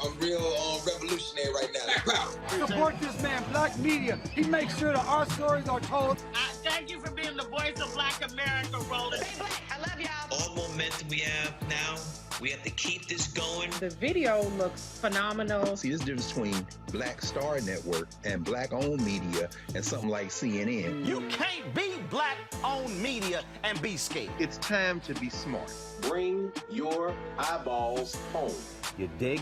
I'm real revolutionary right now. Black power. Support this man, Black media. He makes sure that our stories are told. Thank you for being the voice of Black America, Roland. Stay black. I love y'all. All momentum we have now, we have to keep this going. The video looks phenomenal. See, this difference between Black Star Network and Black-owned media and something like CNN. You can't be Black-owned media and be scared. It's time to be smart. Bring your eyeballs home. You dig?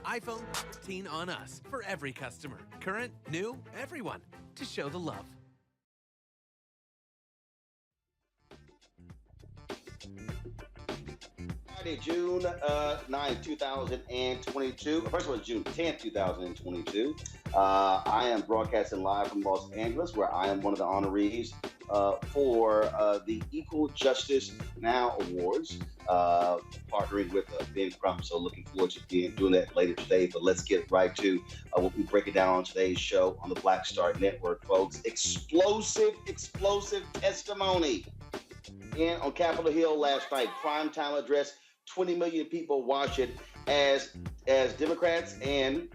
iPhone 13 on us for every customer. Current, new, everyone, to show the love. Friday, June 9, 2022. First of all, June 10, 2022. I am broadcasting live from Los Angeles, where I am one of the honorees for the Equal Justice Now Awards, partnering with Ben Crump. So looking forward to doing that later today. But let's get right to what we break it down on today's show on the Black Star Network, folks. Explosive testimony on Capitol Hill last night. Primetime address. 20 million people watched it as Democrats and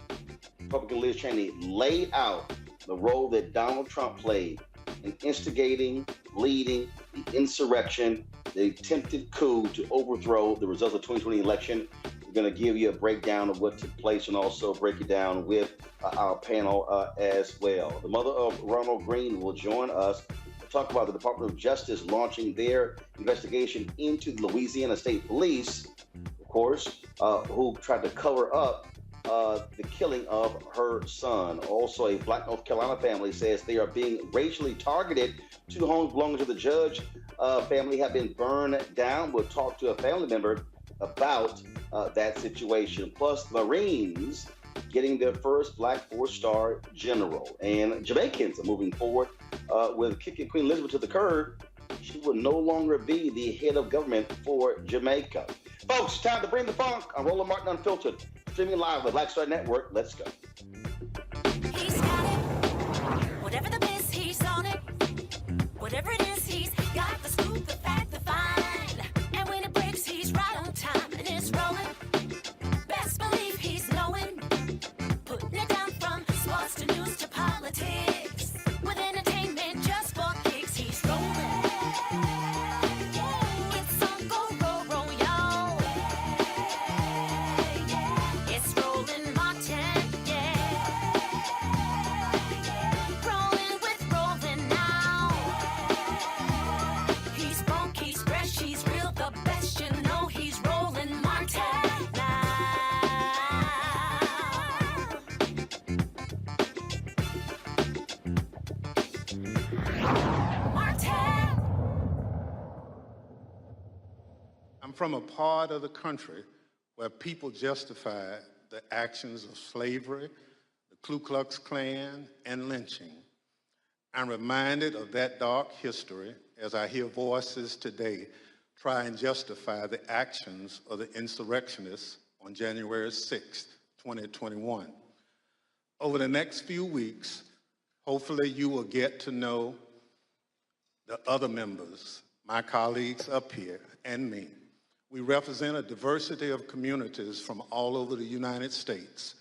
Republican Liz Cheney laid out the role that Donald Trump played in instigating, leading the insurrection, the attempted coup to overthrow the results of the 2020 election. We're going to give you a breakdown of what took place and also break it down with our panel as well. The mother of Ronald Greene will join us to talk about the Department of Justice launching their investigation into the Louisiana State Police, of course, who tried to cover up the killing of her son. Also, a Black North Carolina family says they are being racially targeted. 2 homes belonging to the Judge family have been burned down. We'll talk to a family member about that situation. Plus, Marines getting their first Black 4-star general. And Jamaicans are moving forward with kicking Queen Elizabeth to the curb. She will no longer be the head of government for Jamaica. Folks, it's time to bring the funk. I'm Roland Martin Unfiltered, streaming live with Black Star Network. Let's go. He's got it. Whatever the biz, he's on it. Whatever it is, he's got the scoop, the fact, the find. And when it breaks, he's right on time and it's rolling. Best believe he's knowing. Putting it down from sports to news to politics. With entertainment just for kicks, he's rolling. It's on go, y'all. It's Roland Martin, rolling with Roland now. He's funk, he's fresh, he's real, the best, you know he's Roland Martin now. I'm from a part of the country where people justify the actions of slavery, the Ku Klux Klan, and lynching. I'm reminded of that dark history as I hear voices today try and justify the actions of the insurrectionists on January 6, 2021. Over the next few weeks, hopefully you will get to know the other members, my colleagues up here, and me. We represent a diversity of communities from all over the United States,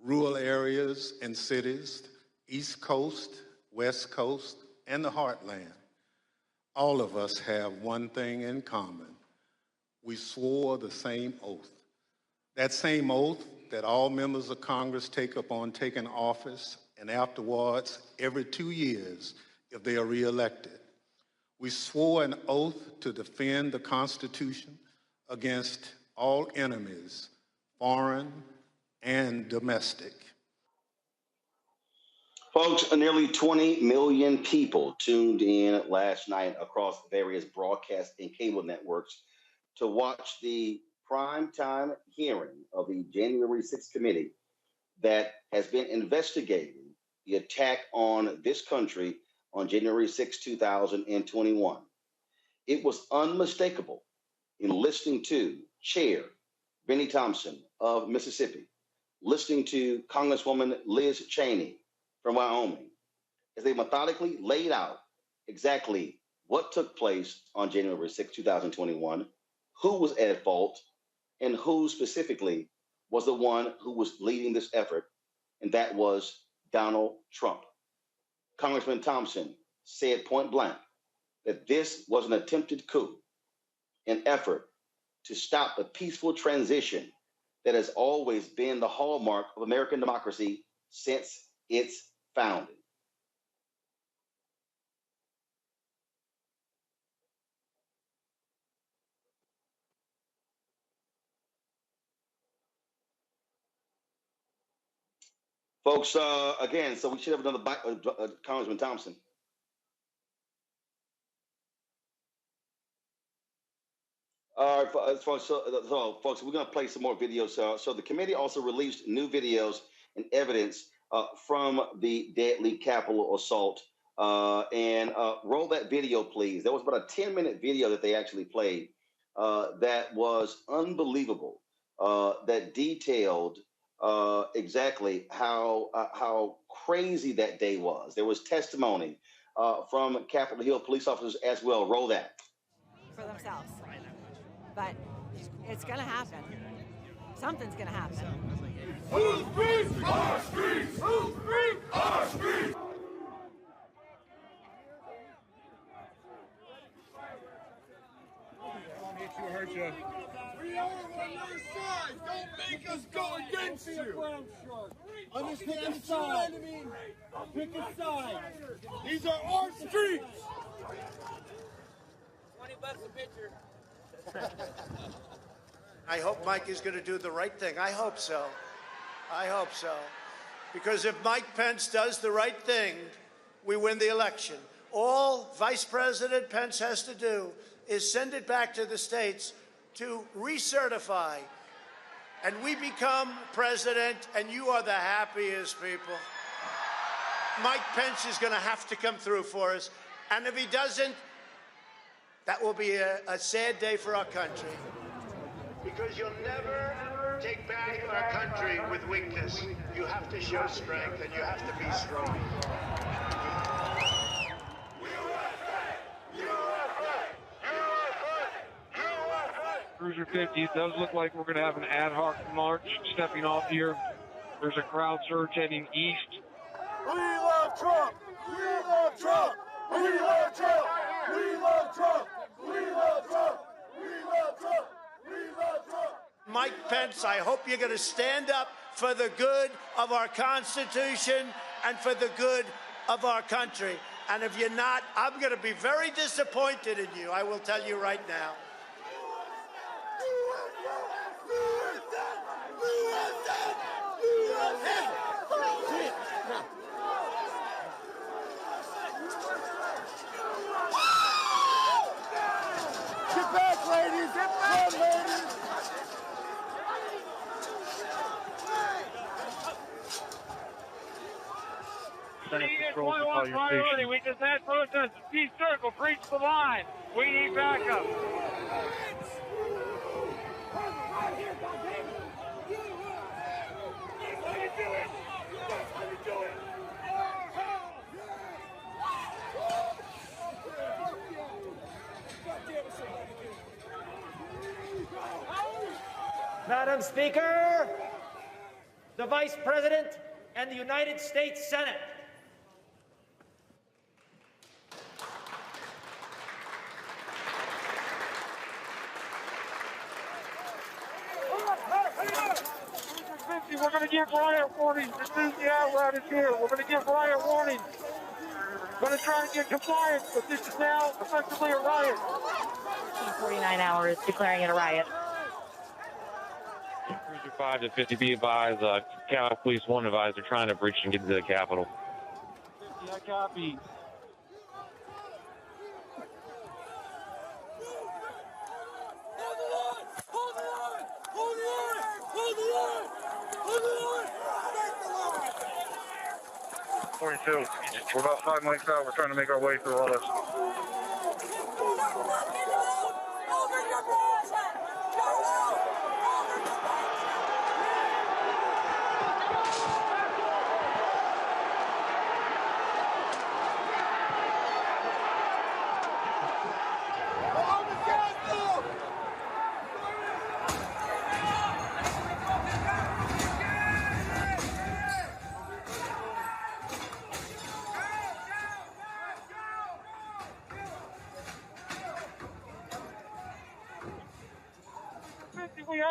rural areas and cities, East Coast, West Coast, and the Heartland. All of us have one thing in common. We swore the same oath. That same oath that all members of Congress take upon taking office and afterwards every 2 years if they are reelected. We swore an oath to defend the Constitution against all enemies, foreign and domestic. Folks, nearly 20 million people tuned in last night across various broadcast and cable networks to watch the primetime hearing of the January 6th committee that has been investigating the attack on this country on January 6, 2021. It was unmistakable in listening to Chair Benny Thompson of Mississippi listening to Congresswoman Liz Cheney from Wyoming as they methodically laid out exactly what took place on January 6, 2021, who was at fault, and who specifically was the one who was leading this effort, and that was Donald Trump. Congressman Thompson said point blank that this was an attempted coup, an effort to stop the peaceful transition that has always been the hallmark of American democracy since its founding. Folks, again, so we should have another Congressman Thompson. All right, folks, we're going to play some more videos. So the committee also released new videos and evidence from the deadly Capitol assault. And roll that video, please. There was about a 10-minute video that they actually played that was unbelievable, that detailed exactly how crazy that day was. There was testimony from Capitol Hill police officers as well. Roll that. For themselves. But it's going to happen. Something's going to happen. Who's free? Our streets! Who's free? Our streets! Hurt you. We are on your side. Don't make us go against you. Understand the side. Pick a side. These are our streets. $20 a picture. I hope Mike is going to do the right thing. I hope so. I hope so. Because if Mike Pence does the right thing, we win the election. All Vice President Pence has to do is send it back to the states to recertify. And we become president, and you are the happiest people. Mike Pence is going to have to come through for us. And if he doesn't, that will be a sad day for our country. Because you'll never take back our country with weakness. You have to show strength, and you have to be strong. Cruiser 50, it does look like we're going to have an ad hoc march stepping off here. There's a crowd surge heading east. We love Trump! We love Trump! We love Trump! We love Trump! We love Trump! We love Trump! We love Trump! Mike Pence, I hope you're going to stand up for the good of our Constitution and for the good of our country. And if you're not, I'm going to be very disappointed in you. I will tell you right now. Get back, ladies! Get back, ladies! Priority. We just had protesters. Peace circle, breach the line. We need backup. Madam Speaker, the Vice President and the United States Senate. We're going to give riot warnings. As soon as the outright is here, we're going to give riot warnings. We're going to try and get compliance, but this is now effectively a riot. 49 hours declaring it a riot. Cruiser 5 to 50, be advised, Cal Police 1 advised they're trying to breach and get to the Capitol. 50, I copy. Hold the line! Hold the line! Hold the line! Hold the line! Break the line! 42, we're about 5 miles out. We're trying to make our way through all this.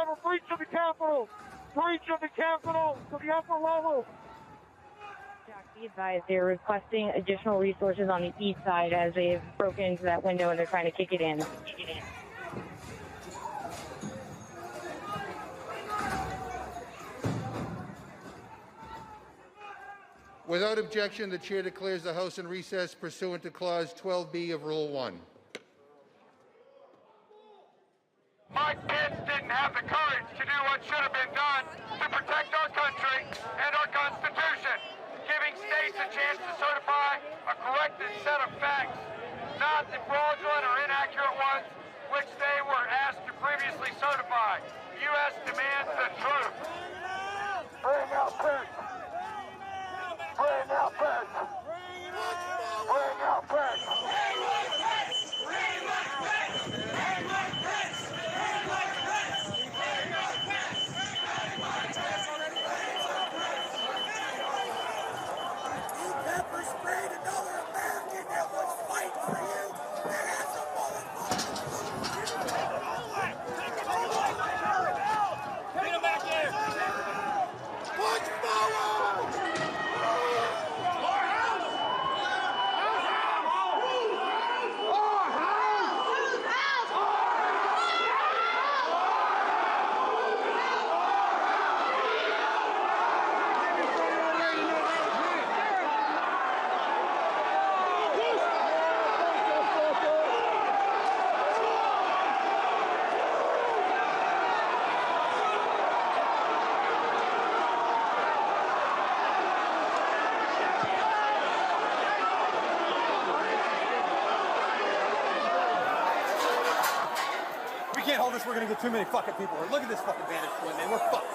have a breach of the Capitol. Breach of the Capitol to the upper level. Be advised, they're requesting additional resources on the east side as they've broken into that window and they're trying to kick it in. Without objection, the chair declares the House in recess pursuant to Clause 12B of Rule 1. Mike Pence didn't have the courage to do what should have been done to protect our country and our Constitution, giving states a chance to certify a corrected set of facts, not the fraudulent or inaccurate ones which they were asked to previously certify. U.S. demands the truth. Bring out Pence. Bring out Pence. Bring out Pence. We're gonna get too many fucking people here. Look at this fucking vantage point, man. We're fucked.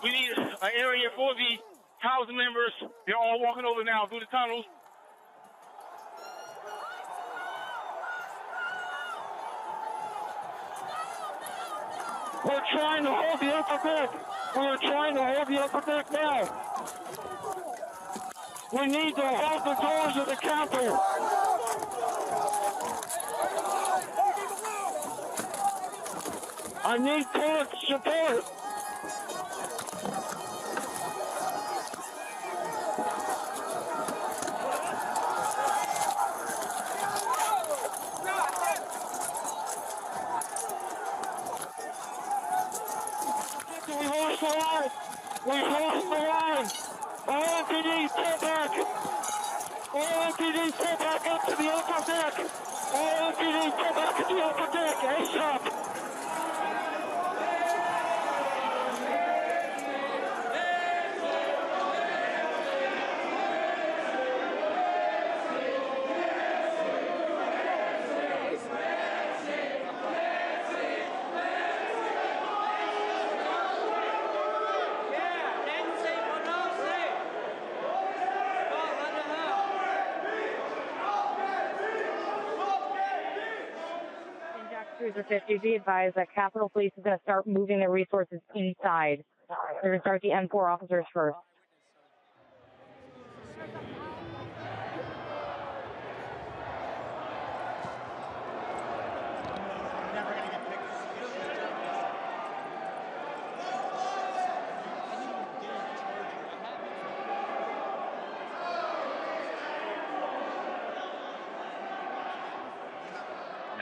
We need an area for the House members. They're all walking over now through the tunnels. We're trying to hold the upper deck. We're trying to hold the upper deck now. We need to hold the doors of the Capitol. I need court support. We lost the line. All MPD, step back. All MPD, step back up to the upper deck. All MPD, step back to the upper deck. ASAP. Cruiser 50, be advised that Capitol Police is going to start moving their resources inside. They're going to start the M4 officers first.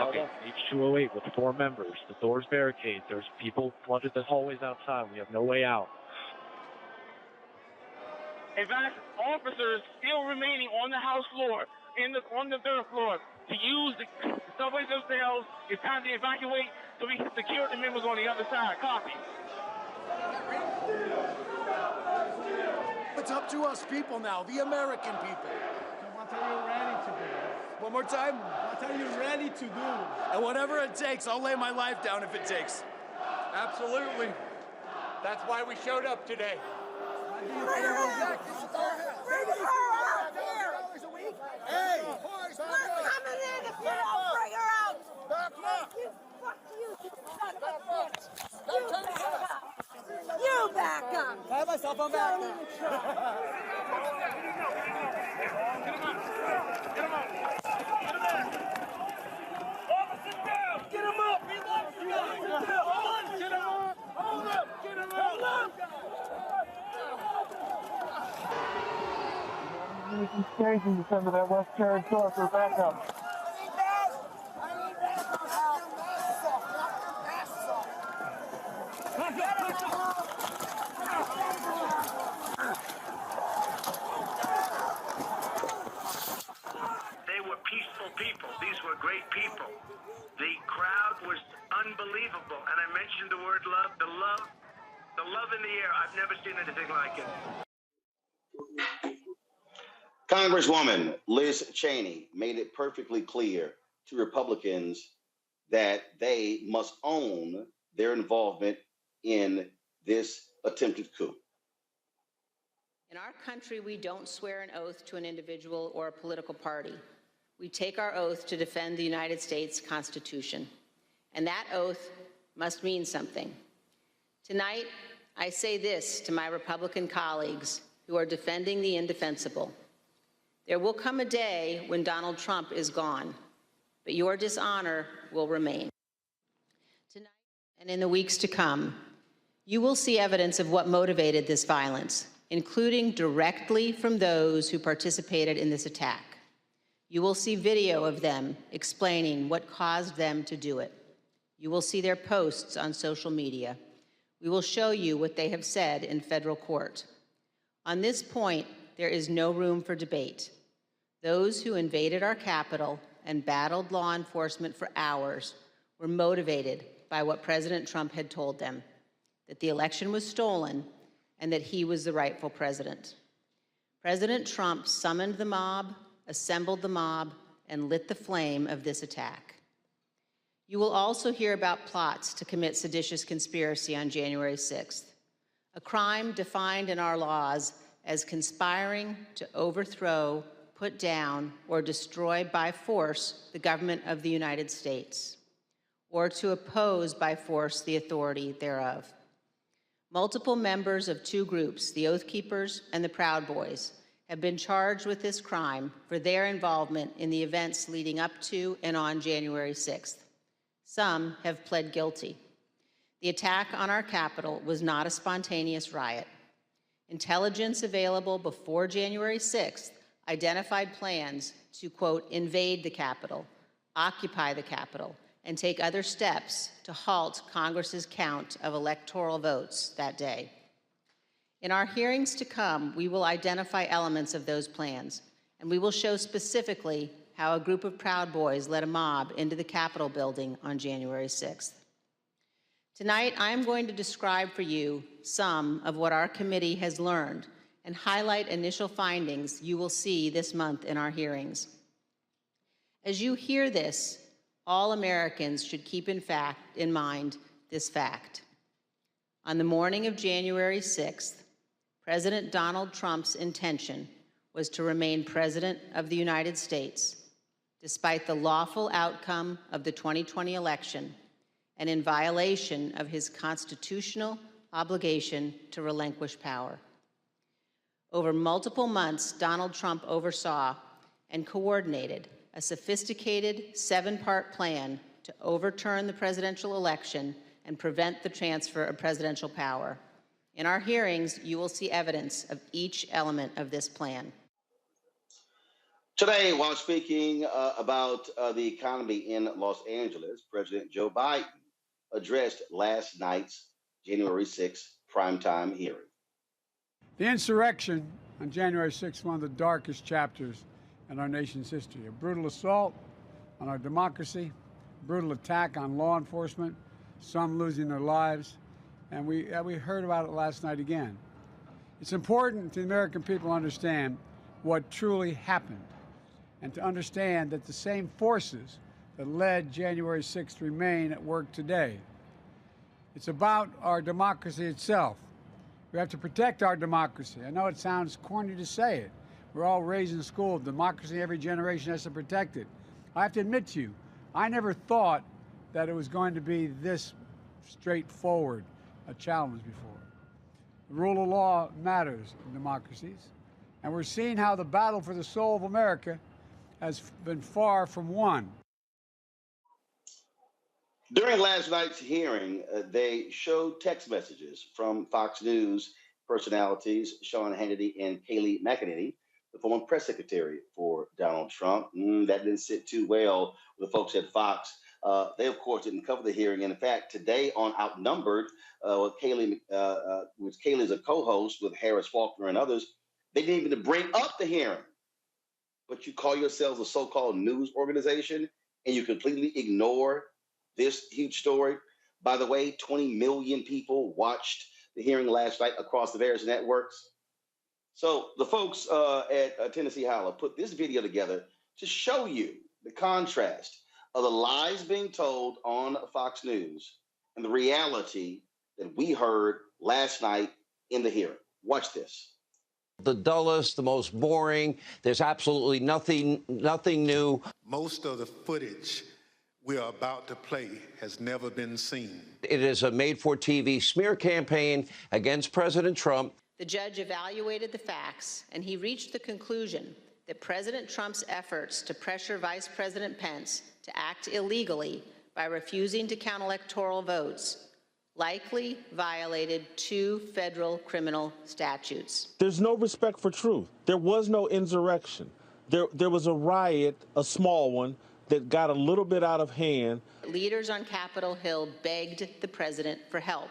Okay, H208 with 4 members. The door's barricaded. There's people flooded the hallways outside. We have no way out. In fact, officers still remaining on the House floor, on the third floor, to use the subways themselves. It's time to evacuate so we can secure the members on the other side. Copy. It's up to us people now, the American people. What are you ready to do? One more time. What are you ready to do? And whatever it takes, I'll lay my life down if it takes. Absolutely. That's why we showed up today. Bring her out! Bring her out here! Hey! We're coming in if you don't bring her out! Fuck you, you son of a bitch! You back up. I have my cell phone back. Don't even try. Get him up! He loves the guy! Get him up! Hold up! Get him up! Staging to come to that West Carolina store for backup. They were peaceful people. These were great people. The crowd was unbelievable. And I mentioned the word love. The love in the air. I've never seen anything like it. Congresswoman Liz Cheney made it perfectly clear to Republicans that they must own their involvement in this attempted coup. In our country, we don't swear an oath to an individual or a political party. We take our oath to defend the United States Constitution. And that oath must mean something. Tonight, I say this to my Republican colleagues who are defending the indefensible. There will come a day when Donald Trump is gone, but your dishonor will remain. Tonight and in the weeks to come, you will see evidence of what motivated this violence, including directly from those who participated in this attack. You will see video of them explaining what caused them to do it. You will see their posts on social media. We will show you what they have said in federal court. On this point, there is no room for debate. Those who invaded our Capitol and battled law enforcement for hours were motivated by what President Trump had told them, that the election was stolen and that he was the rightful president. President Trump summoned the mob, assembled the mob, and lit the flame of this attack. You will also hear about plots to commit seditious conspiracy on January 6th, a crime defined in our laws as conspiring to overthrow, put down, or destroy by force the government of the United States, or to oppose by force the authority thereof. Multiple members of two groups, the Oath Keepers and the Proud Boys, have been charged with this crime for their involvement in the events leading up to and on January 6th. Some have pled guilty. The attack on our Capitol was not a spontaneous riot. Intelligence available before January 6th identified plans to, quote, invade the Capitol, occupy the Capitol, and take other steps to halt Congress's count of electoral votes that day. In our hearings to come, we will identify elements of those plans, and we will show specifically how a group of Proud Boys led a mob into the Capitol building on January 6th. Tonight, I am going to describe for you some of what our committee has learned and highlight initial findings you will see this month in our hearings. As you hear this, all Americans should keep in mind this fact. On the morning of January 6th, President Donald Trump's intention was to remain President of the United States, despite the lawful outcome of the 2020 election and in violation of his constitutional obligation to relinquish power. Over multiple months, Donald Trump oversaw and coordinated a sophisticated 7-part plan to overturn the presidential election and prevent the transfer of presidential power. In our hearings, you will see evidence of each element of this plan. Today, while speaking about the economy in Los Angeles, President Joe Biden addressed last night's January 6th primetime hearing. The insurrection on January 6th, one of the darkest chapters in our nation's history. A brutal assault on our democracy, brutal attack on law enforcement, some losing their lives, and we heard about it last night again. It's important to the American people to understand what truly happened and to understand that the same forces that led January 6th remain at work today. It's about our democracy itself. We have to protect our democracy. I know it sounds corny to say it. We're all raised in school. Democracy, every generation has to protect it. I have to admit to you, I never thought that it was going to be this straightforward a challenge before. The rule of law matters in democracies, and we're seeing how the battle for the soul of America has been far from won. During last night's hearing, they showed text messages from Fox News personalities Sean Hannity and Kayleigh McEnany, the former press secretary for Donald Trump. That didn't sit too well with the folks at Fox. They, of course, didn't cover the hearing. And in fact, today on Outnumbered, Kayleigh, which Kayleigh is a co-host with Harris Faulkner and others, they didn't even bring up the hearing. But you call yourselves a so-called news organization, and you completely ignore this huge story. By the way, 20 million people watched the hearing last night across the various networks. So the folks at Tennessee Holler put this video together to show you the contrast of the lies being told on Fox News and the reality that we heard last night in the hearing. Watch this. The dullest, the most boring. There's absolutely nothing new. Most of the footage we are about to play has never been seen. It is a made-for-TV smear campaign against President Trump. The judge evaluated the facts, and he reached the conclusion that President Trump's efforts to pressure Vice President Pence to act illegally by refusing to count electoral votes likely violated 2 federal criminal statutes. There's no respect for truth. There was no insurrection. There was a riot, a small one, that got a little bit out of hand. Leaders on Capitol Hill begged the president for help,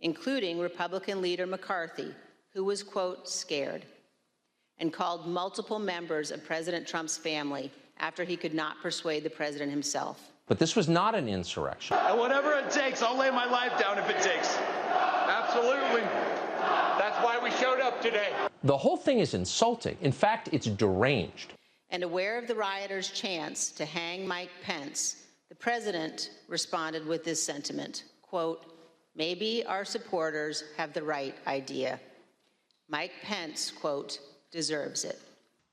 including Republican leader McCarthy, who was, quote, scared, and called multiple members of President Trump's family after he could not persuade the president himself. But this was not an insurrection. And whatever it takes, I'll lay my life down if it takes. Absolutely. That's why we showed up today. The whole thing is insulting. In fact, it's deranged. And aware of the rioters' chance to hang Mike Pence, the president responded with this sentiment, quote, maybe our supporters have the right idea. Mike Pence, quote, deserves it.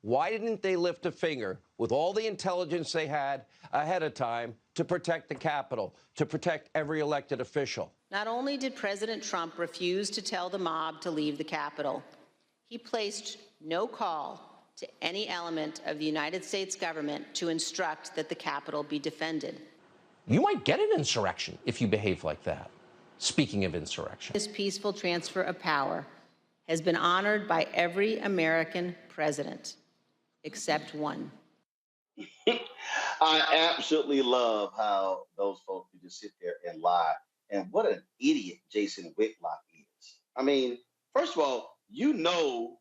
Why didn't they lift a finger with all the intelligence they had ahead of time to protect the Capitol, to protect every elected official? Not only did President Trump refuse to tell the mob to leave the Capitol, he placed no call to any element of the United States government to instruct that the Capitol be defended. You might get an insurrection if you behave like that. Speaking of insurrection. This peaceful transfer of power has been honored by every American president, except one. I absolutely love how those folks can just sit there and lie. And what an idiot Jason Whitlock is. I mean, first of all, you know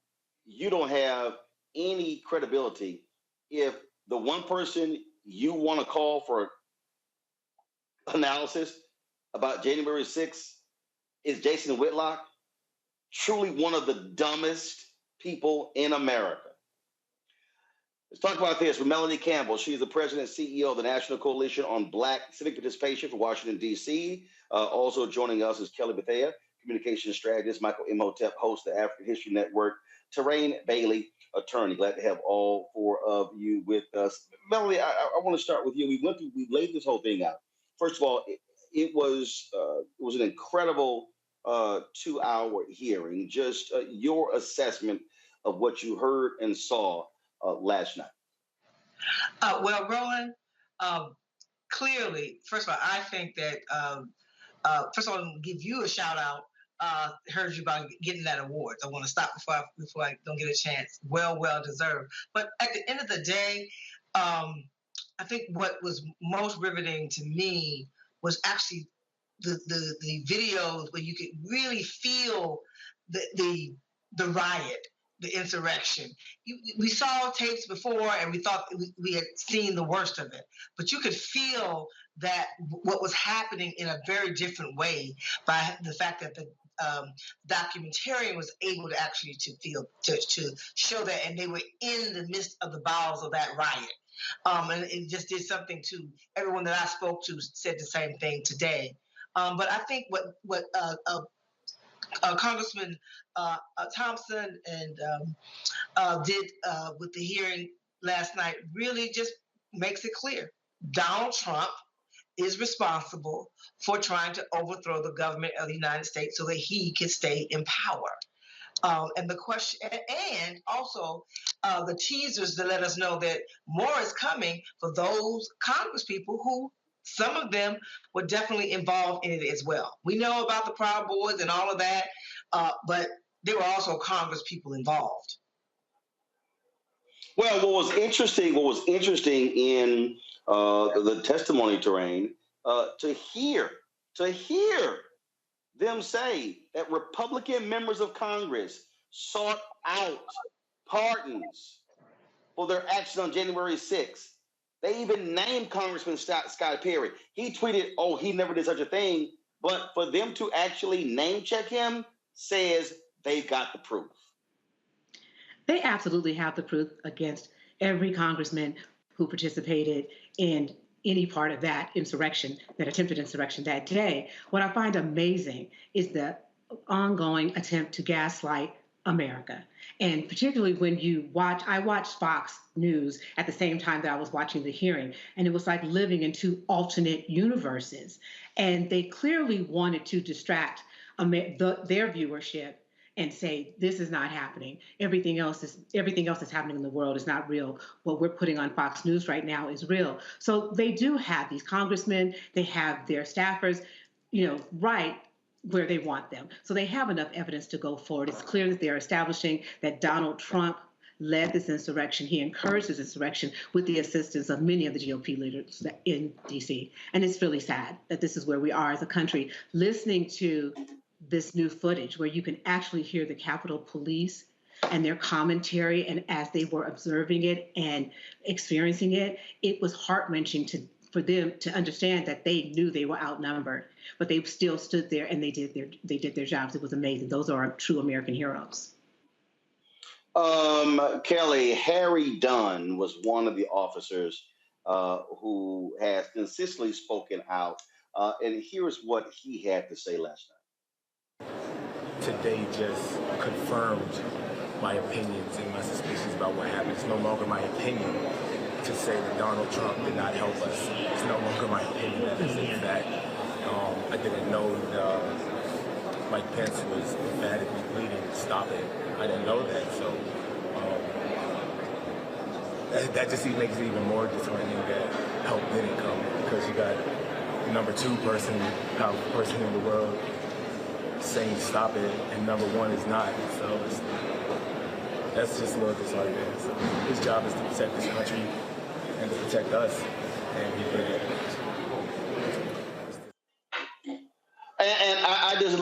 you don't have any credibility if the one person you want to call for analysis about January 6th is Jason Whitlock, truly one of the dumbest people in America. Let's talk about this with Melanie Campbell. She is the president and CEO of the National Coalition on Black Civic Participation for Washington, D.C. Also joining us is Kelly Bethea, communications strategist, Michael Imhotep, host of the African History Network, Terrain Bailey, attorney. Glad to have all 4 of you with us. Melanie, I want to start with you. We laid this whole thing out. First of all, it was an incredible 2-hour hearing. Just your assessment of what you heard and saw last night. Well, Roland, clearly, first of all, I think that, first of all, I'll give you a shout out. Heard you about getting that award. I want to stop before I don't get a chance. Well deserved. But at the end of the day, I think what was most riveting to me was actually the videos where you could really feel the riot, the insurrection. We saw tapes before and we thought we had seen the worst of it, but you could feel that what was happening in a very different way by the fact that the documentarian was able to actually to show that, and they were in the midst of the bowels of that riot. And it just did something to everyone that I spoke to said the same thing today. But I think what Congressman Thompson and did with the hearing last night really just makes it clear. Donald Trump is responsible for trying to overthrow the government of the United States so that he can stay in power. And the question, and also the teasers to let us know that more is coming for those Congress people who, some of them were definitely involved in it as well. We know about the Proud Boys and all of that, but there were also Congress people involved. Well, what was interesting in the testimony terrain, to hear them say that Republican members of Congress sought out pardons for their action on January 6th. They even named Congressman Scott Perry. He tweeted, "Oh, he never did such a thing." But for them to actually name check him says they've got the proof. They absolutely have the proof against every congressman who participated in any part of that insurrection, that attempted insurrection that day. What I find amazing is the ongoing attempt to gaslight America. And particularly when I watched Fox News at the same time that I was watching the hearing, and it was like living in two alternate universes. And they clearly wanted to distract their viewership and say, this is not happening. Everything else that's happening in the world is not real. What we're putting on Fox News right now is real. So they do have these congressmen, they have their staffers, right where they want them. So they have enough evidence to go forward. It's clear that they're establishing that Donald Trump led this insurrection. He encouraged this insurrection with the assistance of many of the GOP leaders in D.C. And it's really sad that this is where we are as a country, listening to this new footage where you can actually hear the Capitol Police and their commentary, and as they were observing it and experiencing it, it was heart-wrenching for them to understand that they knew they were outnumbered, but they still stood there and they did their jobs. It was amazing. Those are true American heroes. Kelly, Harry Dunn was one of the officers who has consistently spoken out, and here's what he had to say last night. Today just confirmed my opinions and my suspicions about what happened. It's no longer my opinion to say that Donald Trump did not help us. It's no longer my opinion that is in fact. I didn't know that Mike Pence was emphatically pleading to stop it. I didn't know that, so that just makes it even more disheartening that help didn't come, because you got the number 2 powerful person in the world saying stop it, and number 1 is not. So that's just a little disheartening. So his job is to protect this country and to protect us, and he did it. And I just,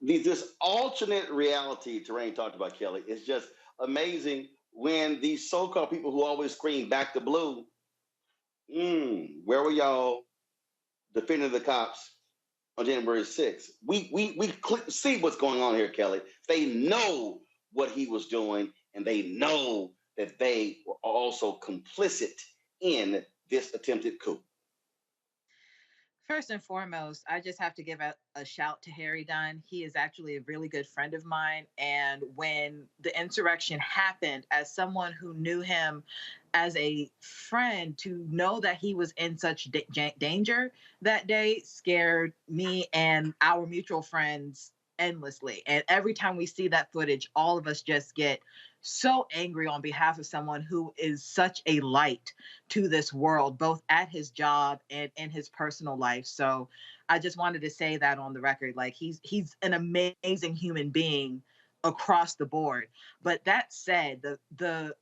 this alternate reality Terrain talked about, Kelly, is just amazing when these so-called people who always scream back to blue, where were y'all defending the cops on January 6th? We see what's going on here, Kelly. They know what he was doing, and they know that they were also complicit in this attempted coup. First and foremost, I just have to give a shout to Harry Dunn. He is actually a really good friend of mine. And when the insurrection happened, as someone who knew him as a friend, to know that he was in such danger that day scared me and our mutual friends endlessly. And every time we see that footage, all of us just get so angry on behalf of someone who is such a light to this world, both at his job and in his personal life. So I just wanted to say that on the record. Like, he's an amazing human being across the board. But that said, the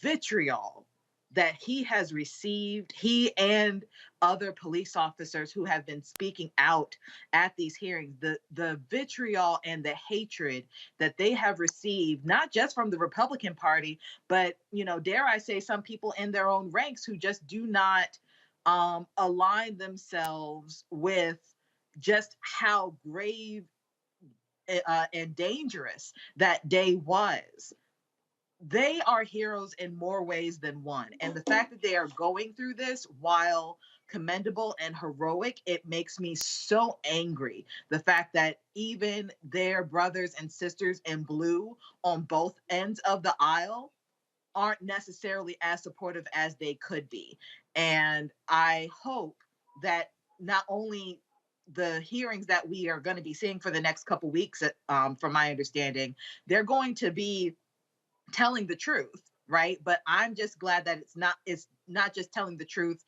vitriol that he has received, he and other police officers who have been speaking out at these hearings, the vitriol and the hatred that they have received, not just from the Republican Party, but, dare I say, some people in their own ranks who just do not align themselves with just how grave and dangerous that day was. They are heroes in more ways than one. And the fact that they are going through this, while commendable and heroic, it makes me so angry. The fact that even their brothers and sisters in blue on both ends of the aisle aren't necessarily as supportive as they could be. And I hope that not only the hearings that we are going to be seeing for the next couple weeks, from my understanding, they're going to be telling the truth, right? But I'm just glad that it's not just telling the truth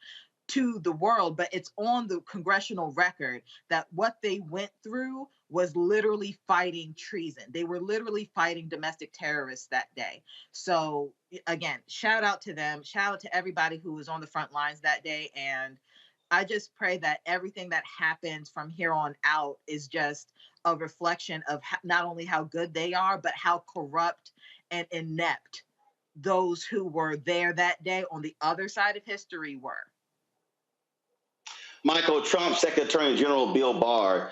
to the world, but it's on the congressional record that what they went through was literally fighting treason. They were literally fighting domestic terrorists that day. So again, shout out to them. Shout out to everybody who was on the front lines that day. And I just pray that everything that happens from here on out is just a reflection of not only how good they are, but how corrupt and inept those who were there that day on the other side of history were. Michael, Trump's Secretary General Bill Barr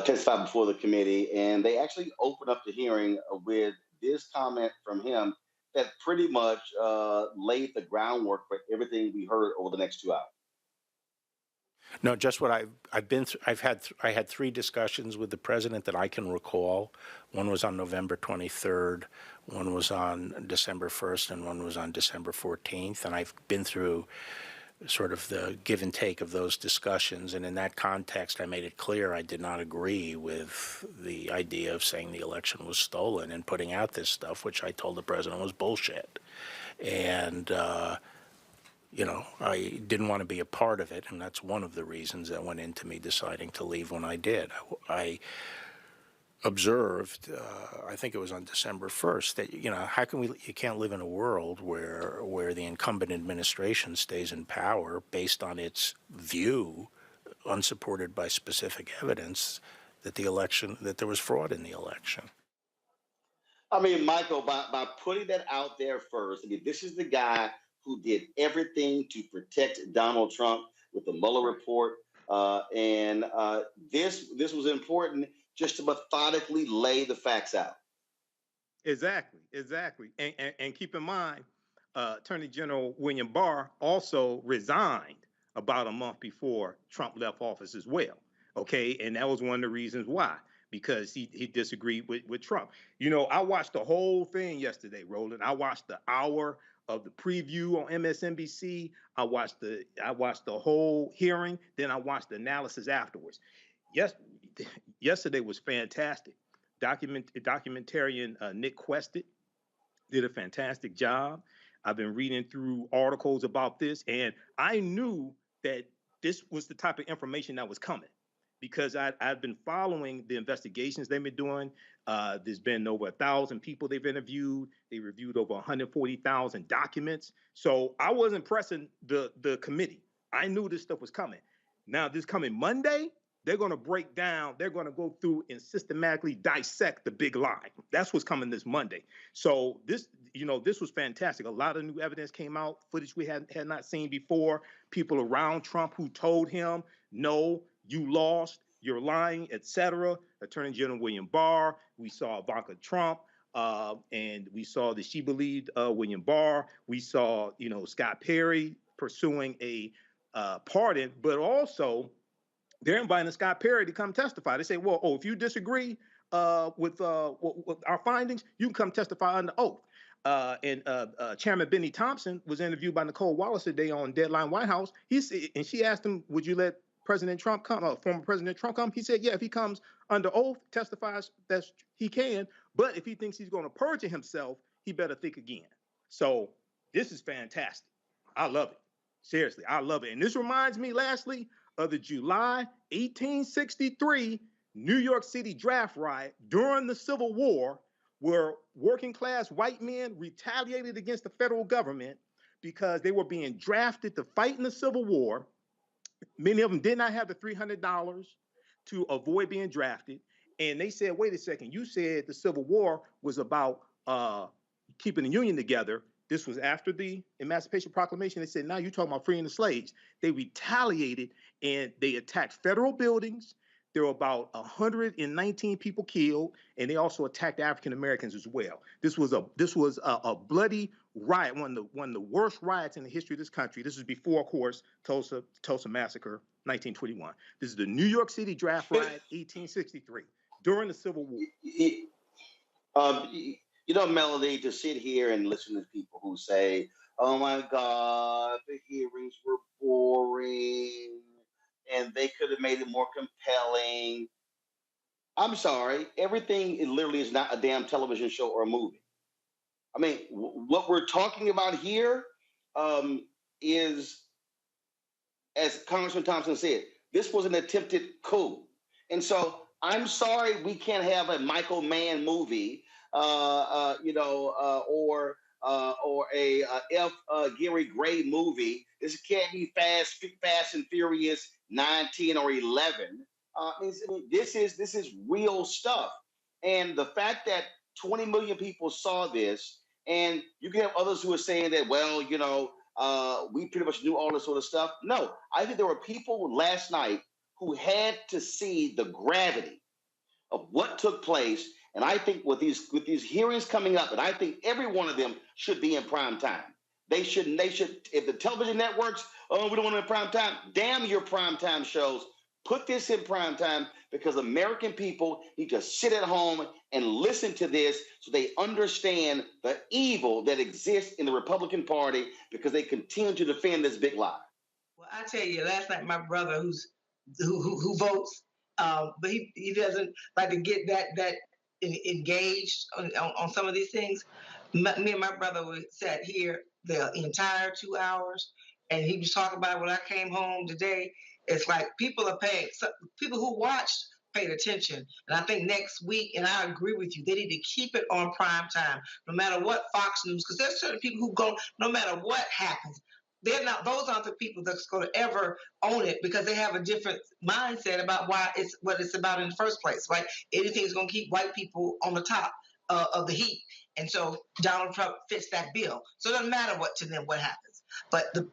testified before the committee, and they actually opened up the hearing with this comment from him that pretty much laid the groundwork for everything we heard over the next 2 hours. No, just what I've been through. I had 3 discussions with the president that I can recall. One was on November 23rd, one was on December 1st, and one was on December 14th. And I've been through sort of the give and take of those discussions. And in that context, I made it clear I did not agree with the idea of saying the election was stolen and putting out this stuff, which I told the president was bullshit. And I didn't want to be a part of it, and that's one of the reasons that went into me deciding to leave when I did. I observed, I think it was on December 1st, that, how can you can't live in a world where the incumbent administration stays in power based on its view, unsupported by specific evidence, that there was fraud in the election. I mean, Michael, by putting that out there first, this is the guy who did everything to protect Donald Trump with the Mueller report. And this was important just to methodically lay the facts out. Exactly. And keep in mind, Attorney General William Barr also resigned about a month before Trump left office as well. Okay, and that was one of the reasons why, because he disagreed with Trump. I watched the whole thing yesterday, Roland. I watched the hour of the preview on MSNBC. I watched the whole hearing. Then I watched the analysis afterwards. Yesterday was fantastic. Documentarian Nick Quested did a fantastic job. I've been reading through articles about this, and I knew that this was the type of information that was coming, because I've been following the investigations they've been doing. There's been over 1,000 people they've interviewed. They reviewed over 140,000 documents. So I wasn't pressing the committee. I knew this stuff was coming. Now, this coming Monday, they're going to break down. They're going to go through and systematically dissect the big lie. That's what's coming this Monday. So this was fantastic. A lot of new evidence came out, footage we had not seen before. People around Trump who told him, no, you lost, you're lying, etc. Attorney General William Barr. We saw Ivanka Trump, and we saw that she believed William Barr. We saw, Scott Perry pursuing a pardon, but also they're inviting Scott Perry to come testify. They say, well, if you disagree with our findings, you can come testify under oath. And Chairman Benny Thompson was interviewed by Nicole Wallace today on Deadline White House. And she asked him, would you let President Trump come, former President Trump come? He said, yeah, if he comes under oath, testifies that he can. But if he thinks he's going to perjure himself, he better think again. So this is fantastic. I love it. Seriously, I love it. And this reminds me, lastly, of the July 1863 New York City draft riot during the Civil War, where working class white men retaliated against the federal government because they were being drafted to fight in the Civil War. Many of them did not have the $300 to avoid being drafted. And they said, wait a second, you said the Civil War was about keeping the Union together. This was after the Emancipation Proclamation. They said, now you're talking about freeing the slaves. They retaliated and they attacked federal buildings. There were about 119 people killed, and they also attacked African Americans as well. This was a bloody riot, one of the worst riots in the history of this country. This is before, of course, Tulsa Massacre, 1921. This is the New York City draft riot, 1863, during the Civil War. Melanie, to sit here and listen to people who say, oh my God, the hearings were boring. and they could have made it more compelling. I'm sorry, everything literally is not a damn television show or a movie. I mean, what we're talking about here is, as Congressman Thompson said, this was an attempted coup. And so I'm sorry we can't have a Michael Mann movie, or a F. Gary Gray movie. This can't be Fast and Furious 9, 10, or 11. This is real stuff. And the fact that 20 million people saw this, and you can have others who are saying that, well, we pretty much knew all this sort of stuff. No, I think there were people last night who had to see the gravity of what took place. And I think with these hearings coming up, and I think every one of them should be in prime time. They should, if the television networks, we don't want them in prime time, damn your prime time shows. Put this in prime time, because American people need to sit at home and listen to this so they understand the evil that exists in the Republican Party, because they continue to defend this big lie. Well, I tell you, last night my brother, who votes, but he doesn't like to get that engaged on some of these things. Me and my brother sat here the entire 2 hours, and he was talking about when I came home today. It's like people are paying. People who watched paid attention, and I think next week, and I agree with you, they need to keep it on prime time, no matter what Fox News, because there's certain people who go, no matter what happens, they're not. Those aren't the people that's going to ever own it, because they have a different mindset about what it's about in the first place. Right? Anything's going to keep white people on the top of the heap, and so Donald Trump fits that bill. So it doesn't matter what happens. But the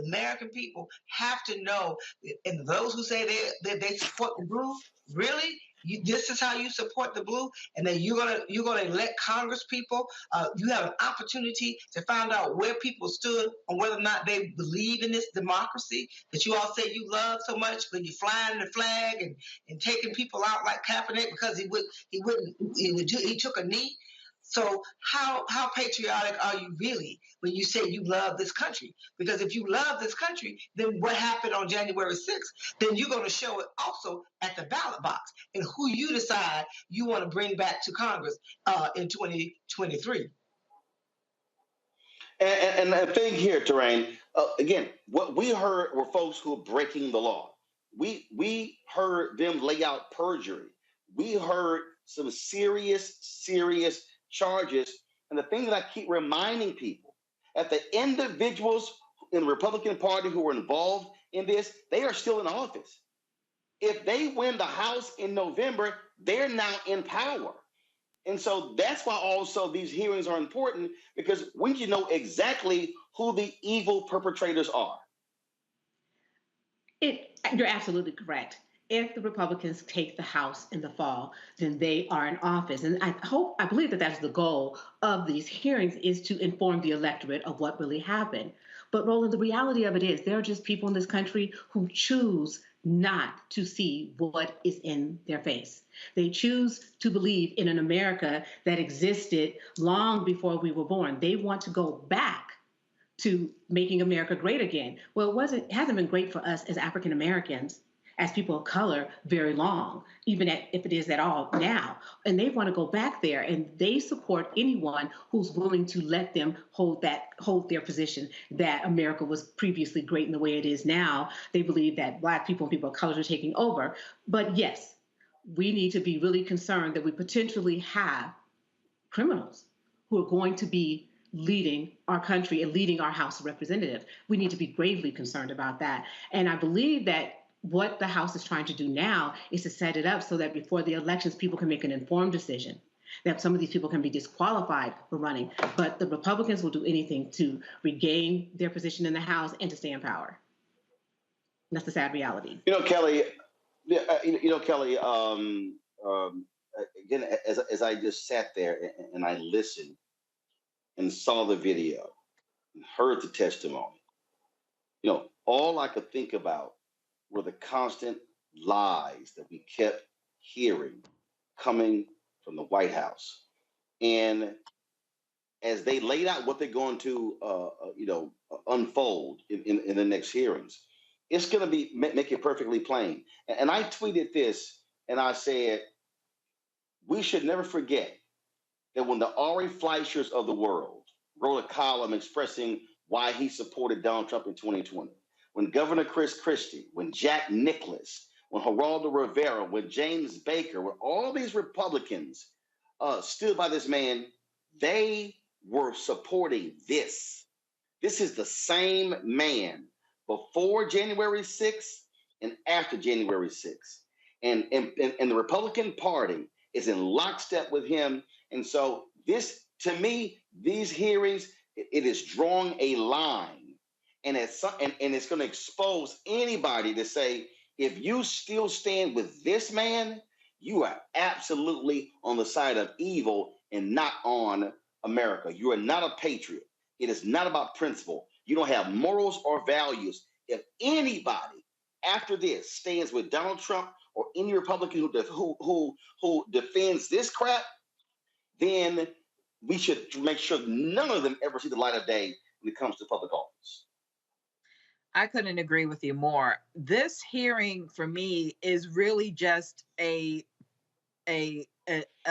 American people have to know, and those who say they support the blue, really, this is how you support the blue, and then you're gonna elect Congress people. You have an opportunity to find out where people stood on whether or not they believe in this democracy that you all say you love so much, but you're flying the flag and taking people out like Kaepernick because he took a knee. So how patriotic are you really when you say you love this country? Because if you love this country, then what happened on January 6th, then you're going to show it also at the ballot box and who you decide you want to bring back to Congress in 2023. And the thing here, Terrain, again, what we heard were folks who are breaking the law. We heard them lay out perjury. We heard some serious charges. And the thing that I keep reminding people, that the individuals in the Republican Party who were involved in this, they are still in office. If they win the House in November, they're now in power. And so that's why also these hearings are important, because we need to know exactly who the evil perpetrators are. You're absolutely correct. If the Republicans take the House in the fall, then they are in office. And I believe that that's the goal of these hearings, is to inform the electorate of what really happened. But Roland, the reality of it is there are just people in this country who choose not to see what is in their face. They choose to believe in an America that existed long before we were born. They want to go back to making America great again. Well, it hasn't been great for us as African Americans, as people of color, very long, even if it is at all now. And they want to go back there, and they support anyone who's willing to let them hold their position that America was previously great in the way it is now. They believe that Black people and people of color are taking over. But yes, we need to be really concerned that we potentially have criminals who are going to be leading our country and leading our House of Representatives. We need to be gravely concerned about that. And I believe that what the House is trying to do now is to set it up so that before the elections, people can make an informed decision, that some of these people can be disqualified for running. But the Republicans will do anything to regain their position in the House and to stay in power. And that's the sad reality. Kelly, again, as I just sat there and I listened and saw the video and heard the testimony, all I could think about were the constant lies that we kept hearing coming from the White House. And as they laid out what they're going to, unfold in the next hearings, it's going to be make it perfectly plain. And I tweeted this, and I said, we should never forget that when the Ari Fleischers of the world wrote a column expressing why he supported Donald Trump in 2020, when Governor Chris Christie, when Jack Nicklaus, when Geraldo Rivera, when James Baker, when all these Republicans stood by this man, they were supporting this. This is the same man before January 6th and after January 6th. And the Republican Party is in lockstep with him. And so this, to me, these hearings, it is drawing a line. And it's going to expose anybody to say, if you still stand with this man, you are absolutely on the side of evil and not on America. You are not a patriot. It is not about principle. You don't have morals or values. If anybody after this stands with Donald Trump or any Republican who defends this crap, then we should make sure none of them ever see the light of day when it comes to public office. I couldn't agree with you more. This hearing for me is really just a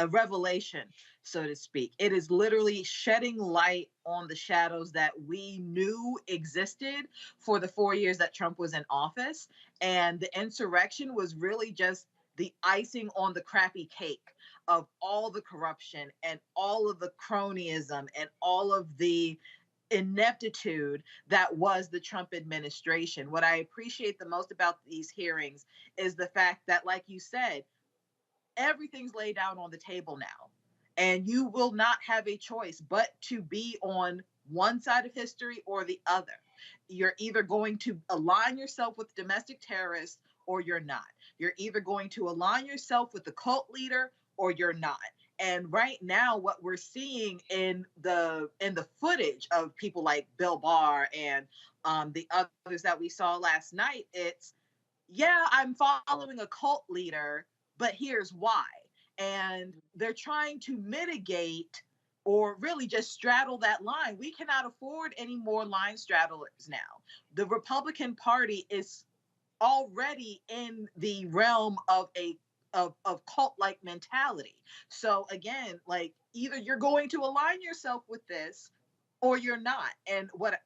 revelation, so to speak. It is literally shedding light on the shadows that we knew existed for the 4 years that Trump was in office. And the insurrection was really just the icing on the crappy cake of all the corruption and all of the cronyism and all of the ineptitude that was the Trump administration. What I appreciate the most about these hearings is the fact that, like you said, everything's laid out on the table now. And you will not have a choice but to be on one side of history or the other. You're either going to align yourself with domestic terrorists or you're not. You're either going to align yourself with the cult leader or you're not. And right now, what we're seeing in the footage of people like Bill Barr and the others that we saw last night, it's, yeah, I'm following a cult leader, but here's why. And they're trying to mitigate or really just straddle that line. We cannot afford any more line straddlers now. The Republican Party is already in the realm of a cult-like mentality. So again, like, either you're going to align yourself with this or you're not. And what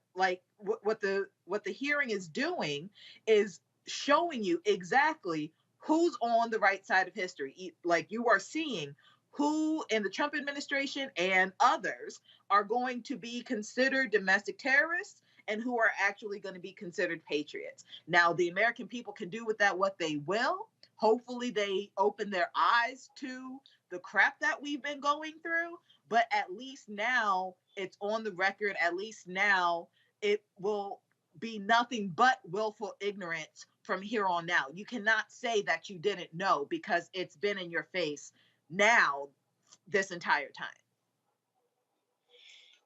the hearing is doing is showing you exactly who's on the right side of history. Like, you are seeing who in the Trump administration and others are going to be considered domestic terrorists and who are actually going to be considered patriots. Now, the American people can do with that what they will. Hopefully they open their eyes to the crap that we've been going through, but at least now it's on the record. At least now it will be nothing but willful ignorance from here on out. You cannot say that you didn't know because it's been in your face now this entire time.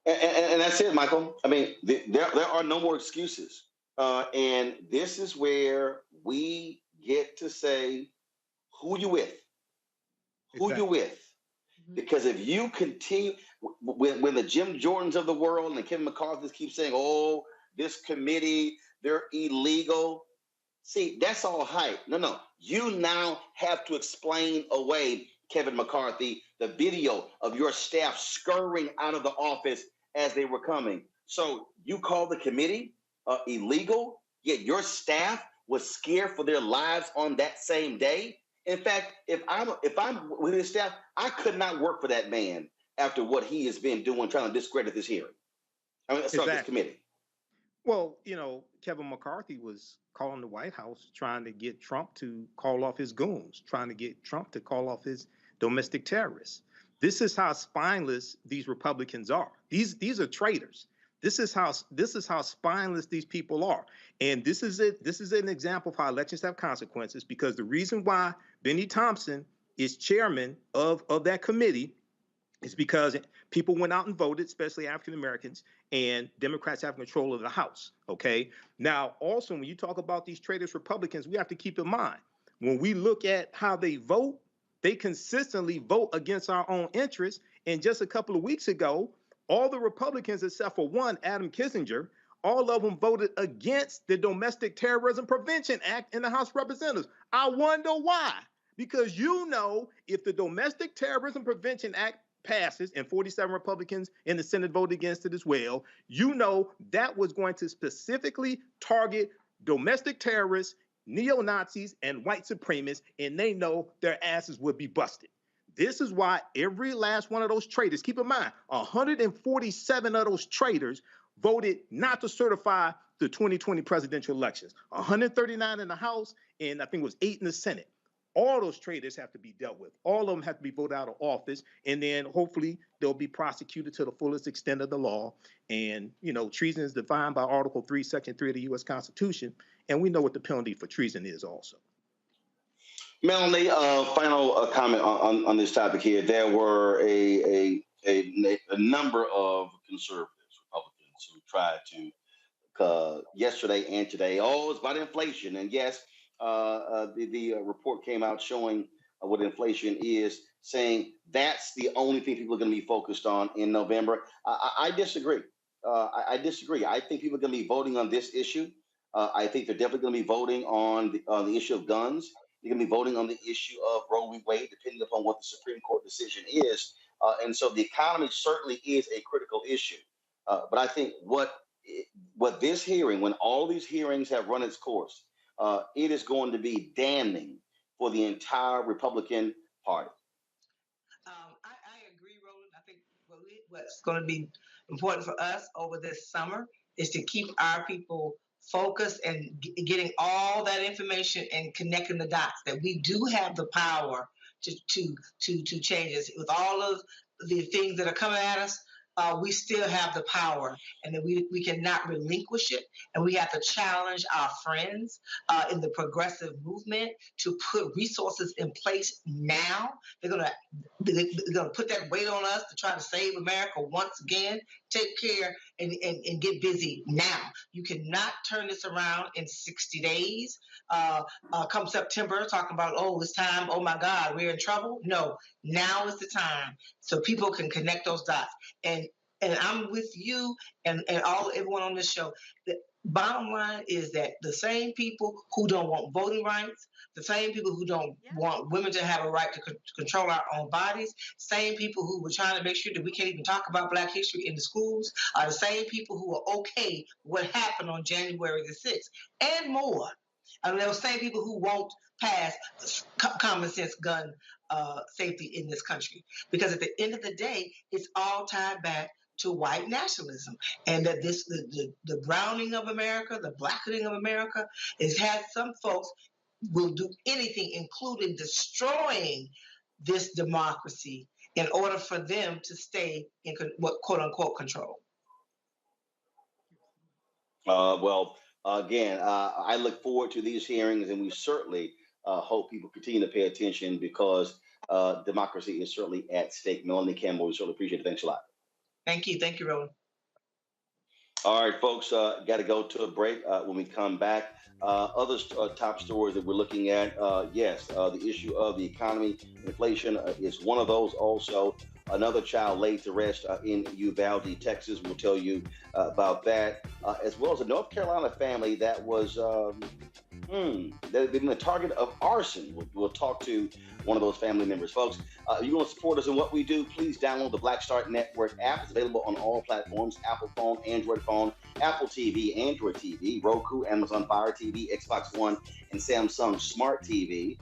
And that's it, Michael. I mean, there are no more excuses. And this is where we get to say who you with. Who you with. Because if you continue, when the Jim Jordans of the world and Kevin McCarthy keep saying, oh, this committee, they're illegal. See, that's all hype. No. You now have to explain away, Kevin McCarthy, the video of your staff scurrying out of the office as they were coming. So you call the committee illegal, yet your staff was scared for their lives on that same day. In fact, if I'm with his staff, I could not work for that man after what he has been doing, trying to discredit this hearing. I mean, sorry, this committee. Well, Kevin McCarthy was calling the White House trying to get Trump to call off his goons, trying to get Trump to call off his domestic terrorists. This is how spineless these Republicans are. These are traitors. This is how spineless these people are. And this is it. This is an example of how elections have consequences, because the reason why Benny Thompson is chairman of that committee is because people went out and voted, especially African Americans, and Democrats have control of the House. Okay. Now, also, when you talk about these traitorous Republicans, we have to keep in mind, when we look at how they vote, they consistently vote against our own interests. And just a couple of weeks ago, all the Republicans, except for one, Adam Kinzinger, all of them voted against the Domestic Terrorism Prevention Act in the House of Representatives. I wonder why. Because you know, if the Domestic Terrorism Prevention Act passes and 47 Republicans in the Senate voted against it as well, you know that was going to specifically target domestic terrorists, neo-Nazis, and white supremacists, and they know their asses would be busted. This is why every last one of those traitors, keep in mind, 147 of those traitors voted not to certify the 2020 presidential elections. 139 in the House, and I think it was 8 in the Senate. All those traitors have to be dealt with. All of them have to be voted out of office, and then hopefully they'll be prosecuted to the fullest extent of the law. And, you know, treason is defined by Article 3, Section 3 of the U.S. Constitution, and we know what the penalty for treason is also. Melanie, final comment on this topic here. There were a number of conservatives, Republicans, who tried to, yesterday and today, it's about inflation. And yes, the report came out showing what inflation is, saying that's the only thing people are going to be focused on in November. I disagree. I disagree. I think people are going to be voting on this issue. I think they're definitely going to be voting on the issue of guns. They're going to be voting on the issue of Roe v. Wade, depending upon what the Supreme Court decision is. And so the economy certainly is a critical issue. But I think what this hearing, when all these hearings have run its course, it is going to be damning for the entire Republican Party. I agree, Roland. I think what's going to be important for us over this summer is to keep our people focused and getting all that information and connecting the dots, that we do have the power to change this. With all of the things that are coming at us, we still have the power, and that we cannot relinquish it. And we have to challenge our friends in the progressive movement to put resources in place now. They're gonna put that weight on us to try to save America once again. Take care and get busy now. You cannot turn this around in 60 days. Come September, talking about, it's time, oh my God, we're in trouble. No, now is the time so people can connect those dots. And I'm with you and everyone on this show. The bottom line is that the same people who don't want voting rights, the same people who don't want women to have a right to control our own bodies, same people who were trying to make sure that we can't even talk about Black history in the schools, are the same people who are okay with what happened on January the 6th and more. And those same people who won't pass common sense gun safety in this country. Because at the end of the day, it's all tied back to white nationalism, and that the browning of America, the blackening of America, has had some folks will do anything, including destroying this democracy, in order for them to stay in what quote unquote control. Again, I look forward to these hearings, and we certainly hope people continue to pay attention, because democracy is certainly at stake. Melanie Campbell, we certainly appreciate it. Thanks a lot. Thank you. Thank you, Roland. All right, folks, got to go to a break. When we come back, other top stories that we're looking at, the issue of the economy, inflation is one of those. Also, another child laid to rest in Uvalde, Texas. We'll tell you about that, as well as a North Carolina family that was they've been the target of arson. We'll talk to one of those family members. Folks, if you want to support us in what we do, please download the Black Start Network app. It's available on all platforms: Apple phone, Android phone, Apple TV, Android TV, Roku, Amazon Fire TV, Xbox One, and Samsung Smart TV.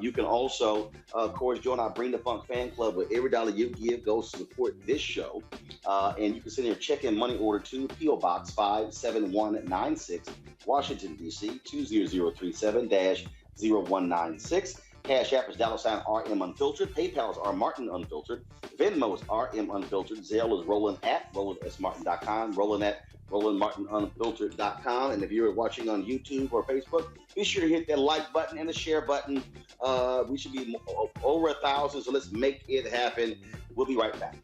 You can also, of course, join our Bring the Funk fan club, where every dollar you give goes to support this show. And you can send your check and money order to P.O. Box 57196, Washington, D.C. 20037-0196. Cash App is $RM Unfiltered. PayPal is R Martin Unfiltered. Venmo is RM Unfiltered. Zelle is Roland at RolandSMartin.com. Roland at RolandMartinUnfiltered.com. And if you're watching on YouTube or Facebook, be sure to hit that like button and the share button. We should be over 1,000, so let's make it happen. We'll be right back.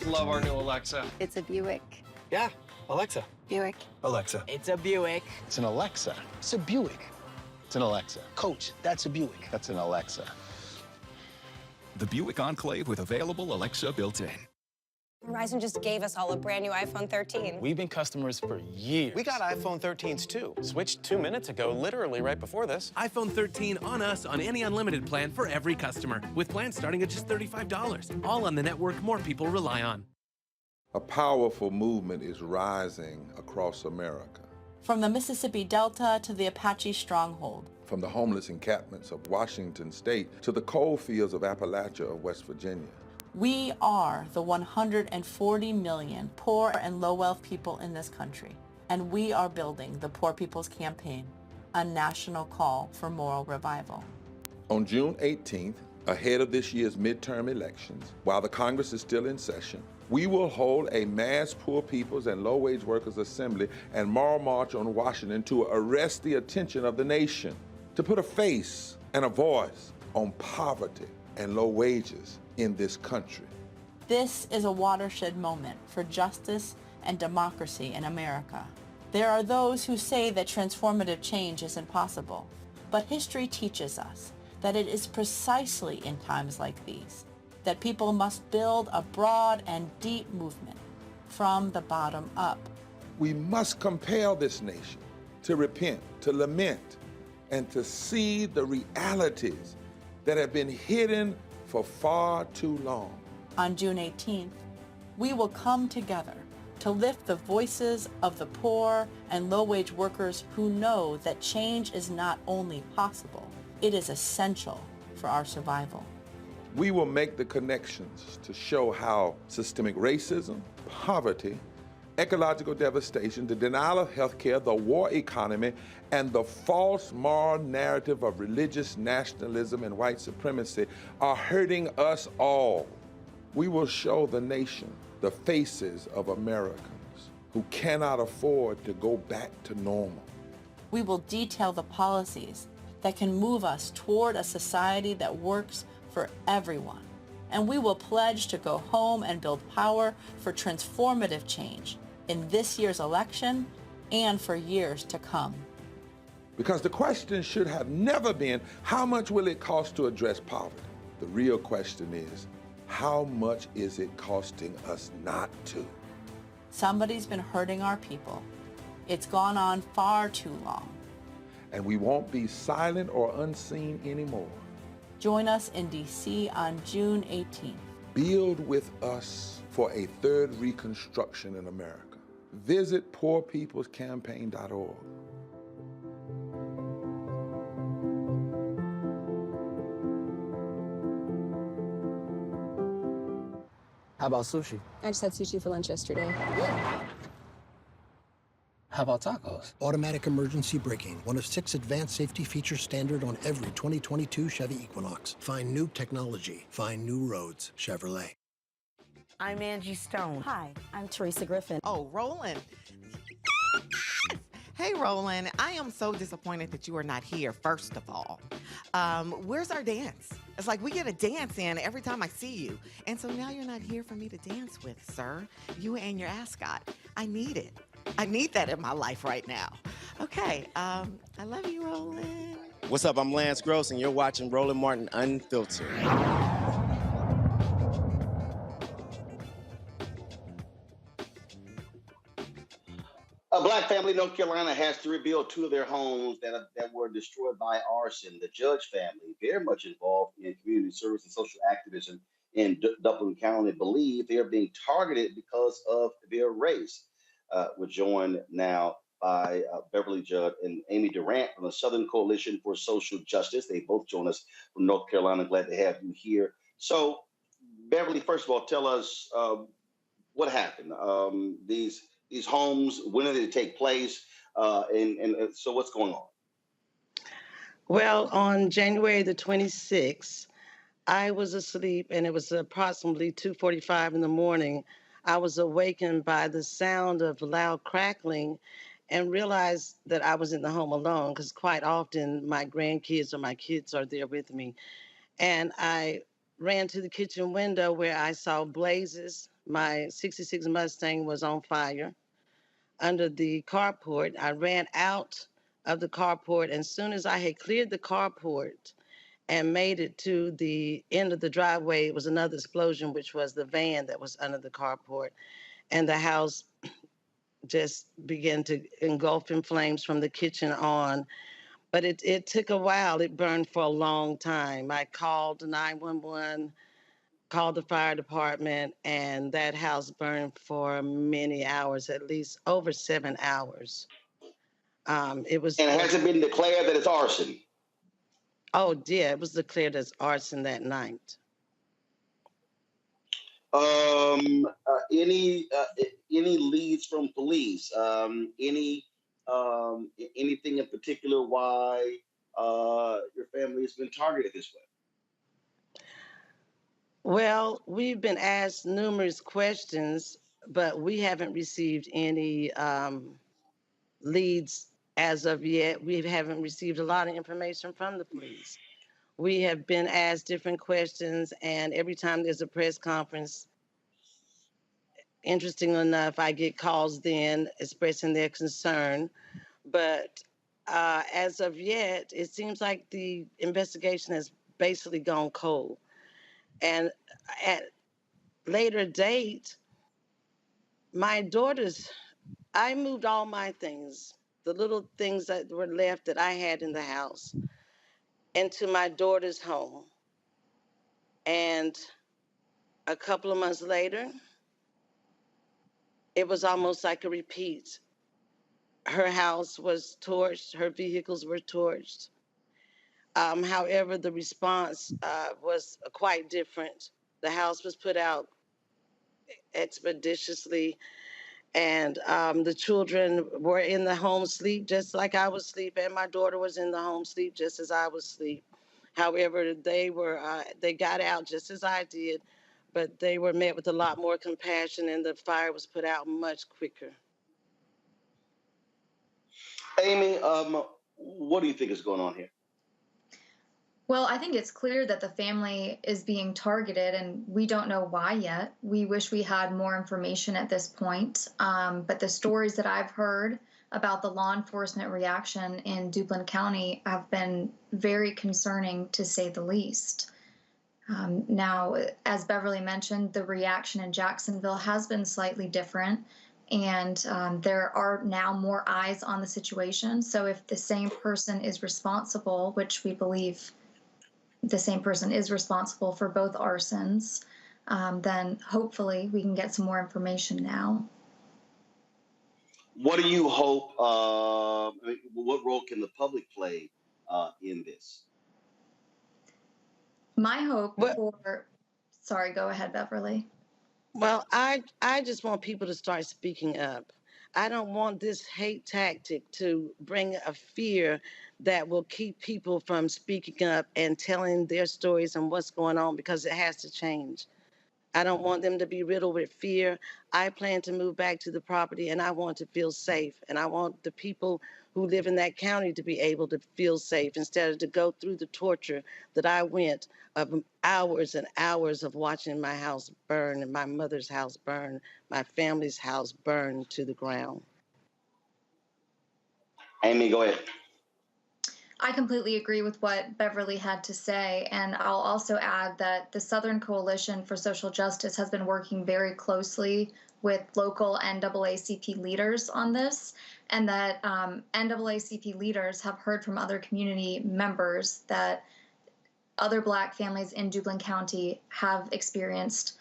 Love our new Alexa. It's a Buick. Yeah, Alexa. Buick. Alexa. It's a Buick. It's an Alexa. It's a Buick. It's an Alexa. Coach, that's a Buick. That's an Alexa. The Buick Enclave with available Alexa built-in. Verizon just gave us all a brand new iPhone 13. We've been customers for years. We got iPhone 13s too. Switched 2 minutes ago, literally right before this. iPhone 13 on us on any unlimited plan for every customer, with plans starting at just $35. All on the network more people rely on. A powerful movement is rising across America. From the Mississippi Delta to the Apache stronghold. From the homeless encampments of Washington State to the coal fields of Appalachia of West Virginia. We are the 140 million poor and low-wealth people in this country, and we are building the Poor People's Campaign, a national call for moral revival. On June 18th, ahead of this year's midterm elections, while the Congress is still in session, we will hold a mass poor people's and low-wage workers assembly and moral march on Washington to arrest the attention of the nation, to put a face and a voice on poverty and low wages in this country. This is a watershed moment for justice and democracy in America. There are those who say that transformative change is impossible, but history teaches us that it is precisely in times like these that people must build a broad and deep movement from the bottom up. We must compel this nation to repent, to lament, and to see the realities that have been hidden for far too long. On June 18th, we will come together to lift the voices of the poor and low-wage workers who know that change is not only possible, it is essential for our survival. We will make the connections to show how systemic racism, poverty, ecological devastation, the denial of health care, the war economy, and the false moral narrative of religious nationalism and white supremacy are hurting us all. We will show the nation the faces of Americans who cannot afford to go back to normal. We will detail the policies that can move us toward a society that works for everyone. And we will pledge to go home and build power for transformative change in this year's election and for years to come. Because the question should have never been, how much will it cost to address poverty? The real question is, how much is it costing us not to? Somebody's been hurting our people. It's gone on far too long. And we won't be silent or unseen anymore. Join us in D.C. on June 18th. Build with us for a third reconstruction in America. Visit poorpeoplescampaign.org. How about sushi? I just had sushi for lunch yesterday. How about tacos? Automatic emergency braking, one of 6 advanced safety features standard on every 2022 Chevy Equinox. Find new technology. Find new roads. Chevrolet. I'm Angie Stone. Hi, I'm Teresa Griffin. Oh, Roland. Hey, Roland. I am so disappointed that you are not here, first of all. Where's our dance? It's like we get a dance in every time I see you. And so now you're not here for me to dance with, sir. You and your ascot. I need it. I need that in my life right now. Okay, I love you, Roland. What's up? I'm Lance Gross, and you're watching Roland Martin Unfiltered. A black family in North Carolina has to rebuild 2 of their homes that were destroyed by arson. The Judge family, very much involved in community service and social activism in Duplin County, believe they are being targeted because of their race. We're joined now by Beverly Judd and Amy Durant from the Southern Coalition for Social Justice. They both join us from North Carolina. Glad to have you here. So, Beverly, first of all, tell us what happened. These homes, when did it take place? And so what's going on? Well, on January the 26th, I was asleep and it was approximately 2:45 in the morning. I was awakened by the sound of loud crackling and realized that I was in the home alone because quite often my grandkids or my kids are there with me. And I ran to the kitchen window where I saw blazes. My 66 Mustang was on fire under the carport. I ran out of the carport, and as soon as I had cleared the carport and made it to the end of the driveway. It was another explosion, which was the van that was under the carport. And the house just began to engulf in flames from the kitchen on. But it took a while. It burned for a long time. I called 911, called the fire department, and that house burned for many hours, at least over 7 hours. It was. And has it been declared that it's arson? Oh, yeah, it was declared as arson that night. Any leads from police? Anything in particular why your family has been targeted this way? Well, we've been asked numerous questions, but we haven't received any leads as of yet. We haven't received a lot of information from the police. We have been asked different questions, and every time there's a press conference, interesting enough, I get calls then expressing their concern. But as of yet, it seems like the investigation has basically gone cold. And at later date, my daughters, I moved all my things, the little things that were left that I had in the house, into my daughter's home. And a couple of months later, it was almost like a repeat. Her house was torched, her vehicles were torched. However, the response was quite different. The house was put out expeditiously, and the children were in the home sleep just like I was asleep, and my daughter was in the home sleep just as I was asleep. However, they got out just as I did, but they were met with a lot more compassion, and the fire was put out much quicker. Amy, what do you think is going on here? Well, I think it's clear that the family is being targeted, and we don't know why yet. We wish we had more information at this point. But the stories that I've heard about the law enforcement reaction in Duplin County have been very concerning, to say the least. Now, as Beverly mentioned, the reaction in Jacksonville has been slightly different, and there are now more eyes on the situation. So if the same person is responsible, which we believe the same person is responsible for both arsons, then hopefully we can get some more information now. What do you hope, what role can the public play in this? My hope sorry, go ahead, Beverly. Well, I just want people to start speaking up. I don't want this hate tactic to bring a fear that will keep people from speaking up and telling their stories and what's going on, because it has to change. I don't want them to be riddled with fear. I plan to move back to the property, and I want to feel safe. And I want the people who live in that county to be able to feel safe instead of to go through the torture that I went of hours and hours of watching my house burn and my mother's house burn, my family's house burn to the ground. Amy, go ahead. I completely agree with what Beverly had to say, and I'll also add that the Southern Coalition for Social Justice has been working very closely with local NAACP leaders on this, and that NAACP leaders have heard from other community members that other Black families in Duplin County have experienced,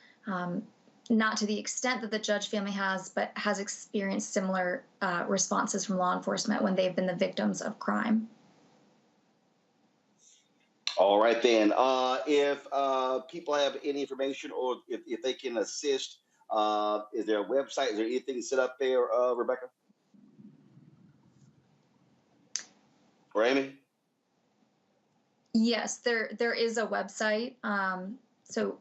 not to the extent that the Judge family has, but has experienced similar responses from law enforcement when they've been the victims of crime. All right, then. If people have any information, or if they can assist, is there a website? Is there anything set up there, Rebecca? Or Amy? Yes, there is a website. So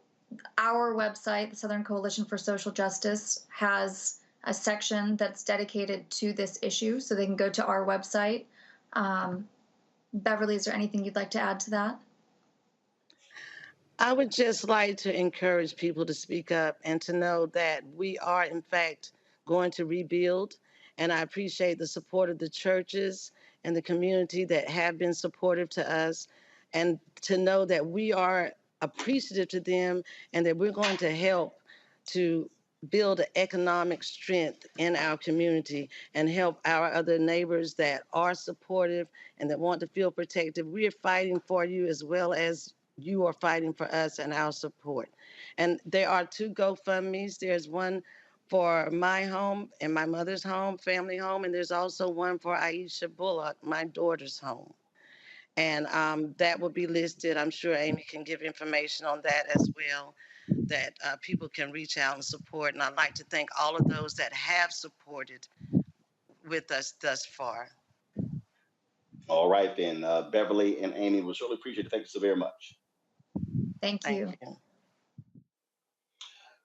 our website, the Southern Coalition for Social Justice, has a section that's dedicated to this issue, so they can go to our website. Beverly, is there anything you'd like to add to that? I would just like to encourage people to speak up and to know that we are, in fact, going to rebuild. And I appreciate the support of the churches and the community that have been supportive to us. and to know that we are appreciative to them and that we're going to help to build an economic strength in our community and help our other neighbors that are supportive and that want to feel protected. We are fighting for you as well as you are fighting for us and our support. And there are 2 GoFundMes. There's one for my home and my mother's home, family home, and there's also one for Aisha Bullock, my daughter's home. And that will be listed. I'm sure Amy can give information on that as well, that people can reach out and support. And I'd like to thank all of those that have supported with us thus far. All right, then. Beverly and Amy, we surely appreciate it. Thank you so very much. Thank you.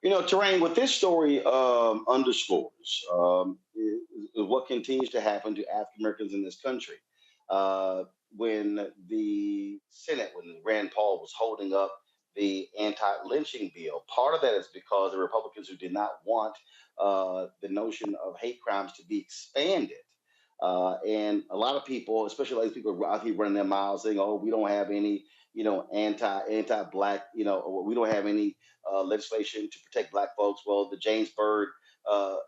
You know, Terrain, what this story underscores is what continues to happen to African Americans in this country. When the Senate, when Rand Paul was holding up the anti-lynching bill, part of that is because the Republicans who did not want the notion of hate crimes to be expanded. And a lot of people, especially those people out here running their mouths saying, oh, we don't have any, anti-black, we don't have any legislation to protect black folks. Well, the James Byrd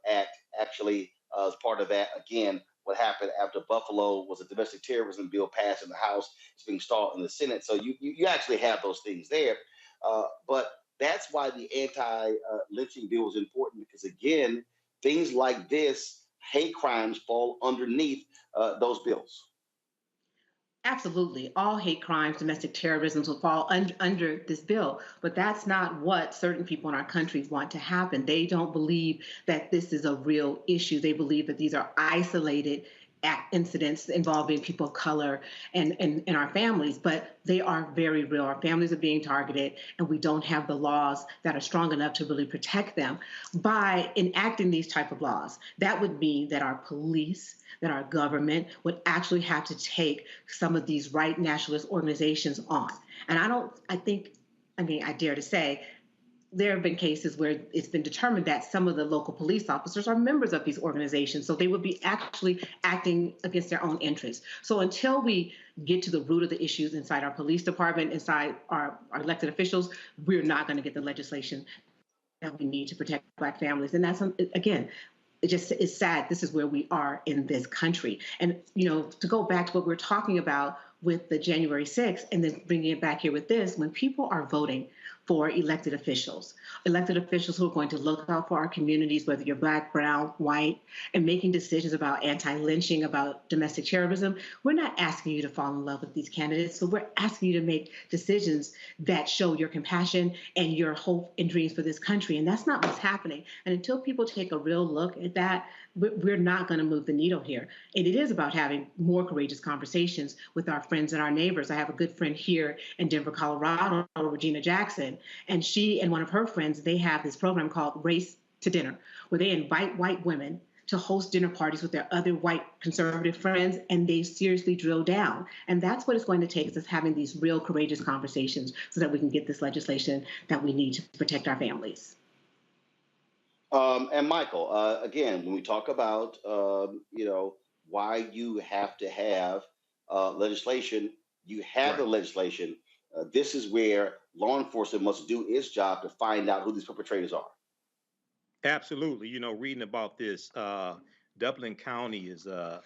Act actually is part of that. Again, what happened after Buffalo was a domestic terrorism bill passed in the House. It's being stalled in the Senate. So you actually have those things there. But that's why the anti-lynching bill is important, because, again, things like this, hate crimes, fall underneath those bills. Absolutely. All hate crimes, domestic terrorism will fall under this bill. But that's not what certain people in our country want to happen. They don't believe that this is a real issue. They believe that these are isolated incidents involving people of color and our families, but they are very real. Our families are being targeted, and we don't have the laws that are strong enough to really protect them. By enacting these type of laws, that would mean that our police, that our government would actually have to take some of these right nationalist organizations on. And I dare to say, there have been cases where it's been determined that some of the local police officers are members of these organizations, so they would be actually acting against their own interests. So until we get to the root of the issues inside our police department, inside our elected officials, we're not going to get the legislation that we need to protect Black families. And that's, again, it's sad. This is where we are in this country. And, to go back to what we're talking about with the January 6th and then bringing it back here with this, when people are voting for elected officials who are going to look out for our communities, whether you're Black, brown, white, and making decisions about anti-lynching, about domestic terrorism, we're not asking you to fall in love with these candidates. So we're asking you to make decisions that show your compassion and your hope and dreams for this country. And that's not what's happening. And until people take a real look at that, we're not going to move the needle here. And it is about having more courageous conversations with our friends and our neighbors. I have a good friend here in Denver, Colorado, Regina Jackson, and she and one of her friends, they have this program called Race to Dinner, where they invite white women to host dinner parties with their other white conservative friends, and they seriously drill down. And that's what it's going to take, is us having these real courageous conversations so that we can get this legislation that we need to protect our families. And Michael, again, when we talk about, why you have to have legislation, you have the legislation. This is where law enforcement must do its job to find out who these perpetrators are. Absolutely. Reading about this, Dublin County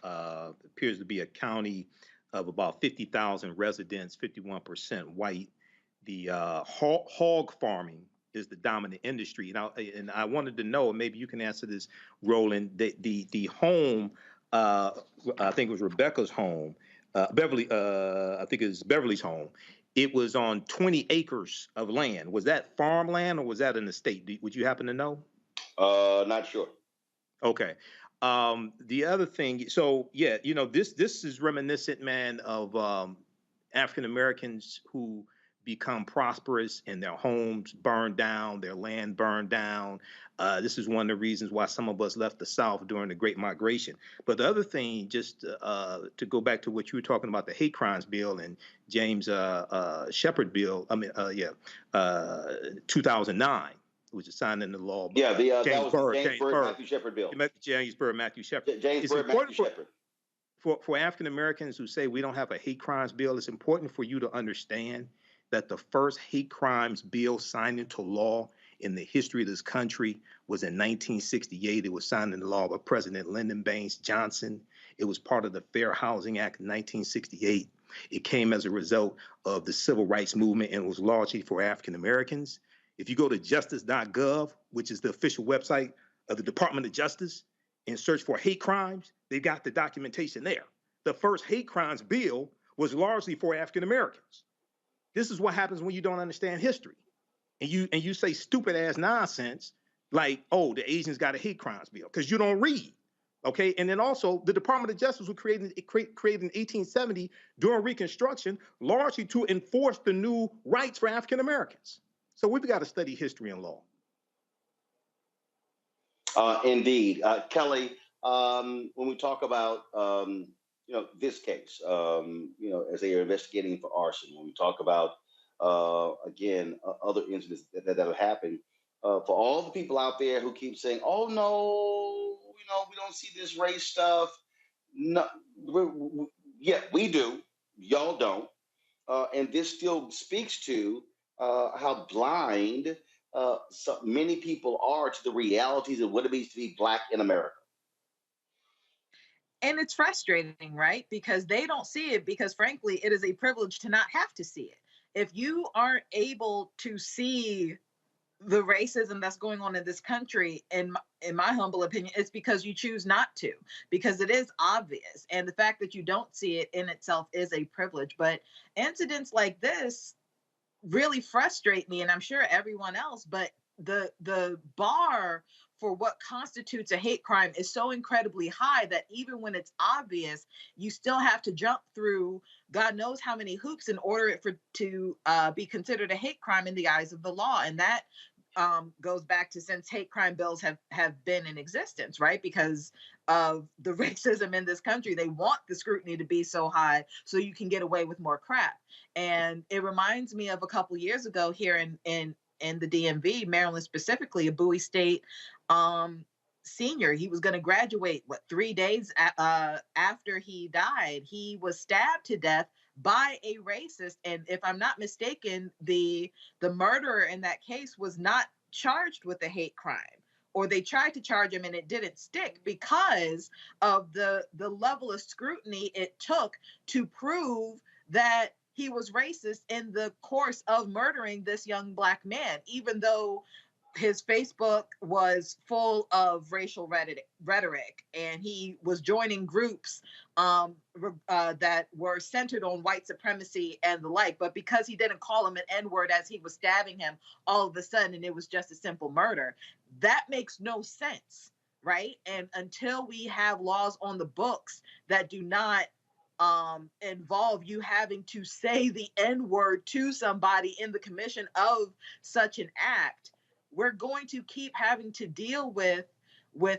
appears to be a county of about 50,000 residents, 51% white. The hog farming is the dominant industry. And I wanted to know, maybe you can answer this, Roland, the home, I think it was Rebecca's home, Beverly, I think it was Beverly's home. It was on 20 acres of land. Was that farmland or was that an estate? Would you happen to know? Not sure. Okay. The other thing, so yeah, this is reminiscent, man, of African Americans who become prosperous and their homes burned down, their land burned down. This is one of the reasons why some of us left the South during the Great Migration. But the other thing, just to go back to what you were talking about, the hate crimes bill and James Shepard bill, 2009, which is signed into law. Yeah, that was the James Byrd, Matthew Shepard bill. James Byrd, Matthew Shepard. James Byrd, Matthew Shepard. for African Americans who say we don't have a hate crimes bill, it's important for you to understand that the first hate crimes bill signed into law in the history of this country was in 1968. It was signed into law by President Lyndon Baines Johnson. It was part of the Fair Housing Act of 1968. It came as a result of the civil rights movement and was largely for African Americans. If you go to justice.gov, which is the official website of the Department of Justice, and search for hate crimes, they've got the documentation there. The first hate crimes bill was largely for African Americans. This is what happens when you don't understand history. And you say stupid ass nonsense like, oh, the Asians got a hate crimes bill, because you don't read. Okay, and then also the Department of Justice was created in 1870 during Reconstruction, largely to enforce the new rights for African Americans. So we've got to study history and law. Indeed, Kelly. When we talk about this case, as they are investigating for arson, when we talk about other incidents that have happened, for all the people out there who keep saying, "Oh no, we don't see this race stuff." No, we do. Y'all don't, and this still speaks to how blind so many people are to the realities of what it means to be Black in America. And it's frustrating, right? Because they don't see it, because frankly, it is a privilege to not have to see it. If you aren't able to see the racism that's going on in this country, in my humble opinion, it's because you choose not to, because it is obvious. And the fact that you don't see it in itself is a privilege. But incidents like this really frustrate me, and I'm sure everyone else, but the bar for what constitutes a hate crime is so incredibly high that even when it's obvious, you still have to jump through God knows how many hoops in order to be considered a hate crime in the eyes of the law. And that goes back to since hate crime bills have been in existence, right? Because of the racism in this country, they want the scrutiny to be so high so you can get away with more crap. And it reminds me of a couple years ago here in the DMV, Maryland specifically, a Bowie State senior. He was going to graduate, 3 days after he died. He was stabbed to death by a racist. And if I'm not mistaken, the murderer in that case was not charged with a hate crime, or they tried to charge him and it didn't stick because of the level of scrutiny it took to prove that he was racist in the course of murdering this young Black man, even though his Facebook was full of racial rhetoric, and he was joining groups that were centered on white supremacy and the like. But because he didn't call him an N-word as he was stabbing him, all of a sudden it was just a simple murder. That makes no sense, right? And until we have laws on the books that do not involve you having to say the N-word to somebody in the commission of such an act, we're going to keep having to deal with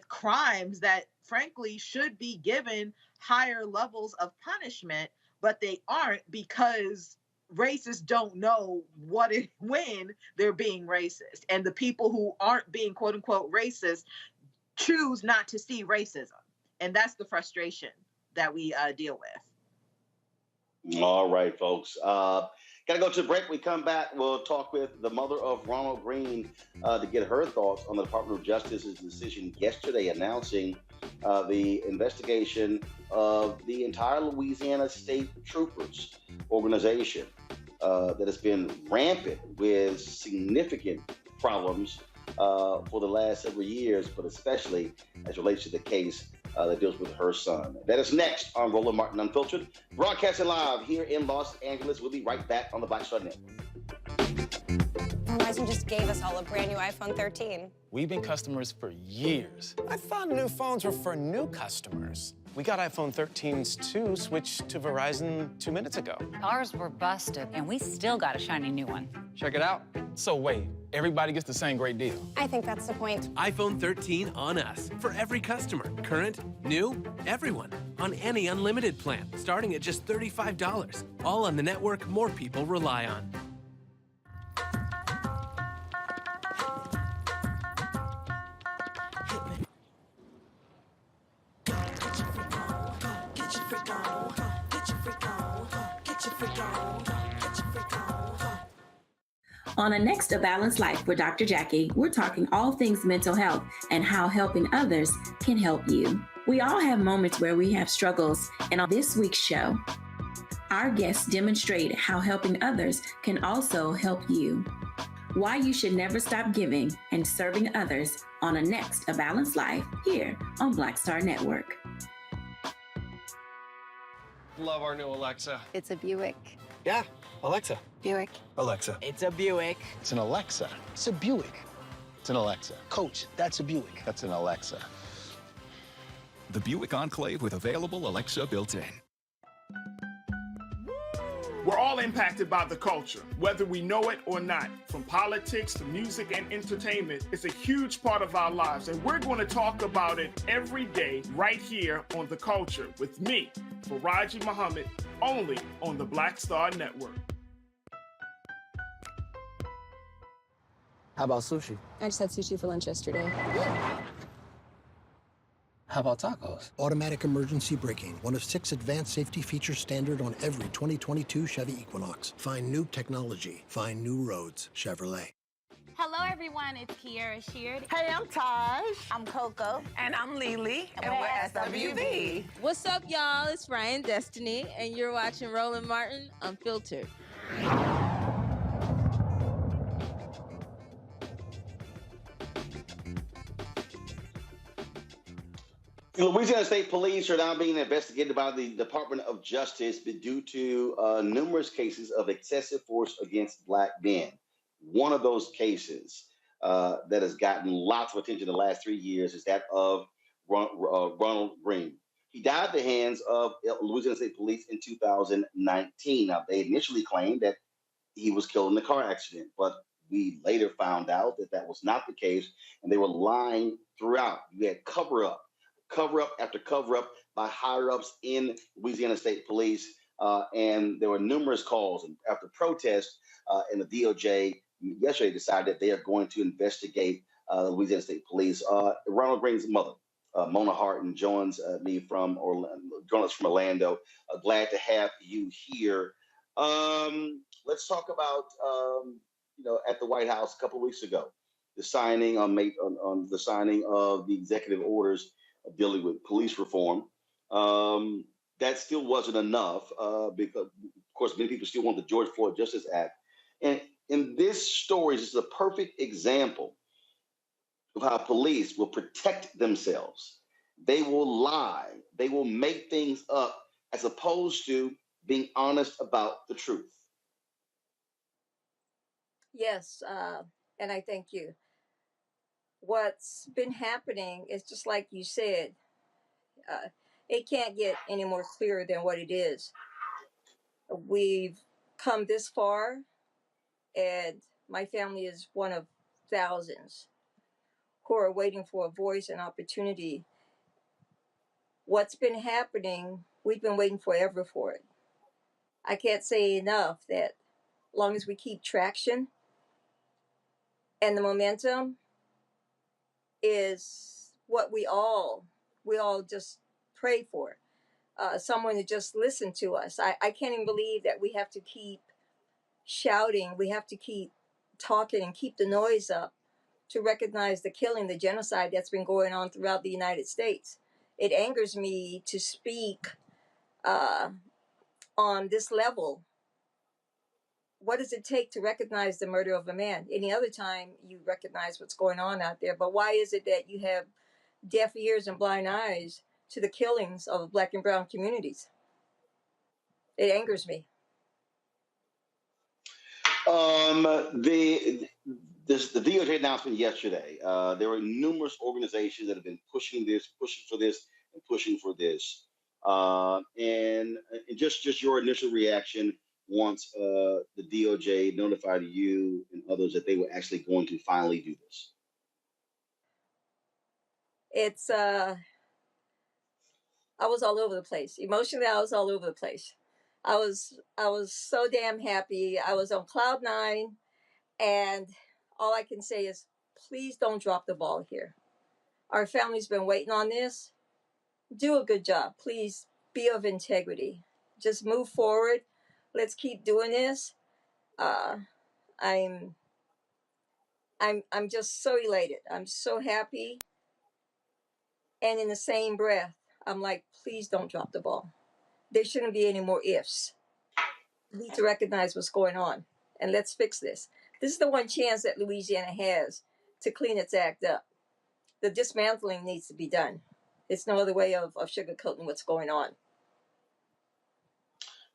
crimes that frankly should be given higher levels of punishment, but they aren't, because racists don't know when they're being racist. And the people who aren't being quote unquote racist choose not to see racism. And that's the frustration that we deal with. All right, folks. Got to go to the break. We come back. We'll talk with the mother of Ronald Greene to get her thoughts on the Department of Justice's decision yesterday announcing the investigation of the entire Louisiana State Troopers organization that has been rampant with significant problems for the last several years, but especially as relates to the case that deals with her son. That is next on Roland Martin Unfiltered, broadcasting live here in Los Angeles. We'll be right back on the Black Star Network. Verizon just gave us all a brand new iPhone 13. We've been customers for years. I thought new phones were for new customers. We got iPhone 13s too, switched to Verizon 2 minutes ago. Ours were busted, and we still got a shiny new one. Check it out. So wait, everybody gets the same great deal? I think that's the point. iPhone 13 on us for every customer. Current, new, everyone. On any unlimited plan, starting at just $35. All on the network more people rely on. Get your freak On A Next A Balanced Life with Dr. Jackie, we're talking all things mental health and how helping others can help you. We all have moments where we have struggles, and on this week's show, our guests demonstrate how helping others can also help you. Why you should never stop giving and serving others on A Next A Balanced Life here on Black Star Network. Love our new Alexa. It's a Buick. Yeah, Alexa. Buick. Alexa. It's a Buick. It's an Alexa. It's a Buick. It's an Alexa. Coach, that's a Buick. That's an Alexa. The Buick Enclave with available Alexa built in. We're all impacted by the culture, whether we know it or not. From politics to music and entertainment, it's a huge part of our lives, and we're going to talk about it every day right here on The Culture with me, Faraji Muhammad, only on the Black Star Network. How about sushi? I just had sushi for lunch yesterday. How about tacos? Automatic emergency braking, one of 6 advanced safety features standard on every 2022 Chevy Equinox. Find new technology. Find new roads. Chevrolet. Hello, everyone. It's Kiara Sheard. Hey, I'm Taj. I'm Coco. And I'm Lily. And we're SWV. What's up, y'all? It's Ryan Destiny, and you're watching Roland Martin Unfiltered. The Louisiana State Police are now being investigated by the Department of Justice due to numerous cases of excessive force against Black men. One of those cases that has gotten lots of attention in the last 3 years is that of Ronald Greene. He died at the hands of Louisiana State Police in 2019. Now, they initially claimed that he was killed in a car accident, but we later found out that that was not the case, and they were lying throughout. You had cover-up after cover-up by higher-ups in Louisiana State Police, and there were numerous calls. And after protests, and the DOJ yesterday decided that they are going to investigate Louisiana State Police. Ronald Greene's mother, Mona Harton, joins me from Orlando. Glad to have you here. Let's talk about at the White House a couple of weeks ago, the signing on the signing of the executive orders dealing with police reform. That still wasn't enough because, of course, many people still want the George Floyd Justice Act. And in this story, this is a perfect example of how police will protect themselves. They will lie. They will make things up as opposed to being honest about the truth. Yes, and I thank you. What's been happening is just like you said, it can't get any more clear than what it is. We've come this far, and my family is one of thousands who are waiting for a voice and opportunity. What's been happening, we've been waiting forever for it. I can't say enough that as long as we keep traction and the momentum is what we all just pray for. Someone to just listen to us. I can't even believe that we have to keep shouting. We have to keep talking and keep the noise up to recognize the killing, the genocide that's been going on throughout the United States. It angers me to speak on this level. What does it take to recognize the murder of a man? Any other time you recognize what's going on out there, but why is it that you have deaf ears and blind eyes to the killings of Black and brown communities? It angers me. The DOJ announcement yesterday, there were numerous organizations that have been pushing for this. And just your initial reaction once the DOJ notified you and others that they were actually going to finally do this. It's I was all over the place. Emotionally, I was all over the place. I was so damn happy. I was on cloud 9, and all I can say is, please don't drop the ball here. Our family's been waiting on this. Do a good job. Please be of integrity. Just move forward. Let's keep doing this. I'm I'm just so elated. I'm so happy. And in the same breath, I'm like, please don't drop the ball. There shouldn't be any more ifs. We need to recognize what's going on, and let's fix this. This is the one chance that Louisiana has to clean its act up. The dismantling needs to be done. It's no other way of sugarcoating what's going on.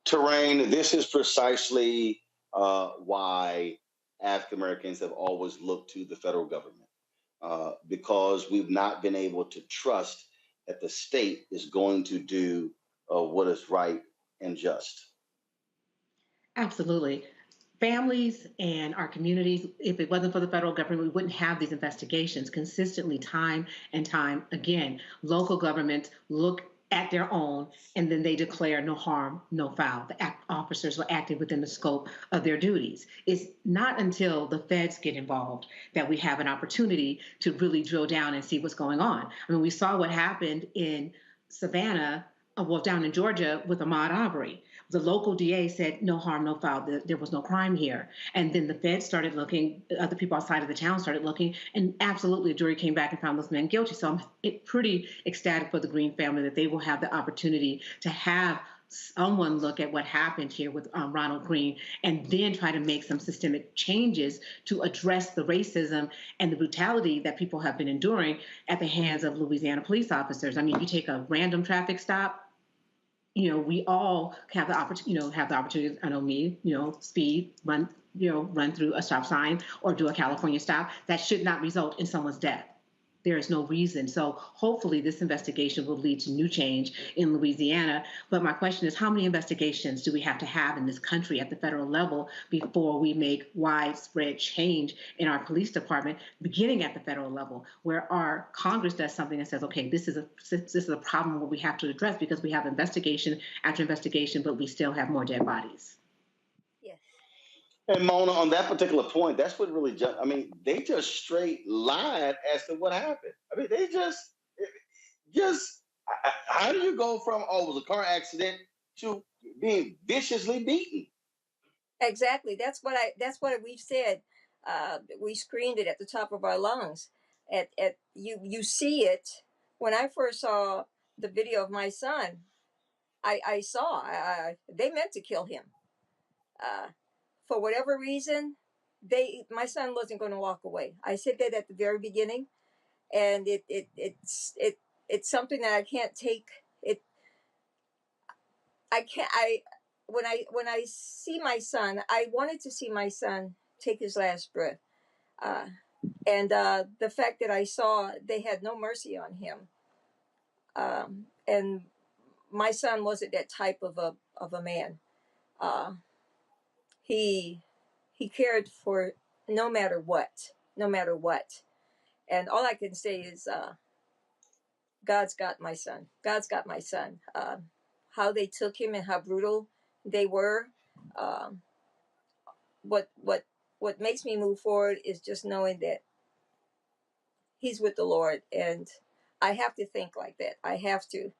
Terrain, this is precisely why African Americans have always looked to the federal government, because we've not been able to trust that the state is going to do what is right and just. Absolutely. Families and our communities, if it wasn't for the federal government, we wouldn't have these investigations consistently, time and time again. Local governments look at their own, and then they declare no harm, no foul. The officers were acting within the scope of their duties. It's not until the feds get involved that we have an opportunity to really drill down and see what's going on. I mean, we saw what happened in Savannah, down in Georgia with Ahmaud Arbery. The local DA said no harm, no foul. There was no crime here. And then the feds started looking, other people outside of the town started looking, and absolutely a jury came back and found those men guilty. So I'm pretty ecstatic for the Greene family that they will have the opportunity to have someone look at what happened here with Ronald Greene and then try to make some systemic changes to address the racism and the brutality that people have been enduring at the hands of Louisiana police officers. I mean, you take a random traffic stop, we all have the opportunity, I know me, speed, run through a stop sign or do a California stop. That should not result in someone's death. There is no reason. So hopefully this investigation will lead to new change in Louisiana. But my question is, how many investigations do we have to have in this country at the federal level before we make widespread change in our police department, beginning at the federal level, where our Congress does something and says, okay, this is a problem where we have to address because we have investigation after investigation, but we still have more dead bodies. And Mona, on that particular point, that's what really they just straight lied as to what happened. I mean, they just how do you go from, it was a car accident to being viciously beaten? Exactly. That's what we've said. We screamed it at the top of our lungs. You see it. When I first saw the video of my son, I saw they meant to kill him. For whatever reason, my son wasn't going to walk away. I said that at the very beginning, and it's something that I can't take. When I see my son, I wanted to see my son take his last breath, and the fact that I saw they had no mercy on him, and my son wasn't that type of a man. He cared for no matter what. And all I can say is, God's got my son. God's got my son. How they took him and how brutal they were. What makes me move forward is just knowing that he's with the Lord, and I have to think like that. I have to.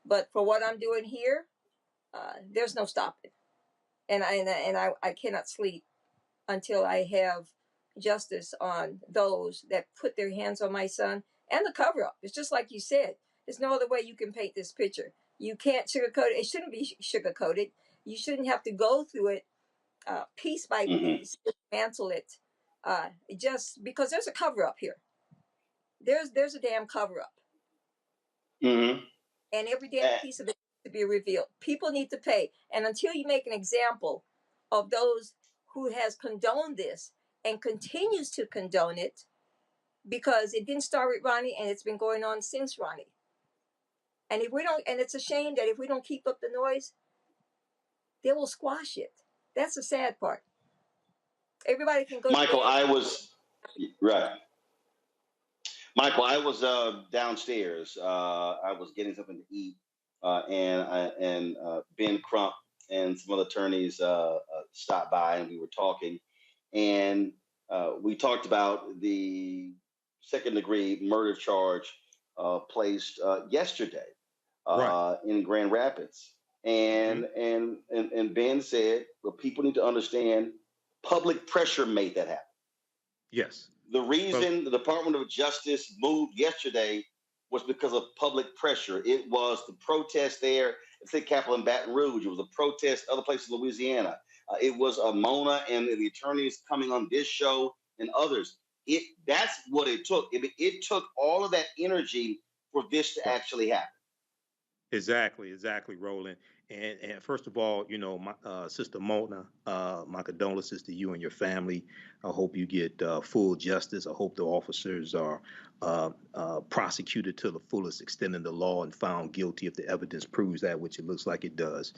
But for what I'm doing here, there's no stopping. And I cannot sleep until I have justice on those that put their hands on my son and the cover up. It's just like you said. There's no other way you can paint this picture. You can't sugarcoat it. It shouldn't be sugarcoated. You shouldn't have to go through it piece by piece, dismantle it, just because there's a cover up here. There's a damn cover up. And every damn piece of it needs to be revealed. People need to pay. And until you make an example of those who has condoned this and continues to condone it, because it didn't start with Ronnie and it's been going on since Ronnie. And if we don't, and it's a shame that if we don't keep up the noise, they will squash it. That's the sad part. Everybody can go. Michael, I was downstairs. I was getting something to eat, and Ben Crump and some other attorneys stopped by, and we were talking, and we talked about the second-degree murder charge placed yesterday in Grand Rapids, and Ben said, "Well, people need to understand, public pressure made that happen. Yes. The reason the Department of Justice moved yesterday was because of public pressure. It was the protest there at State Capitol in Baton Rouge. It was a protest other places in Louisiana. It was Mona and the attorneys coming on this show and others. That's what it took. It took all of that energy for this to actually happen. Exactly, Roland. And first of all, my sister Mona, my condolences to you and your family. I hope you get full justice. I hope the officers are prosecuted to the fullest extent of the law and found guilty if the evidence proves that, which it looks like it does.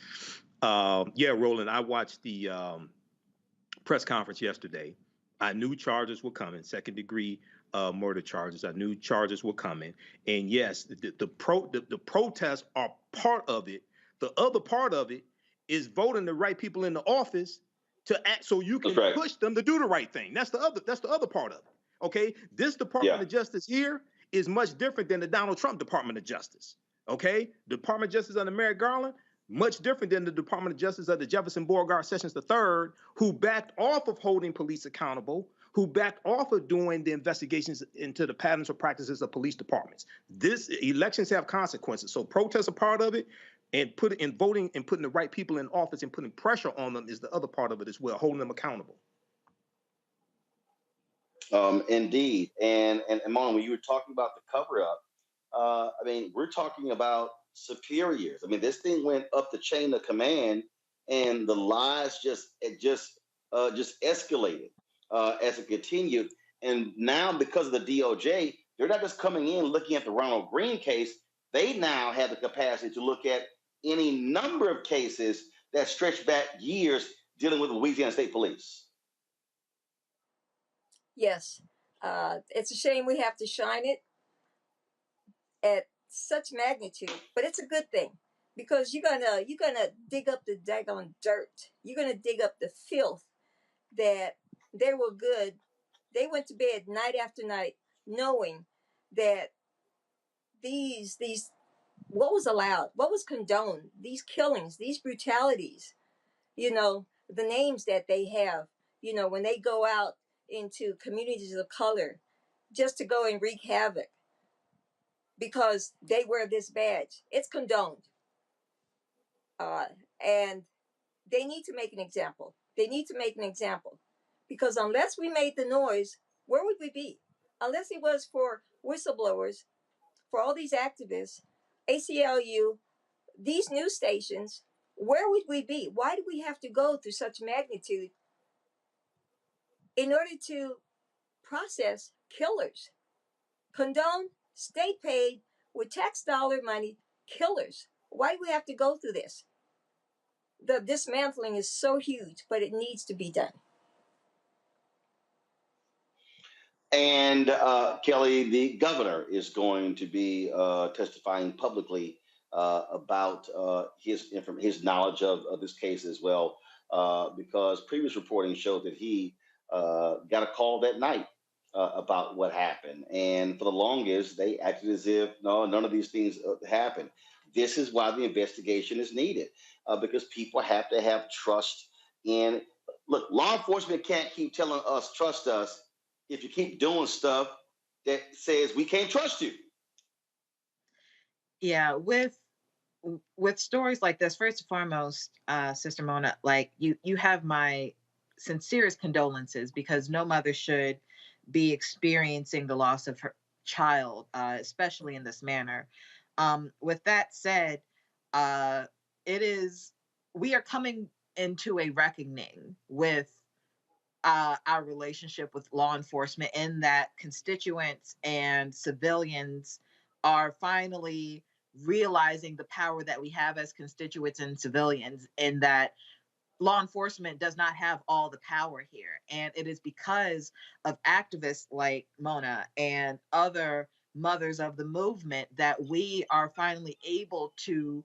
Yeah, Roland, I watched the press conference yesterday. I knew charges were coming, second-degree murder charges. I knew charges were coming, and yes, the protests are part of it. The other part of it is voting the right people in the office to act, so you can push them to do the right thing. That's the other part of it. Okay, this Department of Justice here is much different than the Donald Trump Department of Justice. Okay, Department of Justice under Merrick Garland, much different than the Department of Justice of the Jefferson Beauregard Sessions III, who backed off of holding police accountable, who backed off of doing the investigations into the patterns or practices of police departments. Elections have consequences, so protests are part of it, and voting and putting the right people in office and putting pressure on them is the other part of it as well, holding them accountable. Indeed, and Mom, when you were talking about the cover-up, I mean, we're talking about superiors. I mean, this thing went up the chain of command, and the lies just escalated as it continued. And now, because of the DOJ, they're not just coming in looking at the Ronald Greene case. They now have the capacity to look at any number of cases that stretch back years dealing with the Louisiana State Police. Yes, it's a shame we have to shine it at such magnitude, but it's a good thing because you're gonna dig up the daggone dirt. You're gonna dig up the filth that they were good. They went to bed night after night knowing that these what was allowed, what was condoned, these killings, these brutalities, the names that they have, when they go out into communities of color just to go and wreak havoc because they wear this badge. It's condoned. And they need to make an example. They need to make an example because unless we made the noise, where would we be? Unless it was for whistleblowers, for all these activists, ACLU, these news stations, where would we be? Why do we have to go through such magnitude in order to process killers? Condone, state paid, with tax dollar money, killers. Why do we have to go through this? The dismantling is so huge, but it needs to be done. And Kelly, the governor is going to be testifying publicly about his knowledge of this case as well, because previous reporting showed that he got a call that night about what happened. And for the longest, they acted as if, no, none of these things happened. This is why the investigation is needed, because people have to have trust in. Look, law enforcement can't keep telling us, trust us, if you keep doing stuff that says we can't trust you. Yeah, with stories like this, first and foremost, Sister Mona, like you have my sincerest condolences, because no mother should be experiencing the loss of her child, especially in this manner. With that said, we are coming into a reckoning with our relationship with law enforcement, in that constituents and civilians are finally realizing the power that we have as constituents and civilians, in that law enforcement does not have all the power here. And it is because of activists like Mona and other mothers of the movement that we are finally able to,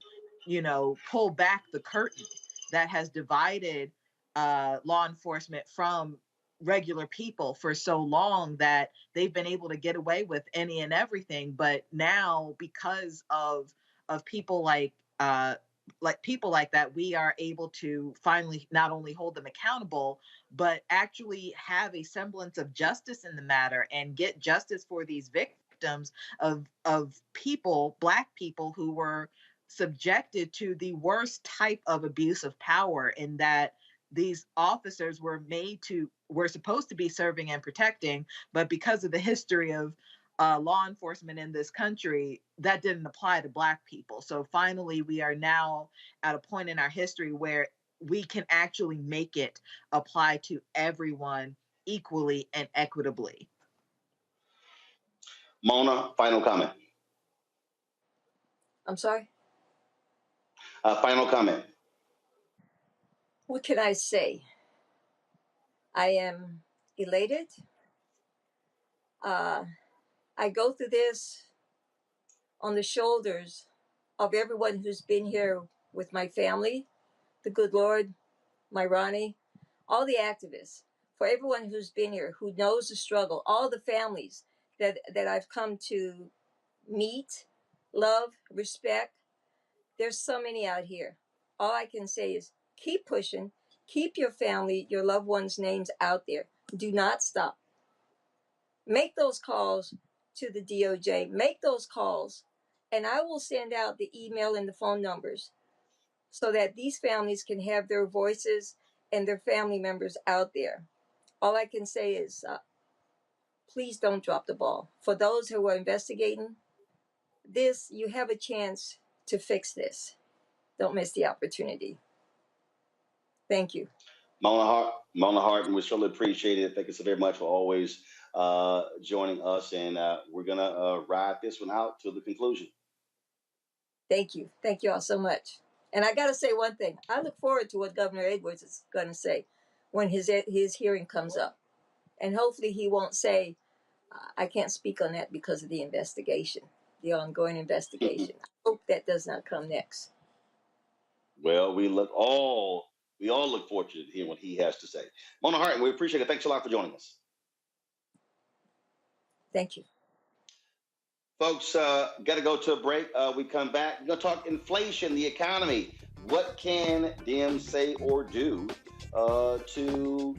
pull back the curtain that has divided law enforcement from regular people for so long, that they've been able to get away with any and everything. But now, because of people like like people like that, we are able to finally not only hold them accountable, but actually have a semblance of justice in the matter and get justice for these victims of people, Black people, who were subjected to the worst type of abuse of power, in that these officers were supposed to be serving and protecting, but because of the history of law enforcement in this country, that didn't apply to Black people. So finally, we are now at a point in our history where we can actually make it apply to everyone equally and equitably. Mona, final comment. I'm sorry? Final comment. What can I say? I am elated. I go through this on the shoulders of everyone who's been here with my family, the good Lord, my Ronnie, all the activists, for everyone who's been here, who knows the struggle, all the families that I've come to meet, love, respect. There's so many out here. All I can say is keep pushing, keep your family, your loved ones' names out there. Do not stop. Make those calls to the DOJ, make those calls, and I will send out the email and the phone numbers so that these families can have their voices and their family members out there. All I can say is, please don't drop the ball. For those who are investigating this, you have a chance to fix this. Don't miss the opportunity. Thank you. Mona Harton, we surely appreciate it. Thank you so very much for always joining us, and we're going to ride this one out to the conclusion. Thank you. Thank you all so much. And I got to say one thing. I look forward to what Governor Edwards is going to say when his hearing comes up. And hopefully he won't say, I can't speak on that because of the investigation, the ongoing investigation. I hope that does not come next. Well, we all look forward to hearing what he has to say. Mona Harton, we appreciate it. Thanks a lot for joining us. Thank you. Folks, got to go to a break. We come back. We're going to talk inflation, the economy. What can Dems say or do to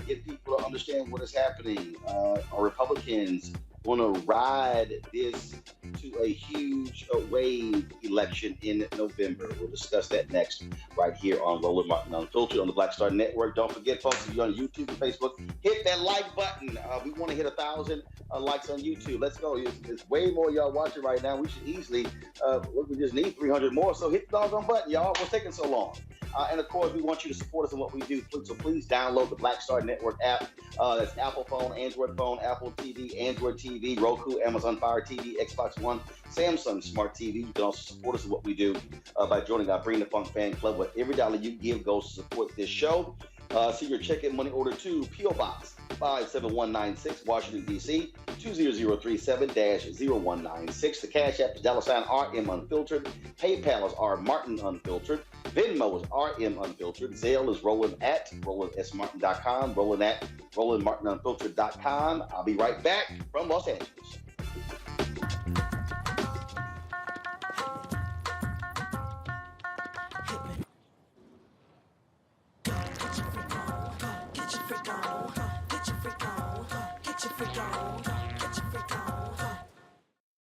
get people to understand what is happening? Are Republicans going to ride this to a huge wave election in November? We'll discuss that next right here on Roland Martin Unfiltered on the Black Star Network. Don't forget, folks, if you're on YouTube and Facebook, hit that like button. We want to hit 1,000 likes on YouTube. Let's go. It's way more y'all watching right now. We should easily, we just need 300 more. So hit the doggone button, y'all. What's taking so long? And of course, we want you to support us in what we do. So please download the Black Star Network app. That's Apple phone, Android phone, Apple TV, Android TV, Roku, Amazon Fire TV, Xbox One, Samsung Smart TV. You can also support us in what we do by joining our Bring the Funk fan club, where every dollar you give goes to support this show. See your check and money order to P.O. Box 57196, Washington, D.C. 20037-0196. The Cash App is $RM Unfiltered. PayPal is R Martin Unfiltered. Venmo is RM Unfiltered. Zelle is Roland at RolandSMartin.com. Roland at RolandMartinUnfiltered.com. I'll be right back from Los Angeles.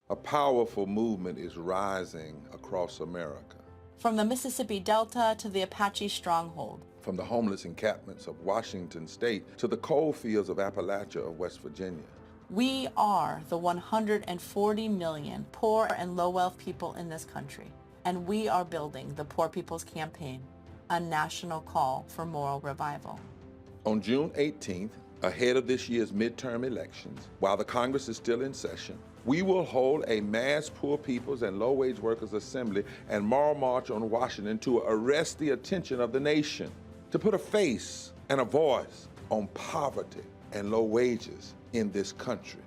A powerful movement is rising across America. From the Mississippi Delta to the Apache stronghold. From the homeless encampments of Washington State to the coal fields of Appalachia of West Virginia. We are the 140 million poor and low-wealth people in this country, and we are building the Poor People's Campaign, a national call for moral revival. On June 18th, ahead of this year's midterm elections, while the Congress is still in session, we will hold a mass poor people's and low-wage workers assembly and moral march on Washington to arrest the attention of the nation, to put a face and a voice on poverty and low wages in this country.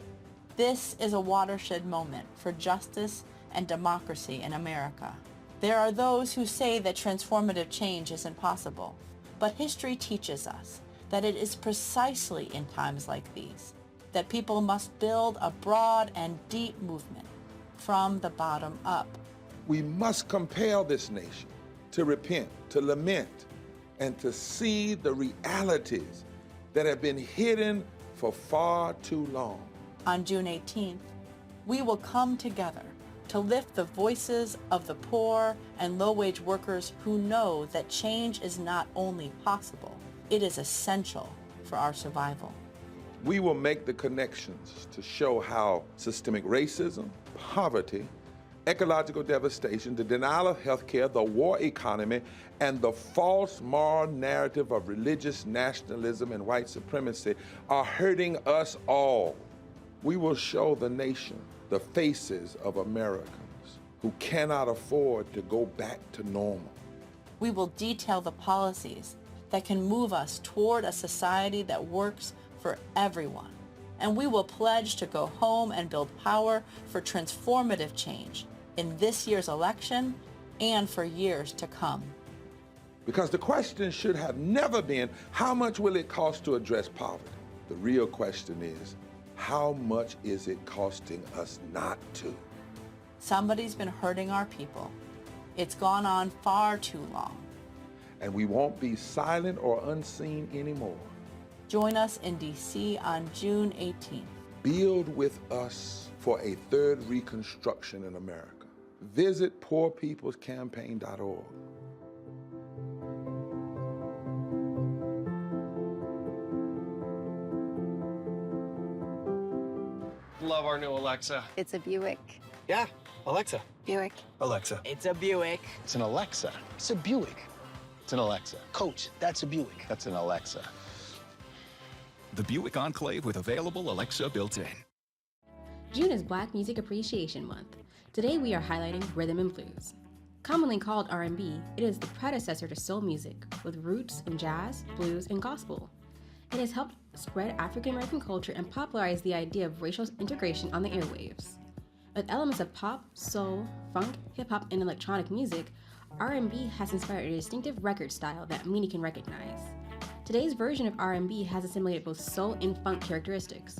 This is a watershed moment for justice and democracy in America. There are those who say that transformative change isn't possible, but history teaches us that it is precisely in times like these that people must build a broad and deep movement from the bottom up. We must compel this nation to repent, to lament, and to see the realities that have been hidden for far too long. On June 18th, we will come together to lift the voices of the poor and low-wage workers who know that change is not only possible, it is essential for our survival. We will make the connections to show how systemic racism, poverty, ecological devastation, the denial of health care, the war economy, and the false moral narrative of religious nationalism and white supremacy are hurting us all. We will show the nation the faces of Americans who cannot afford to go back to normal. We will detail the policies that can move us toward a society that works for everyone. And we will pledge to go home and build power for transformative change in this year's election and for years to come. Because the question should have never been, how much will it cost to address poverty? The real question is, how much is it costing us not to? Somebody's been hurting our people. It's gone on far too long. And we won't be silent or unseen anymore. Join us in D.C. on June 18th. Build with us for a third reconstruction in America. Visit poorpeoplescampaign.org. Love our new Alexa. It's a Buick. Yeah, Alexa. Buick. Alexa. It's a Buick. It's an Alexa. It's a Buick. It's an Alexa. Coach, that's a Buick. That's an Alexa. The Buick Enclave with available Alexa built-in. June is Black Music Appreciation Month. Today we are highlighting rhythm and blues. Commonly called R&B, it is the predecessor to soul music with roots in jazz, blues, and gospel. It has helped spread African American culture and popularize the idea of racial integration on the airwaves. With elements of pop, soul, funk, hip-hop, and electronic music, R&B has inspired a distinctive record style that many can recognize. Today's version of R&B has assimilated both soul and funk characteristics.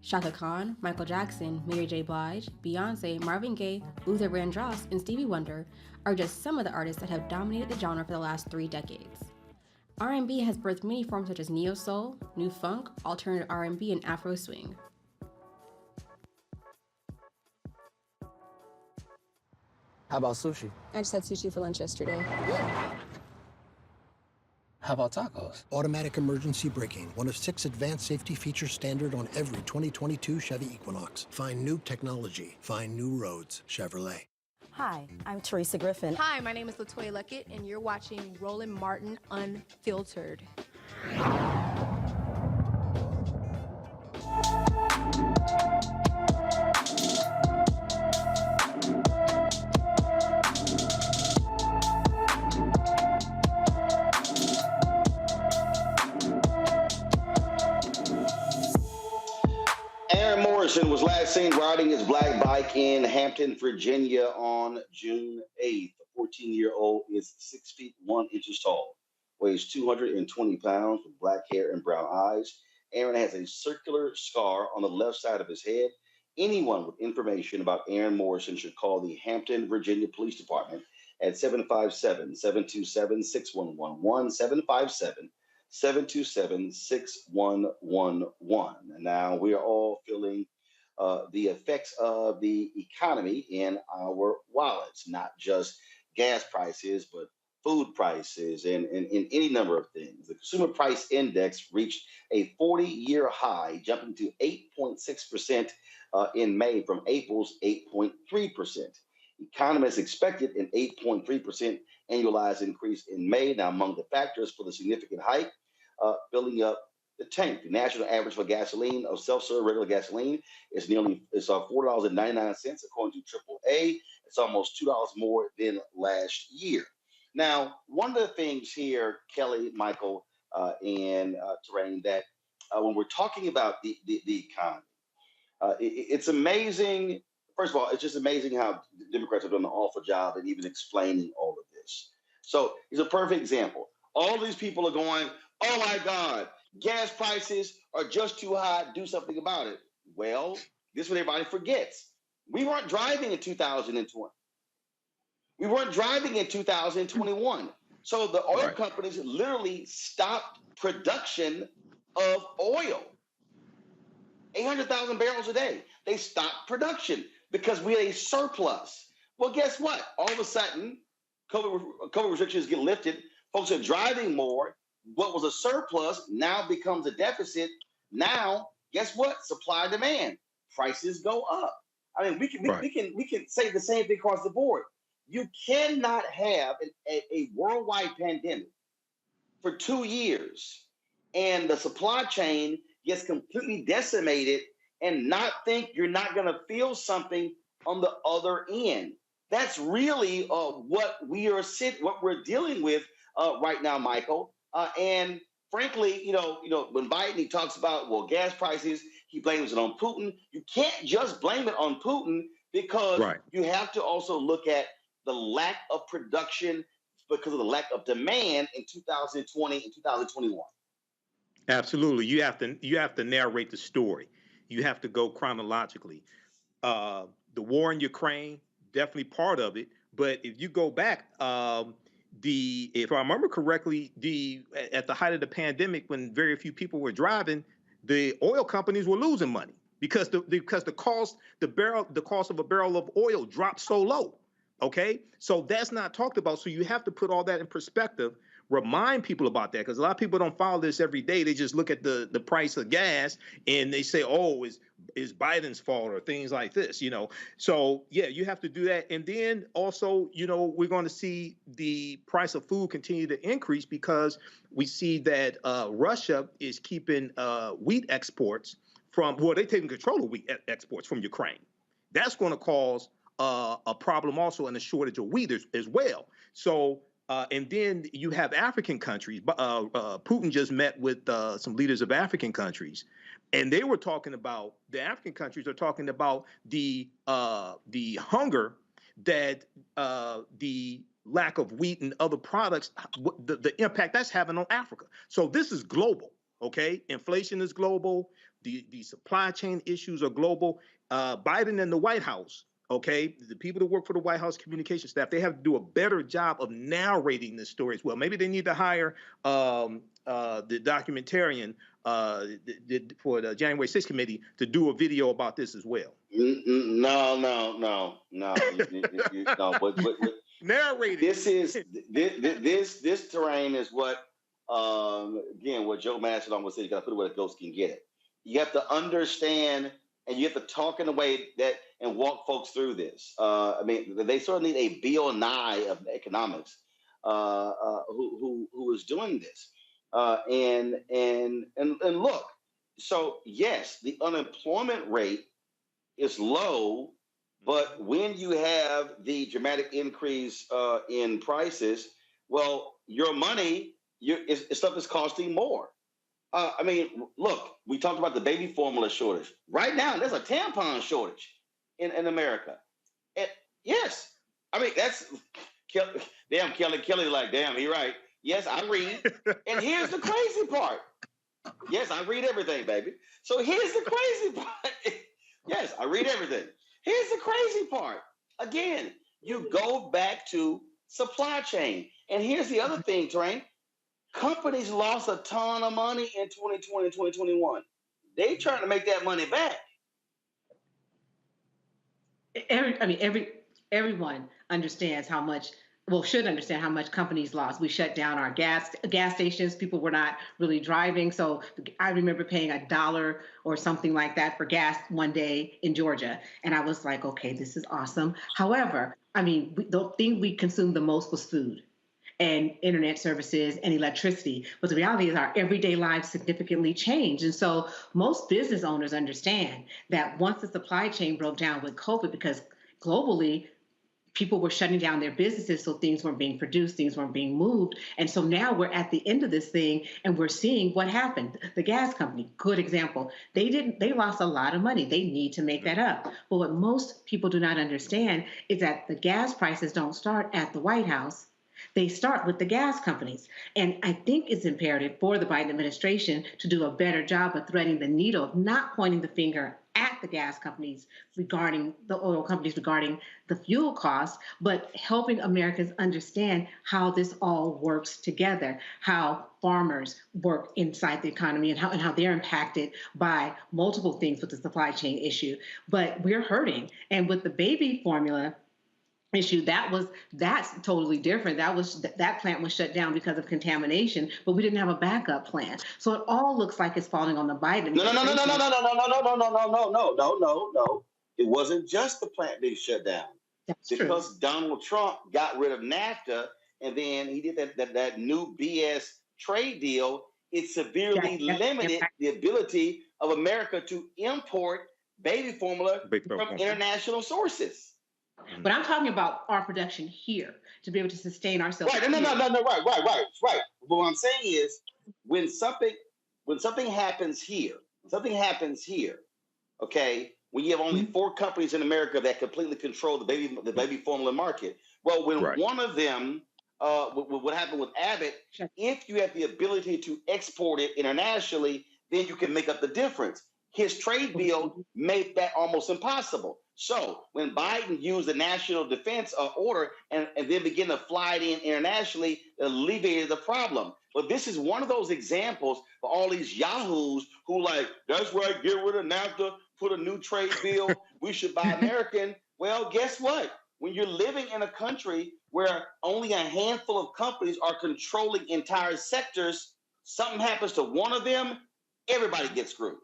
Chaka Khan, Michael Jackson, Mary J. Blige, Beyonce, Marvin Gaye, Luther Vandross, and Stevie Wonder are just some of the artists that have dominated the genre for the last 3 decades. R&B has birthed many forms such as neo-soul, new funk, alternative R&B, and Afro swing. How about sushi? I just had sushi for lunch yesterday. How about tacos? Automatic emergency braking, one of 6 advanced safety features standard on every 2022 Chevy Equinox. Find new technology. Find new roads. Chevrolet. Hi, I'm Teresa Griffin. Hi, my name is LaToya Luckett, and you're watching Roland Martin Unfiltered. Aaron Morrison was last seen riding his black bike in Hampton, Virginia on June 8th. The 14-year-old is 6 feet 1 inches tall, weighs 220 pounds with black hair and brown eyes. Aaron has a circular scar on the left side of his head. Anyone with information about Aaron Morrison should call the Hampton, Virginia Police Department at 757-727-6111, 757-727-6111. And now we are all feeling the effects of the economy in our wallets, not just gas prices, but food prices and any number of things. The Consumer Price Index reached a 40-year high, jumping to 8.6% in May from April's 8.3%. Economists expected an 8.3% annualized increase in May. Now, among the factors for the significant hike, filling up the tank. The national average for gasoline, of self-serve regular gasoline, is $4.99 according to AAA. It's almost $2 more than last year. Now, one of the things here, Kelly, Michael, and Terrain, that when we're talking about the economy, it's amazing. First of all, it's just amazing how Democrats have done an awful job in even explaining all of this. So it's a perfect example. All these people are going, oh my God, gas prices are just too high, do something about it. Well, this is what everybody forgets. We weren't driving in 2020. We weren't driving in 2021. So the oil companies literally stopped production of oil. 800,000 barrels a day. They stopped production because we had a surplus. Well, guess what? All of a sudden, COVID restrictions get lifted. Folks are driving more. What was a surplus now becomes a deficit. Now, guess what? Supply demand. Prices go up. I mean, we can say the same thing across the board. You cannot have a worldwide pandemic for 2 years and the supply chain gets completely decimated and not think you're not going to feel something on the other end. That's really what we're dealing with right now, Michael. And frankly, when Biden, he talks about, gas prices, he blames it on Putin. You can't just blame it on Putin because you have to also look at the lack of production because of the lack of demand in 2020 and 2021. Absolutely. You have to narrate the story. You have to go chronologically. The war in Ukraine, definitely part of it. But if you go back, if I remember correctly, at the height of the pandemic, when very few people were driving, the oil companies were losing money because the cost of a barrel of oil dropped so low. Okay, so that's not talked about. So you have to put all that in perspective. Remind people about that because a lot of people don't follow this every day. They just look at the price of gas and they say, "Oh, is Biden's fault" or things like this. So yeah, you have to do that. And then also, we're going to see the price of food continue to increase because we see that Russia is keeping wheat exports they're taking control of wheat exports from Ukraine. That's going to cause a problem also in a shortage of wheat as well. So. And then you have African countries. Putin just met with some leaders of African countries, and they were talking about the African countries are talking about the hunger that the lack of wheat and other products, the impact that's having on Africa. So this is global. Okay, inflation is global. The supply chain issues are global. Biden and the White House. Okay, the people that work for the White House communication staff, they have to do a better job of narrating this story as well. Maybe they need to hire the documentarian for the January 6th committee to do a video about this as well. No. Narrating. This terrain is what again what Joe Mastodon would say. You got to put it where the ghost can get it. You have to understand. And you have to talk in a way that and walk folks through this. They sort of need a Bill Nye of economics who is doing this. And look, so yes, the unemployment rate is low, but when you have the dramatic increase in prices, well, your money, stuff is costing more. Look, we talked about the baby formula shortage. Right now, there's a tampon shortage in America. And yes, that's damn Kelly like, damn, he right. Yes, I read. And here's the crazy part. Yes, I read everything, baby. So here's the crazy part. Yes, I read everything. Here's the crazy part. Again, you go back to supply chain. And here's the other thing, Train. Companies lost a ton of money in 2020 and 2021. They trying to make that money back. Everyone understands how much, should understand how much companies lost. We shut down our gas stations. People were not really driving. So I remember paying $1 or something like that for gas one day in Georgia. And I was like, okay, this is awesome. However, the thing we consumed the most was food and internet services and electricity. But the reality is our everyday lives significantly changed. And so most business owners understand that once the supply chain broke down with COVID, because globally, people were shutting down their businesses, so things weren't being produced, things weren't being moved. And so now we're at the end of this thing and we're seeing what happened. The gas company, good example. They lost a lot of money. They need to make that up. But what most people do not understand is that the gas prices don't start at the White House. They start with the gas companies. And I think it's imperative for the Biden administration to do a better job of threading the needle, not pointing the finger at the gas companies regarding the oil companies regarding the fuel costs, but helping Americans understand how this all works together, how farmers work inside the economy and how they're impacted by multiple things with the supply chain issue. But we're hurting. And with the baby formula issue, that's totally different. That plant was shut down because of contamination, but we didn't have a backup plan. So it all looks like it's falling on the Biden administration. No. It wasn't just the plant being shut down. That's because true. Donald Trump got rid of NAFTA and then he did that new BS trade deal. It severely limited the ability of America to import baby formula from international sources. But I'm talking about our production here to be able to sustain ourselves. Right. No. Right. But what I'm saying is when something happens here, okay, when you have only 4 companies in America that completely control the baby formula market. Well, when one of them, what happened with Abbott, if you have the ability to export it internationally, then you can make up the difference. His trade deal made that almost impossible. So when Biden used the national defense order and then began to fly it in internationally, it alleviated the problem. But this is one of those examples for all these yahoos who like, that's right, get rid of NAFTA, put a new trade bill, we should buy American. Well, guess what? When you're living in a country where only a handful of companies are controlling entire sectors, something happens to one of them, everybody gets screwed.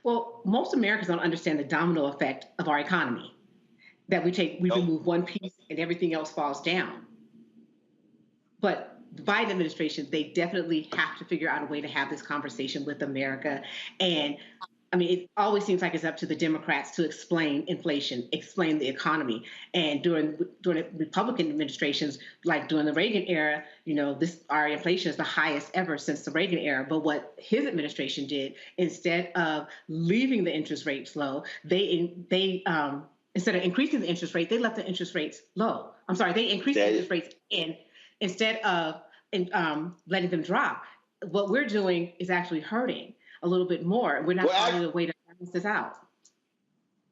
Well, most Americans don't understand the domino effect of our economy, that we remove one piece and everything else falls down. But the Biden administration, they definitely have to figure out a way to have this conversation with America. And I mean, it always seems like it's up to the Democrats to explain inflation, explain the economy. And during Republican administrations, like during the Reagan era, our inflation is the highest ever since the Reagan era. But what his administration did, instead of leaving the interest rates low, they instead of increasing the interest rate, they left the interest rates low. I'm sorry, they increased the interest rates instead of letting them drop. What we're doing is actually hurting a little bit more. We're not finding a way to balance this out.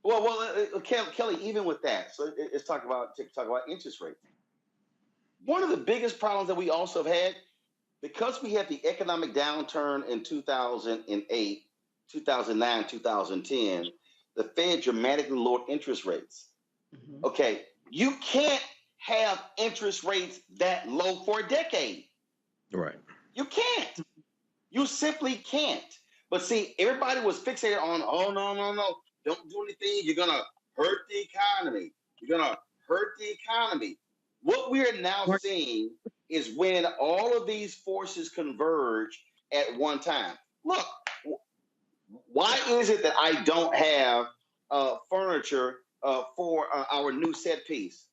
Well, Kelly, even with that, so let's talk about interest rates. One of the biggest problems that we also have had, because we had the economic downturn in 2008, 2009, 2010, the Fed dramatically lowered interest rates. Mm-hmm. Okay, you can't have interest rates that low for a decade. Right. You can't. You simply can't. But see, everybody was fixated on, oh, no, don't do anything. You're going to hurt the economy. What we are now seeing is when all of these forces converge at one time. Look, why is it that I don't have furniture for our new set piece?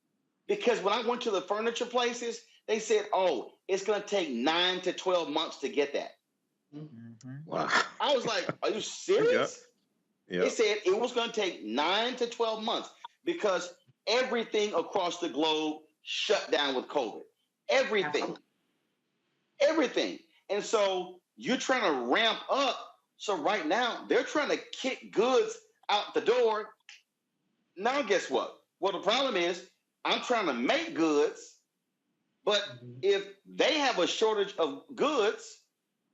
Because when I went to the furniture places, they said, oh, it's going to take 9 to 12 months to get that. Mm-hmm. Wow. I was like, are you serious? Yep. They said it was going to take 9 to 12 months because everything across the globe shut down with COVID. Everything. And so you're trying to ramp up. So right now, they're trying to kick goods out the door. Now, guess what? Well, the problem is I'm trying to make goods, but if they have a shortage of goods,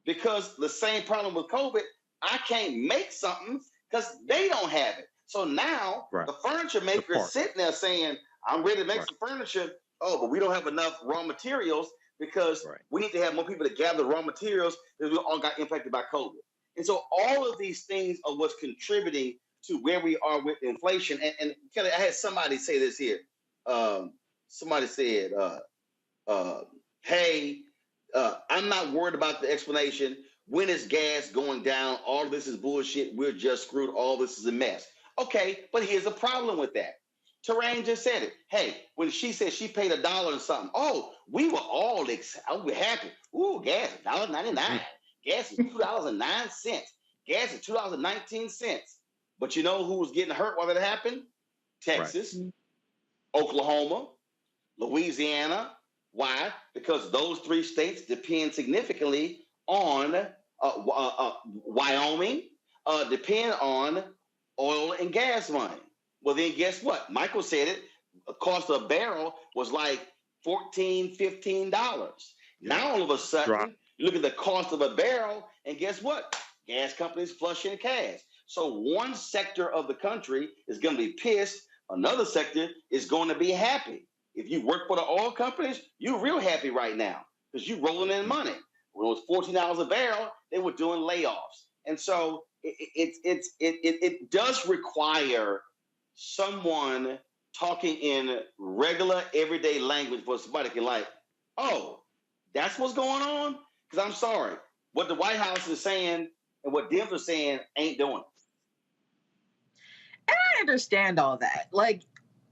because the same problem with COVID, I can't make something because they don't have it. So now the furniture maker is sitting there saying, I'm ready to make some furniture. Oh, but we don't have enough raw materials because we need to have more people to gather raw materials because we all got impacted by COVID. And so all of these things are what's contributing to where we are with inflation. And Kelly, I had somebody say this here. Somebody said, hey, I'm not worried about the explanation. When is gas going down? All this is bullshit. We're just screwed. All this is a mess. Okay, but here's a problem with that. Terrain just said it. Hey, when she said she paid $1 and something, oh, we were all excited. We were happy. Ooh, gas is $1.99. Gas is $2.09. Gas is $2.19. But you know who was getting hurt while that happened? Texas, Oklahoma, Louisiana. Why? Because those 3 states depend significantly on Wyoming, depend on oil and gas money. Well, then guess what? Michael said it. The cost of a barrel was like $14, $15. Now all of a sudden, you look at the cost of a barrel, and guess what? Gas companies flushing cash. So one sector of the country is going to be pissed. Another sector is going to be happy. If you work for the oil companies, you're real happy right now because you're rolling in money. When it was $14 a barrel, they were doing layoffs. And so it does require someone talking in regular, everyday language for somebody can like, oh, that's what's going on? Because I'm sorry, what the White House is saying and what Dems are saying ain't doing it. And I understand all that. Like,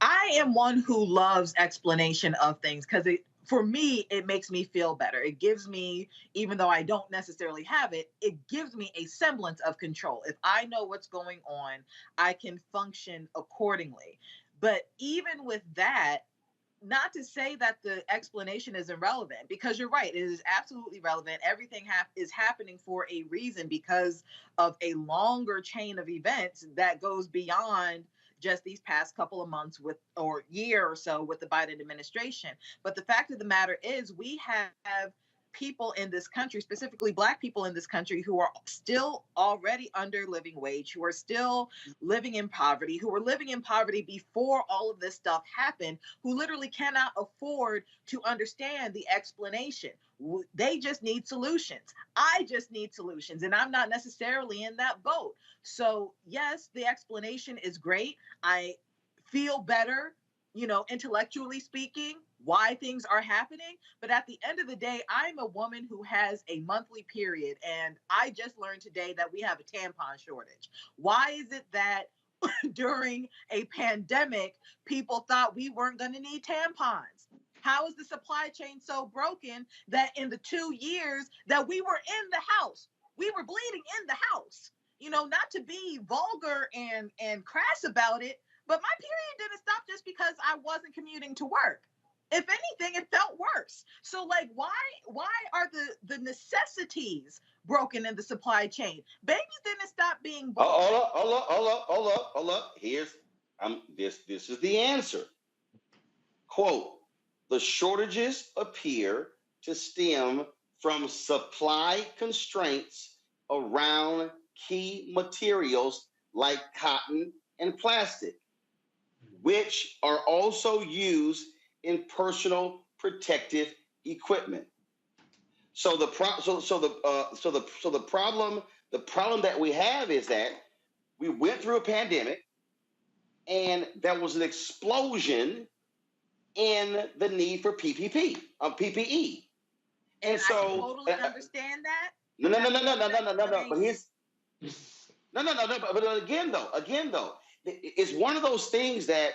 I am one who loves explanation of things because for me, it makes me feel better. It gives me, even though I don't necessarily have it, it gives me a semblance of control. If I know what's going on, I can function accordingly. But even with that, not to say that the explanation is irrelevant, because you're right, it is absolutely relevant. Everything is happening for a reason because of a longer chain of events that goes beyond just these past couple of months or year or so with the Biden administration. But the fact of the matter is we have people in this country, specifically Black people in this country, who are still already under living wage, who are still living in poverty, who were living in poverty before all of this stuff happened, who literally cannot afford to understand the explanation. They just need solutions. I just need solutions, and I'm not necessarily in that boat. So yes, the explanation is great. I feel better, intellectually speaking, why things are happening. But at the end of the day, I'm a woman who has a monthly period. And I just learned today that we have a tampon shortage. Why is it that during a pandemic, people thought we weren't going to need tampons? How is the supply chain so broken that in the 2 years that we were in the house, we were bleeding in the house? Not to be vulgar and crass about it, but my period didn't stop just because I wasn't commuting to work. If anything, it felt worse. So, like, why are the necessities broken in the supply chain? Babies didn't stop being born. Hold up. This is the answer. Quote, the shortages appear to stem from supply constraints around key materials like cotton and plastic, which are also used in personal protective equipment. So the problem that we have is that we went through a pandemic and there was an explosion in the need for PPE. And so I totally understand that. No. But here's But again though, it's one of those things that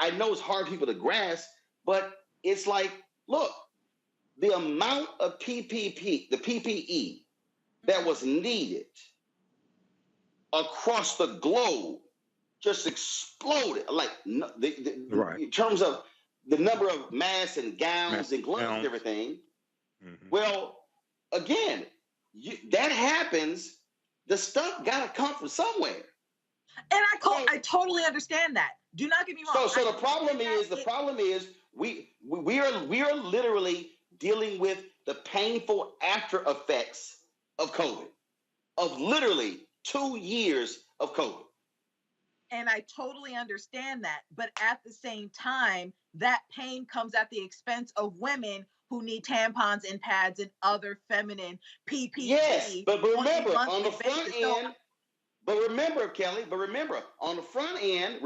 I know it's hard for people to grasp, but it's like, look, the amount of PPE that was needed across the globe just exploded. Like in terms of the number of masks and gowns and gloves and everything. Mm-hmm. Well, again, that happens. The stuff got to come from somewhere. And I totally understand that. Do not get me wrong. So the problem is we are literally dealing with the painful after effects of COVID, of literally 2 years of COVID. And I totally understand that. But at the same time, that pain comes at the expense of women who need tampons and pads and other feminine PPE. Yes, but remember, on the front end, Kelly, on the front end,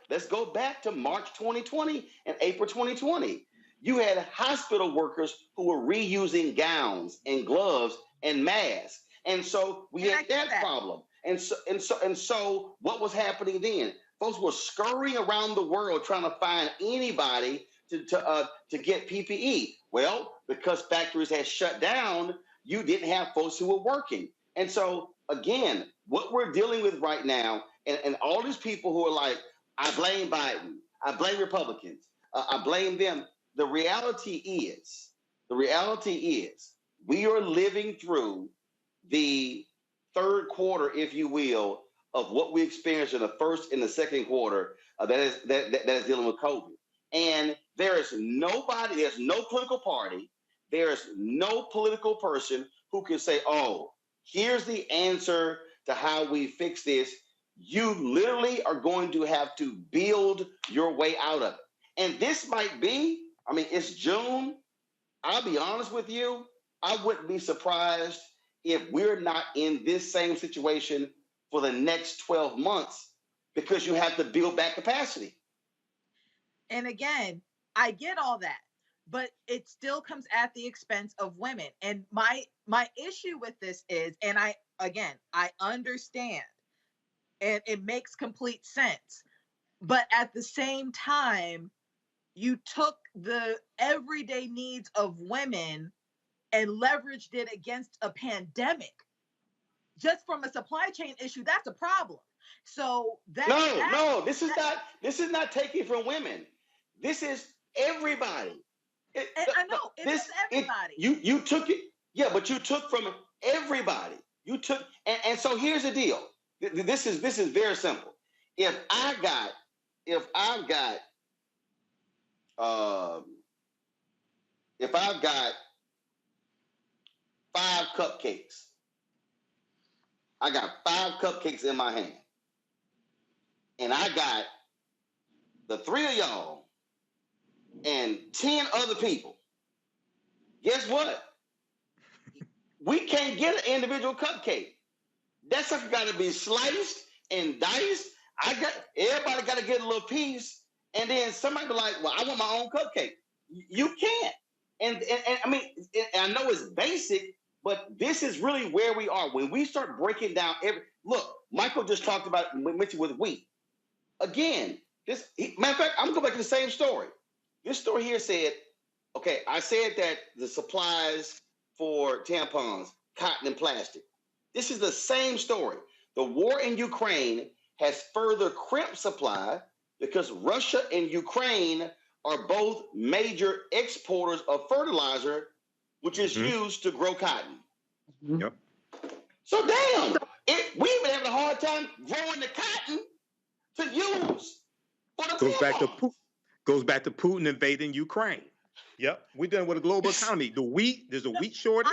let's go back to March 2020 and April 2020. You had hospital workers who were reusing gowns and gloves and masks. And so we had that problem. And so what was happening then? Folks were scurrying around the world trying to find anybody to get PPE. Well, because factories had shut down, you didn't have folks who were working. And so, again, what we're dealing with right now, and all these people who are like, I blame Biden, I blame Republicans, I blame them. The reality is, we are living through the third quarter, if you will, of what we experienced in the first and the second quarter that is dealing with COVID. And there is nobody, there's no political party, there's no political person who can say, oh, here's the answer to how we fix this. You literally are going to have to build your way out of it. And this might be, I mean, it's June. I'll be honest with you, I wouldn't be surprised if we're not in this same situation for the next 12 months because you have to build back capacity. And again, I get all that, but it still comes at the expense of women. And my issue with this is, and I understand, and it makes complete sense, but at the same time, you took the everyday needs of women and leveraged it against a pandemic. Just from a supply chain issue, that's a problem. So this is not taking from women. This is everybody. I know it is everybody. You took it, yeah, but you took from everybody. You took, and so here's the deal. This is very simple. If I've got 5 cupcakes, I got 5 cupcakes in my hand, and I got the 3 of y'all and 10 other people. Guess what? We can't get an individual cupcake. That sucker got to be sliced and diced. Everybody got to get a little piece, and then somebody be like, "Well, I want my own cupcake." You can't. And I mean, I know it's basic, but this is really where we are when we start breaking down look. Michael just talked about mentioned with wheat. Again, matter of fact, I'm gonna go back to the same story. This story here said, okay, I said that the supplies for tampons, cotton, and plastic. This is the same story. The war in Ukraine has further crimped supply because Russia and Ukraine are both major exporters of fertilizer, which is used to grow cotton. Yep. So damn, we've been having a hard time growing the cotton to use for the Goes back to Putin invading Ukraine. Yep, we're dealing with a global economy. There's a wheat shortage.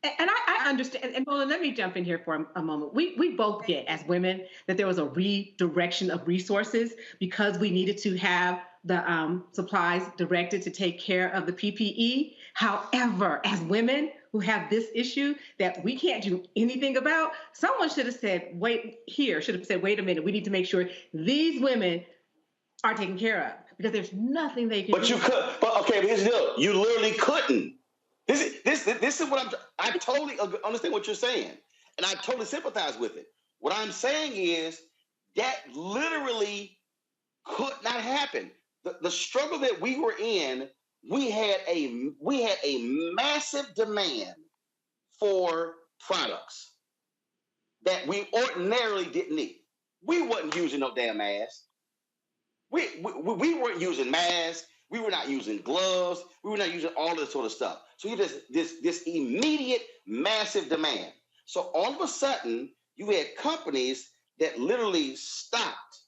And I understand. And Roland, let me jump in here for a moment. We both get, as women, that there was a redirection of resources because we needed to have the supplies directed to take care of the PPE. However, as women who have this issue that we can't do anything about, someone should have said, wait a minute, we need to make sure these women are taken care of because there's nothing they can do. But here's the deal. You literally couldn't. This is what I totally understand what you're saying, and I totally sympathize with it. What I'm saying is that literally could not happen. The struggle that we were in, we had a massive demand for products that we ordinarily didn't need. We wasn't using no damn masks. We weren't using masks. We were not using gloves. We were not using all this sort of stuff. So you had this immediate massive demand. So all of a sudden, you had companies that literally stopped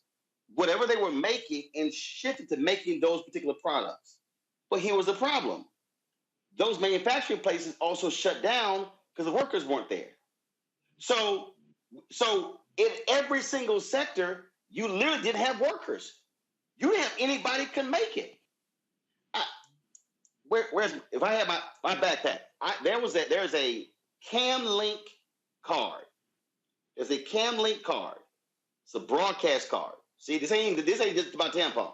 whatever they were making and shifted to making those particular products. But here was the problem. Those manufacturing places also shut down because the workers weren't there. So in every single sector, you literally didn't have workers. You didn't have anybody can make it. If I had my backpack, there's a CamLink card. There's a CamLink card. It's a broadcast card. See, this ain't just about tampons.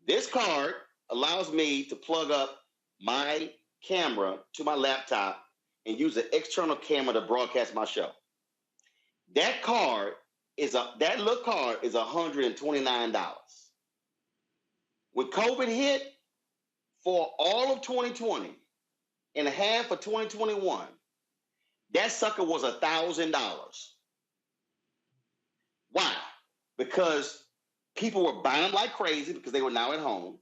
This card allows me to plug up my camera to my laptop and use an external camera to broadcast my show. That little card is $129. When COVID hit, for all of 2020 and half of 2021, that sucker was $1,000. Why? Because people were buying them like crazy because they were now at home.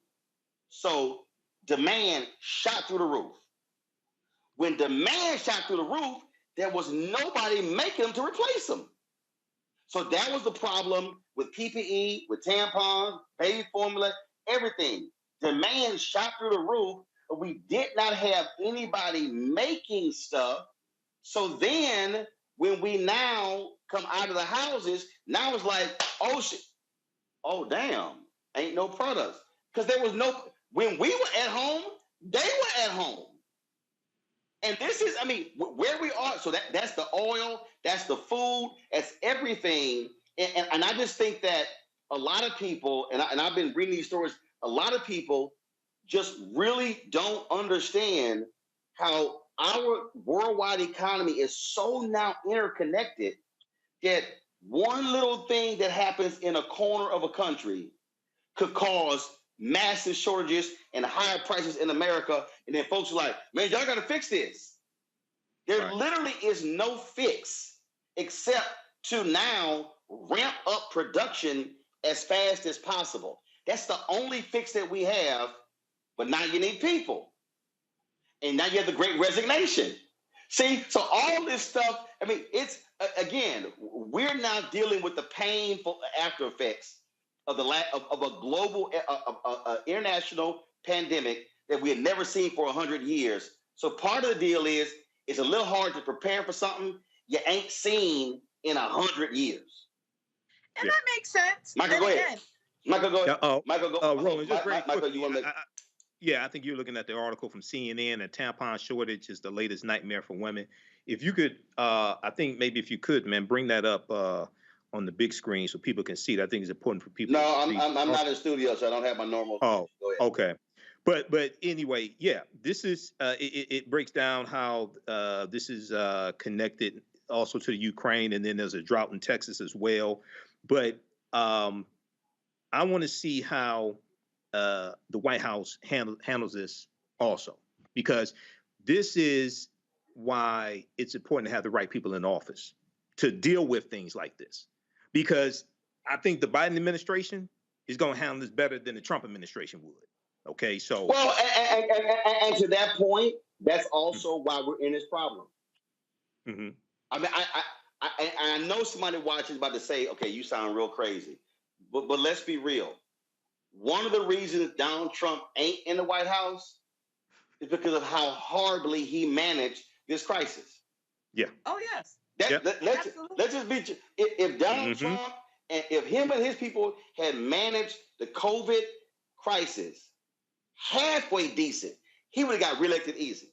So demand shot through the roof. When demand shot through the roof, there was nobody making them to replace them. So that was the problem with PPE, with tampons, baby formula, everything. Demand shot through the roof, but we did not have anybody making stuff. So then when we now come out of the houses, now it's like, oh shit, oh damn, ain't no products. Because there was no, when we were at home, they were at home. And this is, I mean, where we are, so that's the oil, that's the food, that's everything. And I just think that a lot of people, and I've been reading these stories, a lot of people just really don't understand how our worldwide economy is so now interconnected that one little thing that happens in a corner of a country could cause massive shortages and higher prices in America. And then folks are like, man, y'all got to fix this. There literally is no fix except to now ramp up production as fast as possible. That's the only fix that we have. But now you need people. And now you have the Great Resignation. See, so all this stuff, I mean, it's, again, we're now dealing with the painful after effects of of a global, international pandemic that we had never seen for 100 years. So part of the deal is, it's a little hard to prepare for something you ain't seen in 100 years. And that makes sense. Michael, go ahead. Michael, go ahead. Michael, go. Roland, just very Michael, quick. you want to make... Yeah, I think you're looking at the article from CNN, and tampon shortage is the latest nightmare for women. If you could, I think maybe if you could, man, bring that up on the big screen so people can see it. I think it's important for people. No, I'm not in the studio, so I don't have my normal. Oh, go ahead. Okay. But anyway, yeah, this is it breaks down how this is connected also to the Ukraine, and then there's a drought in Texas as well. But I want to see how the White House handles this also, because this is why it's important to have the right people in office to deal with things like this. Because I think the Biden administration is going to handle this better than the Trump administration would. Okay, so well, and to that point, that's also why we're in this problem. Mm-hmm. I mean, I know somebody watching is about to say, "Okay, you sound real crazy," but let's be real. One of the reasons Donald Trump ain't in the White House is because of how horribly he managed this crisis. Yeah. Oh yes. Let's just be. If Donald Trump and if him and his people had managed the COVID crisis halfway decent, he would have got reelected easy.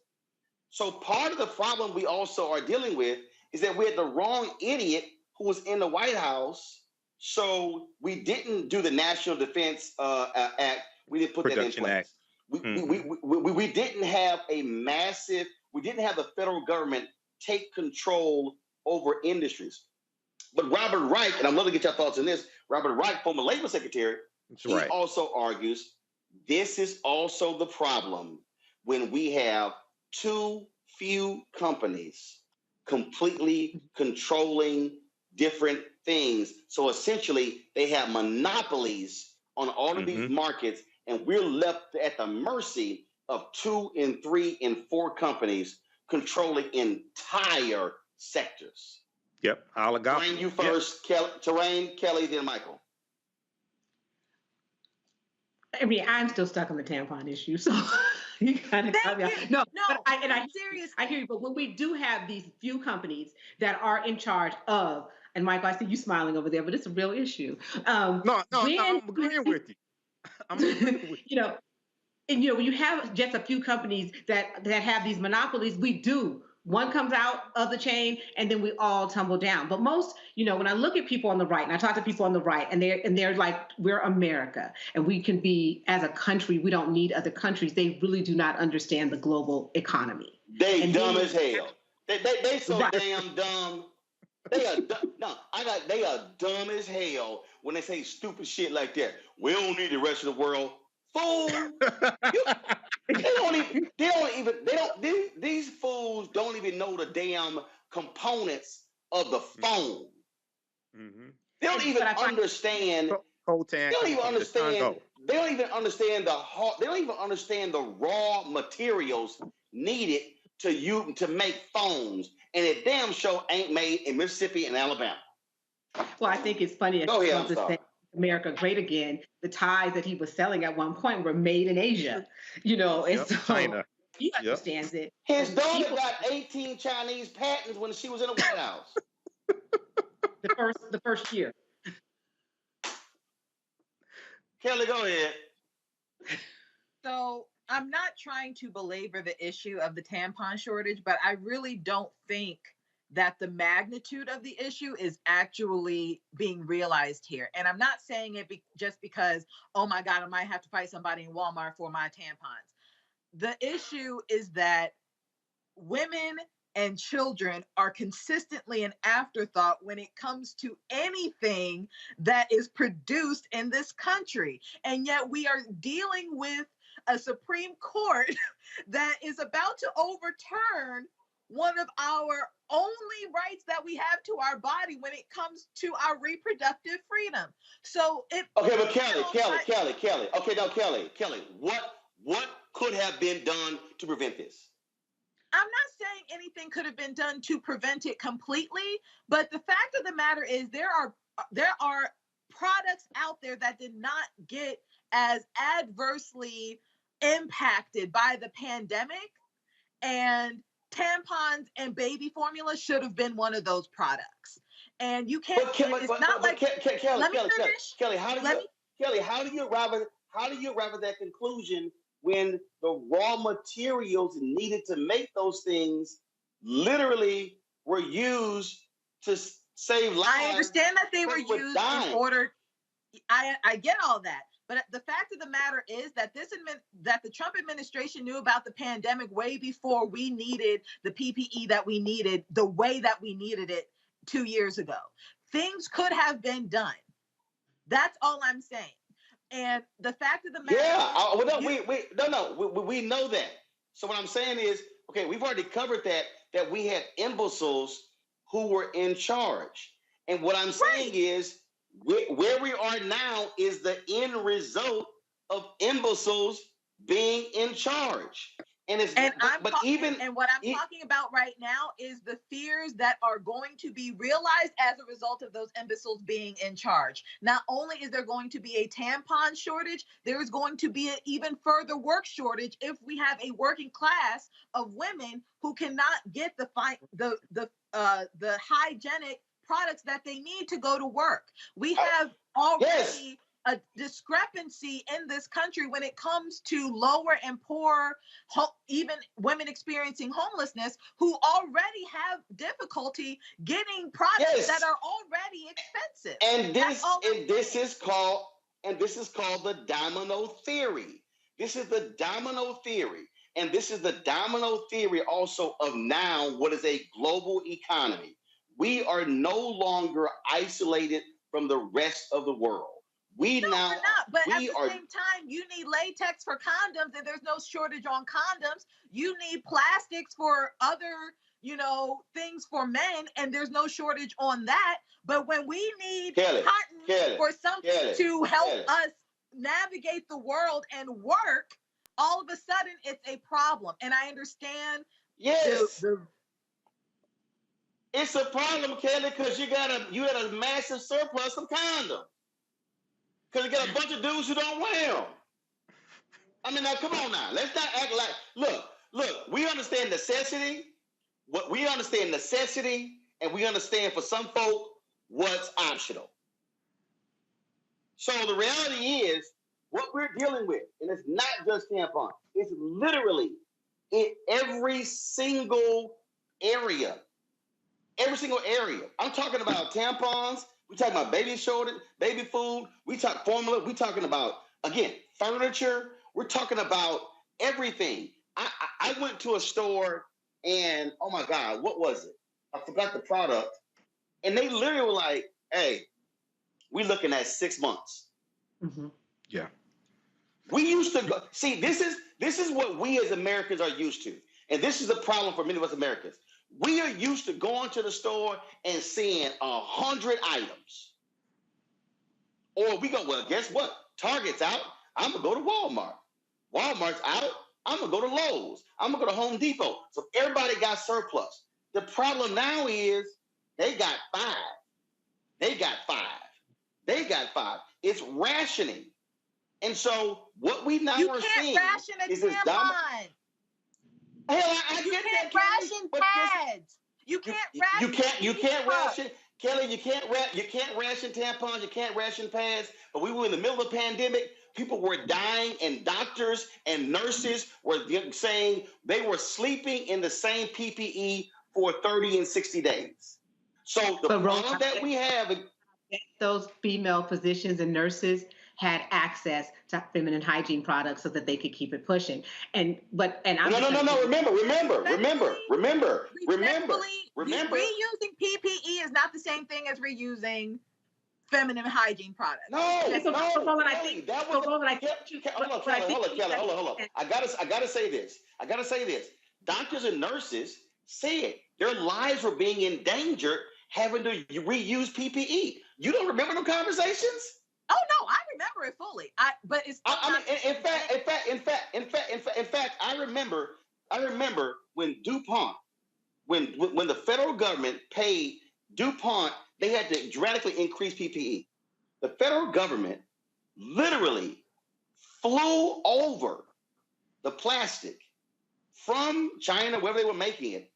So part of the problem we also are dealing with is that we had the wrong idiot who was in the White House. So we didn't do the National Defense Act. We didn't put Production that in place. We didn't have we didn't have the federal government take control over industries. But Robert Reich, and I'm going to get your thoughts on this, Robert Reich, former Labor Secretary, he also argues this is also the problem when we have too few companies completely controlling different things. So essentially, they have monopolies on all of these markets, and we're left at the mercy of 2 and 3 and 4 companies controlling entire sectors. Yep, oligopoly. Terrain, you first. Yep. Terrain, Kelly, then Michael. I mean, I'm still stuck on the tampon issue, so you kind of got me out. No, but I hear you. But when we do have these few companies that are in charge of, and Michael, I see you smiling over there, but it's a real issue. No, I'm agreeing with you. I'm agreeing with you. And when you have just a few companies that have these monopolies, we do. One comes out of the chain, and then we all tumble down. But most, when I look at people on the right, and I talk to people on the right, and they're like, we're America, and we can be, as a country, we don't need other countries. They really do not understand the global economy. They dumb as hell. They so damn dumb. They are dumb. No, they are dumb as hell when they say stupid shit like that. We don't need the rest of the world. Fool! These fools don't even know the damn components of the phone. Mm-hmm. They don't even understand. They don't even understand the raw materials needed to make phones and it damn sure ain't made in Mississippi and Alabama. Well, I think it's funny. Go ahead, I'm to sorry. say America Great Again, the ties that he was selling at one point were made in Asia, and so China. he understands it. His daughter got 18 Chinese patents when she was in the White House. The first year. Kelly, go ahead. So I'm not trying to belabor the issue of the tampon shortage, but I really don't think that the magnitude of the issue is actually being realized here. And I'm not saying it just because, oh my God, I might have to fight somebody in Walmart for my tampons. The issue is that women and children are consistently an afterthought when it comes to anything that is produced in this country. And yet we are dealing with a Supreme Court that is about to overturn one of our only rights that we have to our body when it comes to our reproductive freedom. So it Okay, but Kelly. Okay, now Kelly, what could have been done to prevent this? I'm not saying anything could have been done to prevent it completely, but the fact of the matter is there are products out there that did not get as adversely impacted by the pandemic, and tampons and baby formula should have been one of those products. And you can't. Kelly, how do you arrive at that conclusion when the raw materials needed to make those things literally were used to save lives? I understand that they were used in order. I get all that. But the fact of the matter is that that the Trump administration knew about the pandemic way before we needed the PPE that we needed, the way that we needed it 2 years ago. Things could have been done. That's all I'm saying. And the fact of the matter, we know that. So what I'm saying is, okay, we've already covered that we had imbeciles who were in charge, and what I'm saying is, where we are now is the end result of imbeciles being in charge. And what I'm talking about right now is the fears that are going to be realized as a result of those imbeciles being in charge. Not only is there going to be a tampon shortage, there is going to be an even further work shortage if we have a working class of women who cannot get the hygienic products that they need to go to work. We have already a discrepancy in this country when it comes to lower and poor, even women experiencing homelessness who already have difficulty getting products that are already expensive. And this is called the domino theory. This is the domino theory. And this is the domino theory also of now what is a global economy. We are no longer isolated from the rest of the world. We're not. But at the same time, you need latex for condoms, and there's no shortage on condoms. You need plastics for other, things for men, and there's no shortage on that. But when we need cotton for something to help us navigate the world and work, all of a sudden it's a problem. And I understand. Yes. It's a problem, Kelly, because you had a massive surplus of condoms. Because you got a bunch of dudes who don't wear them. I mean, now come on now. Let's not act like look, we understand necessity. We understand necessity, and we understand for some folk what's optional. So the reality is what we're dealing with, and it's not just tampons, it's literally in every single area. Every single area. I'm talking about tampons. We're talking about baby shortage, baby food. We talk formula. We're talking about, again, furniture. We're talking about everything. I went to a store and, oh my God, what was it? I forgot the product. And they literally were like, hey, we're looking at 6 months. Mm-hmm. Yeah. We used to go, see, this is what we as Americans are used to. And this is a problem for many of us Americans. We are used to going to the store and seeing 100 items. Or we go, well, guess what? Target's out. I'm going to go to Walmart. Walmart's out. I'm going to go to Lowe's. I'm going to go to Home Depot. So everybody got surplus. The problem now is they got 5. They got 5. They got 5. It's rationing. And so what we now are seeing is this tampon. Hell, I you get can't that, ration pads. You can't ration. You can't ration, Kelly. You can't ration tampons. You can't ration pads. But we were in the middle of a pandemic. People were dying, and doctors and nurses were saying they were sleeping in the same PPE for 30 and 60 days. So the problem that we have, those female physicians and nurses had access to feminine hygiene products so that they could keep it pushing. And I'm remember. Reusing PPE is not the same thing as reusing feminine hygiene products. Hold on, I gotta say this. Doctors and nurses said their lives were being endangered having to reuse PPE. You don't remember them conversations? Oh no, I remember it fully. In fact, I remember when DuPont, when the federal government paid DuPont, they had to dramatically increase PPE. The federal government literally flew over the plastic from China, wherever they were making it,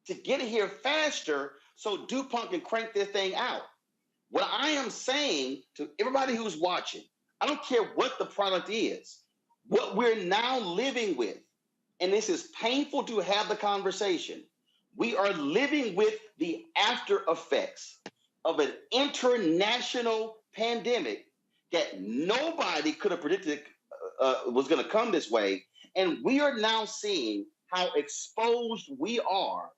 to get it here faster so DuPont can crank this thing out. What I am saying to everybody who's watching, I don't care what the product is, what we're now living with, and this is painful to have the conversation, we are living with the after effects of an international pandemic that nobody could have predicted was going to come this way. And we are now seeing how exposed we are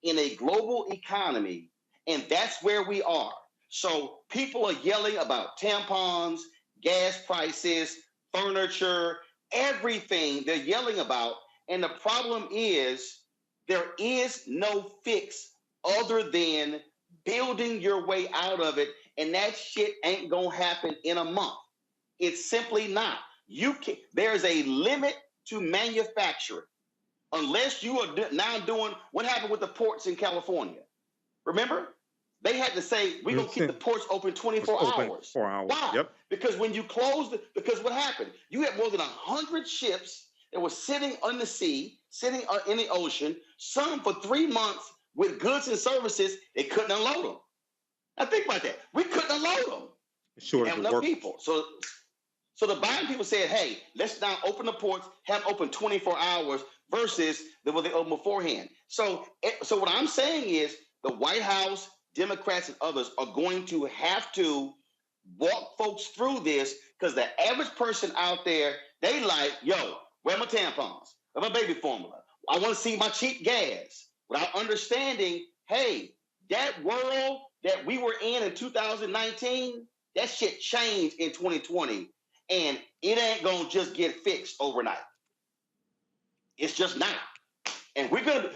in a global economy, and that's where we are. So people are yelling about tampons, gas prices, furniture, everything they're yelling about. And the problem is there is no fix other than building your way out of it. And that shit ain't going to happen in a month. It's simply not. There's a limit to manufacturing. Unless you are now doing what happened with the ports in California. Remember? They had to say, we're going to keep the ports open 24 hours. 4 hours. Why? Yep. Because when you close, because what happened? You had more than 100 ships that were sitting on the sea, sitting in the ocean, some for 3 months with goods and services, they couldn't unload them. Now think about that. We couldn't unload them. Sure, have enough people. So the Biden people said, hey, let's now open the ports, have them open 24 hours versus what they opened beforehand. So what I'm saying is the White House, Democrats and others are going to have to walk folks through this, because the average person out there, they like, yo, where are my tampons? Where my baby formula? I want to see my cheap gas. Without understanding, hey, that world that we were in 2019, that shit changed in 2020. And it ain't going to just get fixed overnight. It's just not. And we're gonna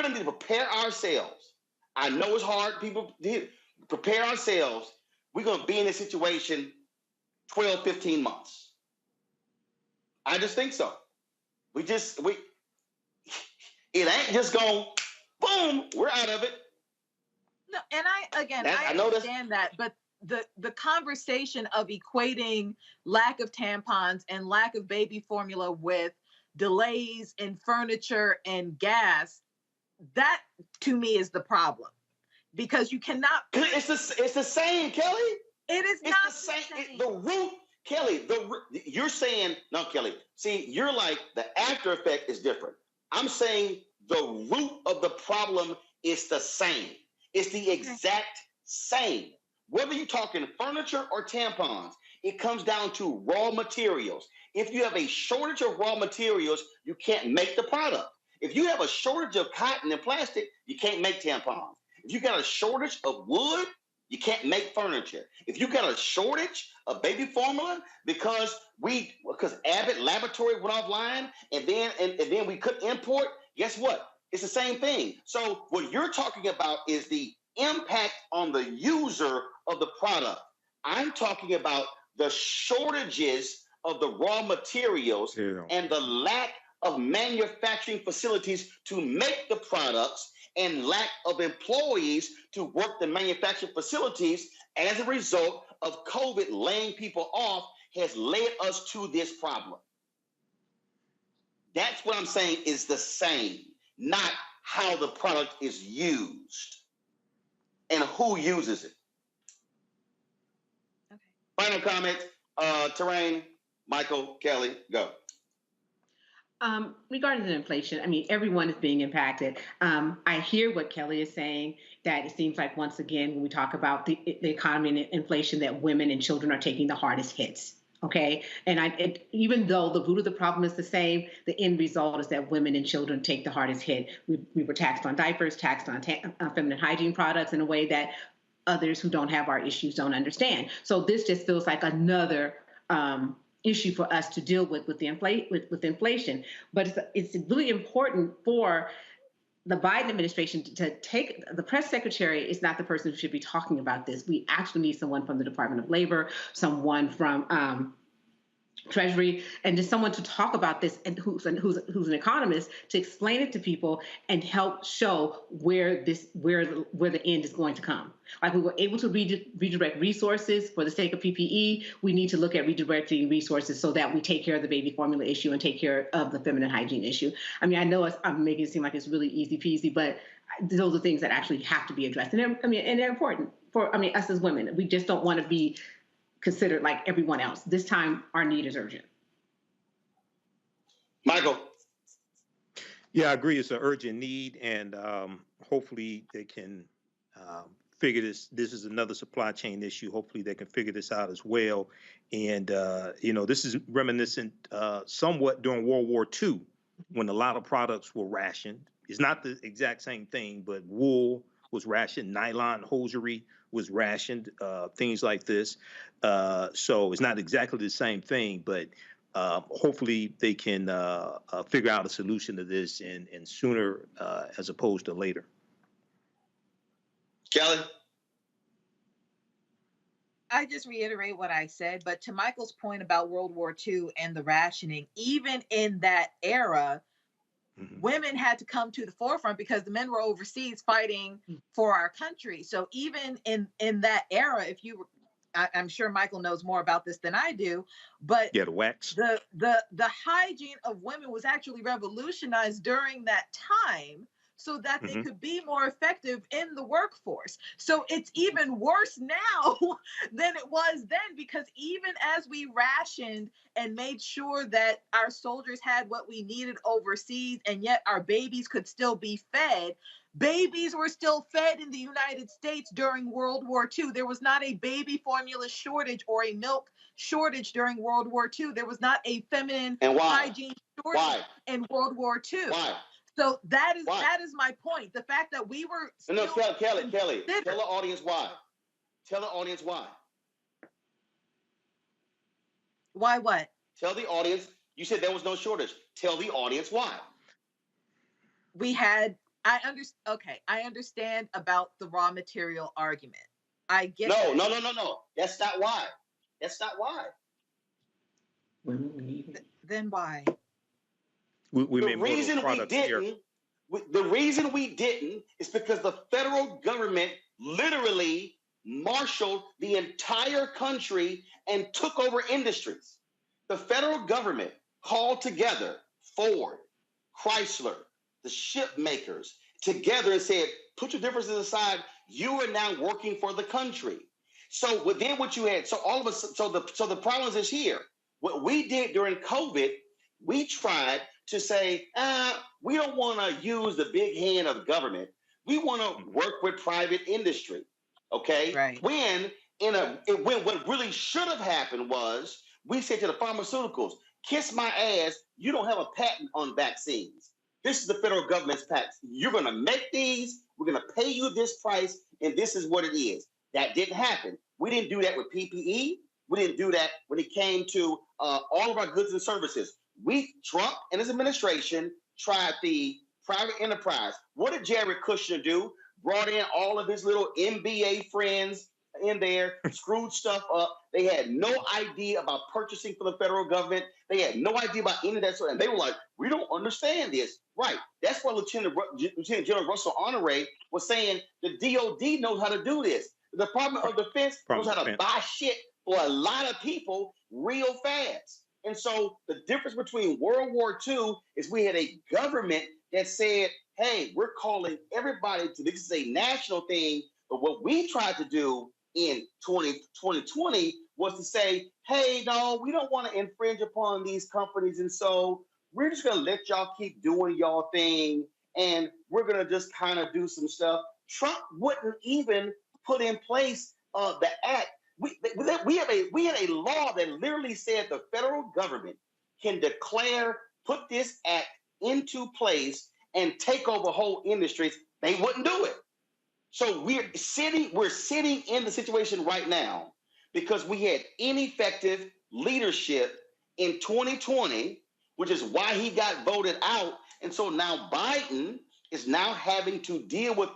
need to prepare ourselves. I know it's hard, people. Prepare ourselves. We're going to be in this situation 12, 15 months. I just think so. It ain't just going, boom, we're out of it. No, and I understand that, but the conversation of equating lack of tampons and lack of baby formula with delays in furniture and gas, that to me is the problem, because you cannot. It's the same, Kelly. It is not the same. The root, Kelly. You're saying no, Kelly. See, you're like the after effect is different. I'm saying the root of the problem is the same. It's the exact same. Whether you're talking furniture or tampons, it comes down to raw materials. If you have a shortage of raw materials, you can't make the product. If you have a shortage of cotton and plastic, you can't make tampons. If you got a shortage of wood, you can't make furniture. If you got a shortage of baby formula because Abbott Laboratory went offline and then we couldn't import, guess what? It's the same thing. So what you're talking about is the impact on the user of the product. I'm talking about the shortages of the raw materials and the lack of manufacturing facilities to make the products and lack of employees to work the manufacturing facilities as a result of COVID laying people off has led us to this problem. That's what I'm saying is the same, not how the product is used and who uses it. Okay. Final comments, Terrain, Michael, Kelly, go. Regarding the inflation, I mean, everyone is being impacted. I hear what Kelly is saying, that it seems like, once again, when we talk about the economy and inflation, that women and children are taking the hardest hits. Okay. And even though the root of the problem is the same, the end result is that women and children take the hardest hit. We were taxed on diapers, taxed on feminine hygiene products in a way that others who don't have our issues don't understand. So this just feels like another issue for us to deal with inflation. But it's really important for the Biden administration to take, the press secretary is not the person who should be talking about this. We actually need someone from the Department of Labor, someone from Treasury, and just someone to talk about this, and who's an economist, to explain it to people and help show where the end is going to come. Like, we were able to redirect resources for the sake of PPE. We need to look at redirecting resources so that we take care of the baby formula issue and take care of the feminine hygiene issue. I mean, I know I'm making it seem like it's really easy peasy, but those are things that actually have to be addressed, and they're important for us as women. We just don't want to be considered like everyone else. This time, our need is urgent. Michael. Yeah, I agree. It's an urgent need, and hopefully they can figure this. This is another supply chain issue. Hopefully they can figure this out as well. And, this is reminiscent somewhat during World War II, when a lot of products were rationed. It's not the exact same thing, but wool was rationed, nylon hosiery was rationed, things like this. So it's not exactly the same thing, but hopefully they can figure out a solution to this and sooner as opposed to later. Kelly? I just reiterate what I said, but to Michael's point about World War II and the rationing, even in that era, women had to come to the forefront because the men were overseas fighting for our country. So even in that era, if you were, I'm sure Michael knows more about this than I do, but the wax. The hygiene of women was actually revolutionized during that time, so that they could be more effective in the workforce. So it's even worse now than it was then, because even as we rationed and made sure that our soldiers had what we needed overseas, and yet our babies could still be fed, babies were still fed in the United States during World War II. There was not a baby formula shortage or a milk shortage during World War II. There was not a feminine hygiene shortage in World War II. Why? So that is my point. The fact that we were Kelly, tell the audience why. Tell the audience why. Why what? Tell the audience. You said there was no shortage. Tell the audience why. I understand about the raw material argument. I get No. That's not why. That's not why. Then why? The reason we didn't is because the federal government literally marshaled the entire country and took over industries. The federal government called together Ford, Chrysler, the ship makers together and said, put your differences aside. You are now working for the country. So then what you had, so all of us, so the problem is here. What we did during COVID, we tried to say, we don't want to use the big hand of government. We want to work with private industry. Okay. Right. When what really should have happened was we said to the pharmaceuticals, kiss my ass. You don't have a patent on vaccines. This is the federal government's patent. You're going to make these. We're going to pay you this price, and this is what it is. That didn't happen. We didn't do that with PPE. We didn't do that when it came to all of our goods and services. Trump and his administration tried the private enterprise. What did Jared Kushner do? Brought in all of his little MBA friends in there, screwed stuff up. They had no idea about purchasing for the federal government. They had no idea about any of that stuff. And they were like, we don't understand this. Right. That's what Lieutenant General Russell Honore was saying. The DOD knows how to do this. The Department of Defense knows how to buy shit for a lot of people real fast. And so the difference between World War II is we had a government that said, hey, we're calling everybody to this is a national thing. But what we tried to do in 2020 was to say, hey, no, we don't want to infringe upon these companies. And so we're just going to let y'all keep doing y'all thing. And we're going to just kind of do some stuff. Trump wouldn't even put in place the act. We had a law that literally said the federal government can put this act into place and take over whole industries. They wouldn't do it. So we're sitting in the situation right now because we had ineffective leadership in 2020, which is why he got voted out. And so now Biden is now having to deal with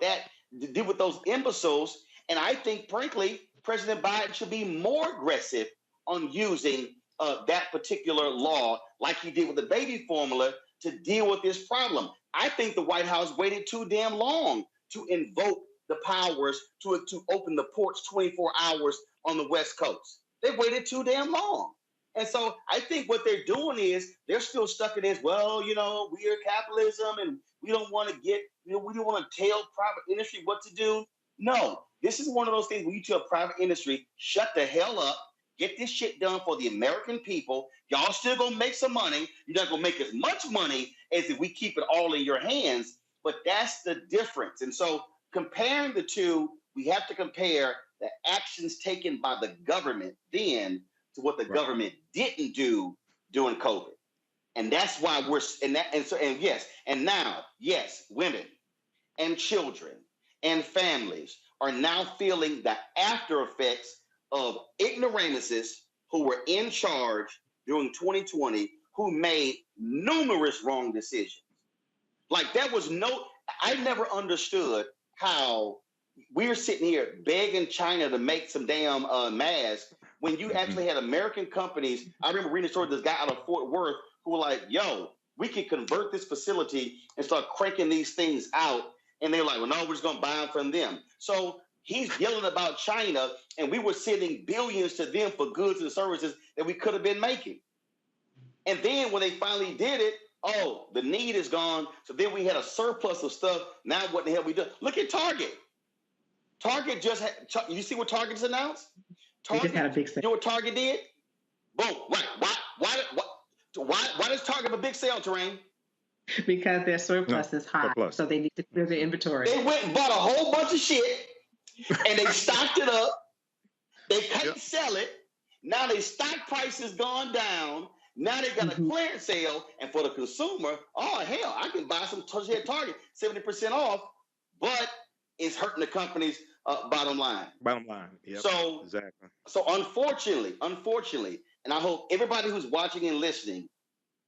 those imbeciles. And I think, frankly, President Biden should be more aggressive on using that particular law like he did with the baby formula to deal with this problem. I think the White House waited too damn long to invoke the powers to open the ports 24 hours on the West Coast. They waited too damn long. And so I think what they're doing is they're still stuck in this, well, we are capitalism and we don't want to we don't want to tell private industry what to do. No, this is one of those things where you tell private industry, shut the hell up, get this shit done for the American people. Y'all still gonna make some money. You're not gonna make as much money as if we keep it all in your hands, but that's the difference. And so comparing the two, we have to compare the actions taken by the government then to what the government didn't do during COVID. And that's why yes, women and children and families are now feeling the after effects of ignoramuses who were in charge during 2020 who made numerous wrong decisions. Like I never understood how we're sitting here begging China to make some damn masks when you actually had American companies. I remember reading a story of this guy out of Fort Worth who were like, yo, we can convert this facility and start cranking these things out. And they're like, well, no, we're just going to buy them from them. So he's yelling about China, and we were sending billions to them for goods and services that we could have been making. And then when they finally did it, the need is gone. So then we had a surplus of stuff. Now what the hell we do? Look at Target. Target just had, you see what Target's announced? Target just had a big sale. You know what Target did? Boom. Right. Why does Target have a big sale, Terrain? Because their surplus is high, so they need to clear their inventory. They went and bought a whole bunch of shit, and they stocked it up. They couldn't sell it. Now their stock price has gone down. Now they got a clearance sale, and for the consumer, oh hell, I can buy some at Target 70% off, but it's hurting the company's bottom line. Yep. So exactly. So unfortunately, and I hope everybody who's watching and listening,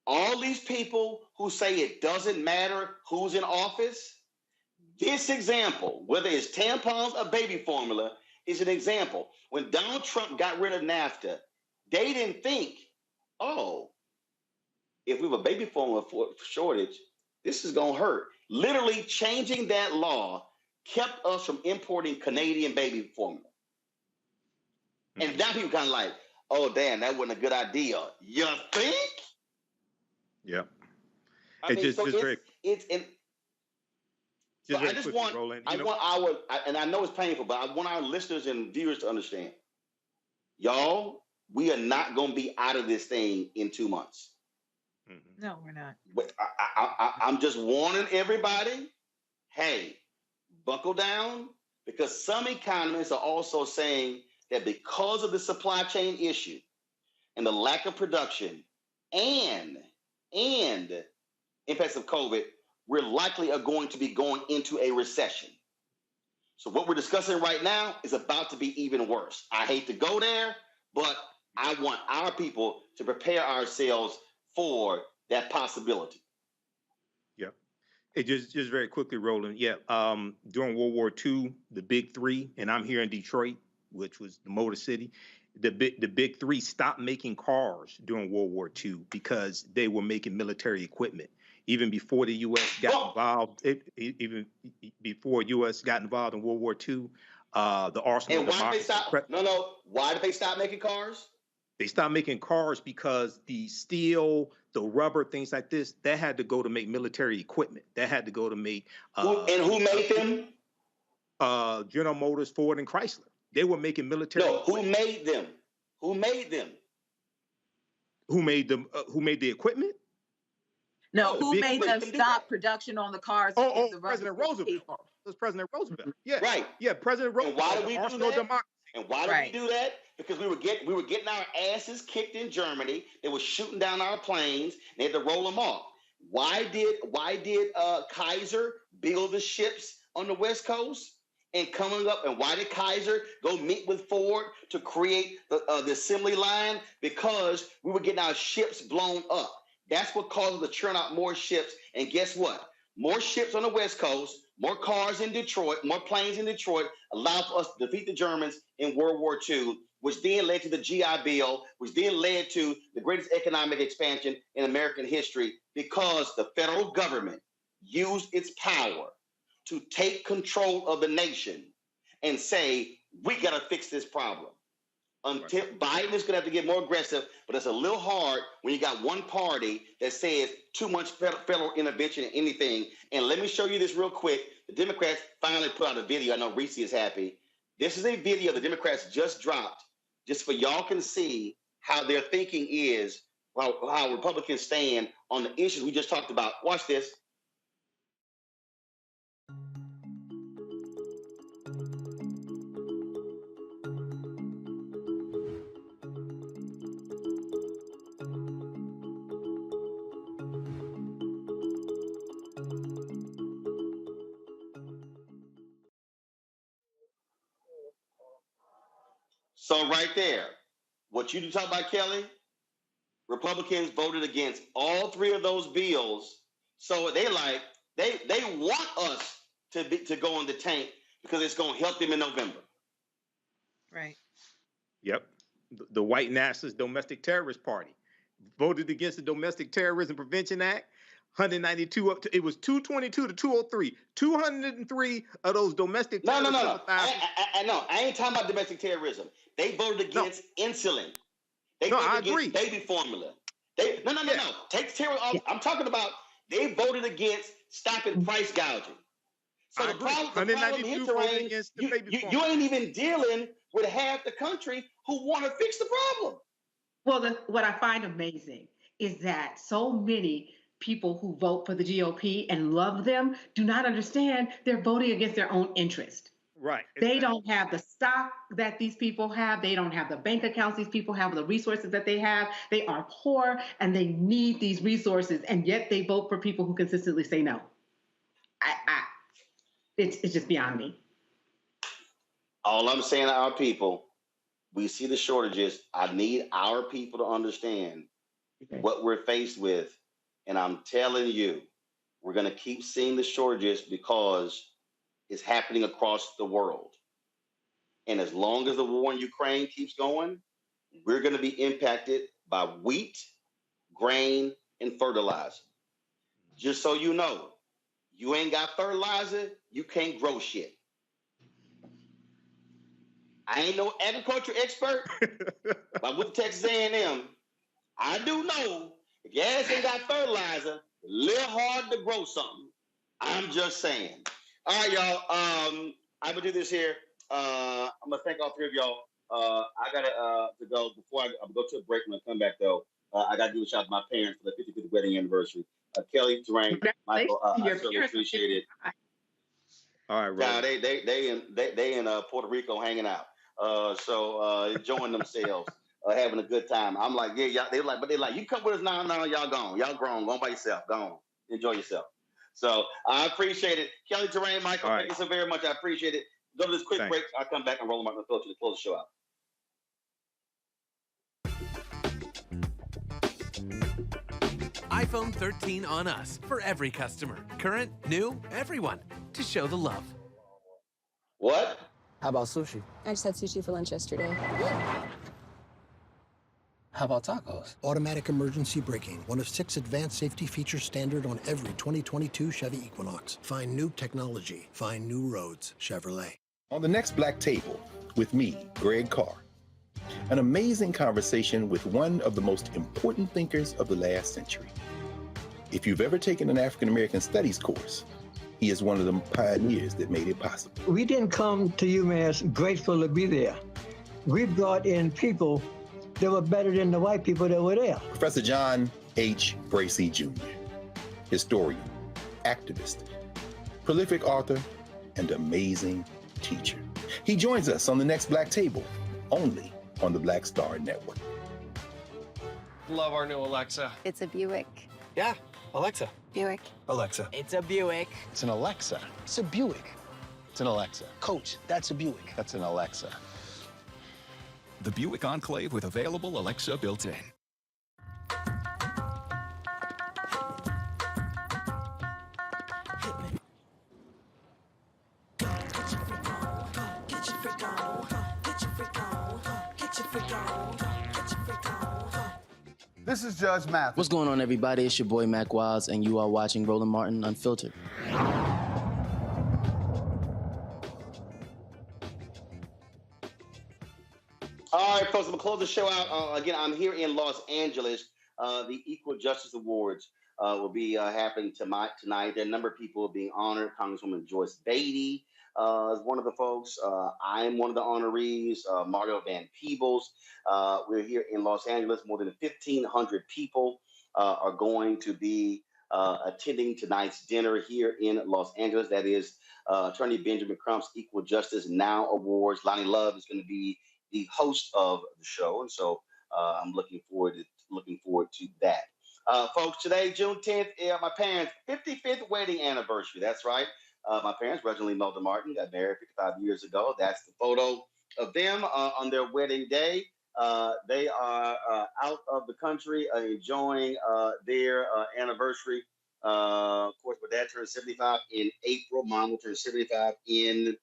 all these people who say it doesn't matter who's in office, this example, whether it's tampons or baby formula, is an example. When Donald Trump got rid of NAFTA, they didn't think, if we have a baby formula shortage, this is going to hurt. Literally changing that law kept us from importing Canadian baby formula. And now people kind of like, oh, damn, that wasn't a good idea. You think? Yeah. I know it's painful, but I want our listeners and viewers to understand, y'all, we are not going to be out of this thing in 2 months. No, we're not. But I'm just warning everybody, hey, buckle down, because some economists are also saying that because of the supply chain issue and the lack of production and impacts of COVID, we're likely are going to be going into a recession. So what we're discussing right now is about to be even worse. I hate to go there, but I want our people to prepare ourselves for that possibility. Yep. Hey, just very quickly, Roland. Yeah. During World War II, the big three, and I'm here in Detroit, which was the Motor City. The big three stopped making cars during World War II because they were making military equipment. Even before the U.S. got involved, even before U.S. got involved in World War II, the Arson. And why did they stop? Why did they stop making cars? They stopped making cars because the steel, the rubber, things like this, that had to go to make military equipment. That had to go to make. And who made them? General Motors, Ford, and Chrysler. They were making military. No, who made them? Who made them? Who made them? Who made the equipment? No, who made them stop production on the cars? President Roosevelt. It was President Roosevelt. Yeah, right. Yeah, President Roosevelt. And why did we do that? And why did Right. we do that? Because we were getting our asses kicked in Germany. They were shooting down our planes. They had to roll them off. Why did Kaiser build the ships on the West Coast? And coming up, and why did Kaiser go meet with Ford to create the assembly line? Because we were getting our ships blown up. That's what caused us to churn out more ships. And guess what? More ships on the West Coast, more cars in Detroit, more planes in Detroit allowed for us to defeat the Germans in World War II, which then led to the GI Bill, which then led to the greatest economic expansion in American history because the federal government used its power to take control of the nation and say, we got to fix this problem. Until Biden is going to have to get more aggressive, but it's a little hard when you got one party that says too much federal intervention in anything. And let me show you this real quick. The Democrats finally put out a video. I know Reese is happy. This is a video the Democrats just dropped, just for y'all can see how their thinking is, how Republicans stand on the issues we just talked about. Watch this. So right there, what you talk about, Kelly, Republicans voted against all three of those bills. So they want us to go in the tank because it's going to help them in November. Right. Yep. The white nationalist domestic terrorist party voted against the Domestic Terrorism Prevention Act. 192 up to, it was 222 to 203. 203 of those domestic terrorists. No. I ain't talking about domestic terrorism. They voted against insulin. They voted against baby formula. No. Take the terror off. I'm talking about they voted against stopping price gouging. So the problem here, Terrain, you ain't even dealing with half the country who want to fix the problem. Well, what I find amazing is that so many people who vote for the GOP and love them do not understand they're voting against their own interest. Right. They don't have the stock that these people have. They don't have the bank accounts these people have, the resources that they have. They are poor and they need these resources, and yet they vote for people who consistently say no. It's just beyond me. All I'm saying to our people, we see the shortages. I need our people to understand what we're faced with. And I'm telling you, we're going to keep seeing the shortages because it's happening across the world. And as long as the war in Ukraine keeps going, we're going to be impacted by wheat, grain, and fertilizer. Just so you know, you ain't got fertilizer, you can't grow shit. I ain't no agriculture expert, but I'm with Texas A&M. I do know if your ass ain't got fertilizer, it's a little hard to grow something. I'm just saying. All right, y'all. I'm gonna do this here. I'm gonna thank all three of y'all. I gotta to go before I go to a break. When I come back though, I gotta do a shout out to my parents for the 55th wedding anniversary. Kelly, Terrain, Michael, I certainly appreciate it. All right, Roland. They in Puerto Rico hanging out. So enjoying themselves, having a good time. I'm like, yeah, y'all. They're like, you come with us now. No, y'all gone. Y'all grown. Go by yourself. Go on. Enjoy yourself. So I appreciate it. Kelly, Terrain, Michael, thank you so very much. I appreciate it. Go to this quick break. I'll come back and roll my throat to close the show out. iPhone 13 on us for every customer. Current, new, everyone. To show the love. What? How about sushi? I just had sushi for lunch yesterday. How about tacos? Automatic emergency braking, one of 6 advanced safety features standard on every 2022 Chevy Equinox. Find new technology. Find new roads. Chevrolet. On the next Black Table, with me, Greg Carr, an amazing conversation with one of the most important thinkers of the last century. If you've ever taken an African American studies course, he is one of the pioneers that made it possible. We didn't come to UMass grateful to be there. We brought in people that were better than the white people that were there. Professor John H. Bracey Jr., historian, activist, prolific author, and amazing teacher. He joins us on the next Black Table, only on the Black Star Network. Love our new Alexa. It's a Buick. Yeah, Alexa. Buick. Alexa. It's a Buick. It's an Alexa. It's a Buick. It's an Alexa. Coach, that's a Buick. That's an Alexa. The Buick Enclave with available Alexa built-in. This is Judge Mathis. What's going on, everybody? It's your boy Mac Wiles, and you are watching Roland Martin Unfiltered. All right, folks, I'm going to close the show out. Again, I'm here in Los Angeles. The Equal Justice Awards will be happening tonight. There are a number of people being honored. Congresswoman Joyce Beatty is one of the folks. I am one of the honorees, Mario Van Peebles. We're here in Los Angeles. More than 1,500 people are going to be attending tonight's dinner here in Los Angeles. That is Attorney Benjamin Crump's Equal Justice Now Awards. Lonnie Love is going to be the host of the show, and so I'm looking forward to that. Folks, today, June 10th, my parents' 55th wedding anniversary. That's right. My parents, Reginald and Melda Martin, got married 55 years ago. That's the photo of them on their wedding day. They are out of the country enjoying their anniversary. Of course, my dad turned 75 in April. Mom will turn 75 in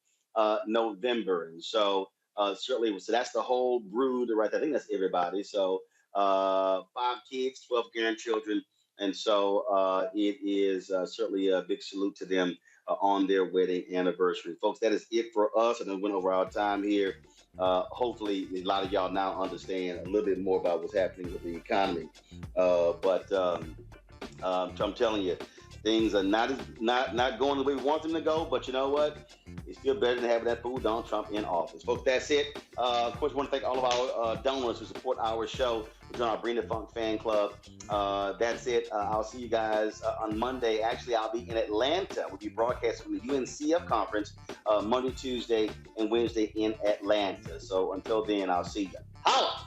November. And so certainly, so that's the whole brood right there. I think that's everybody. So 5 kids, 12 grandchildren. And so it is certainly a big salute to them on their wedding anniversary. Folks, that is it for us. And then went over our time here. Hopefully, a lot of y'all now understand a little bit more about what's happening with the economy. So I'm telling you, things are not going the way we want them to go. But you know what? It's still better than having that fool Donald Trump in office. Folks, that's it. Of course, I want to thank all of our donors who support our show. We're doing our Bring the Funk fan club. That's it. I'll see you guys on Monday. Actually, I'll be in Atlanta. We'll be broadcasting from the UNCF conference Monday, Tuesday, and Wednesday in Atlanta. So until then, I'll see you. Holla!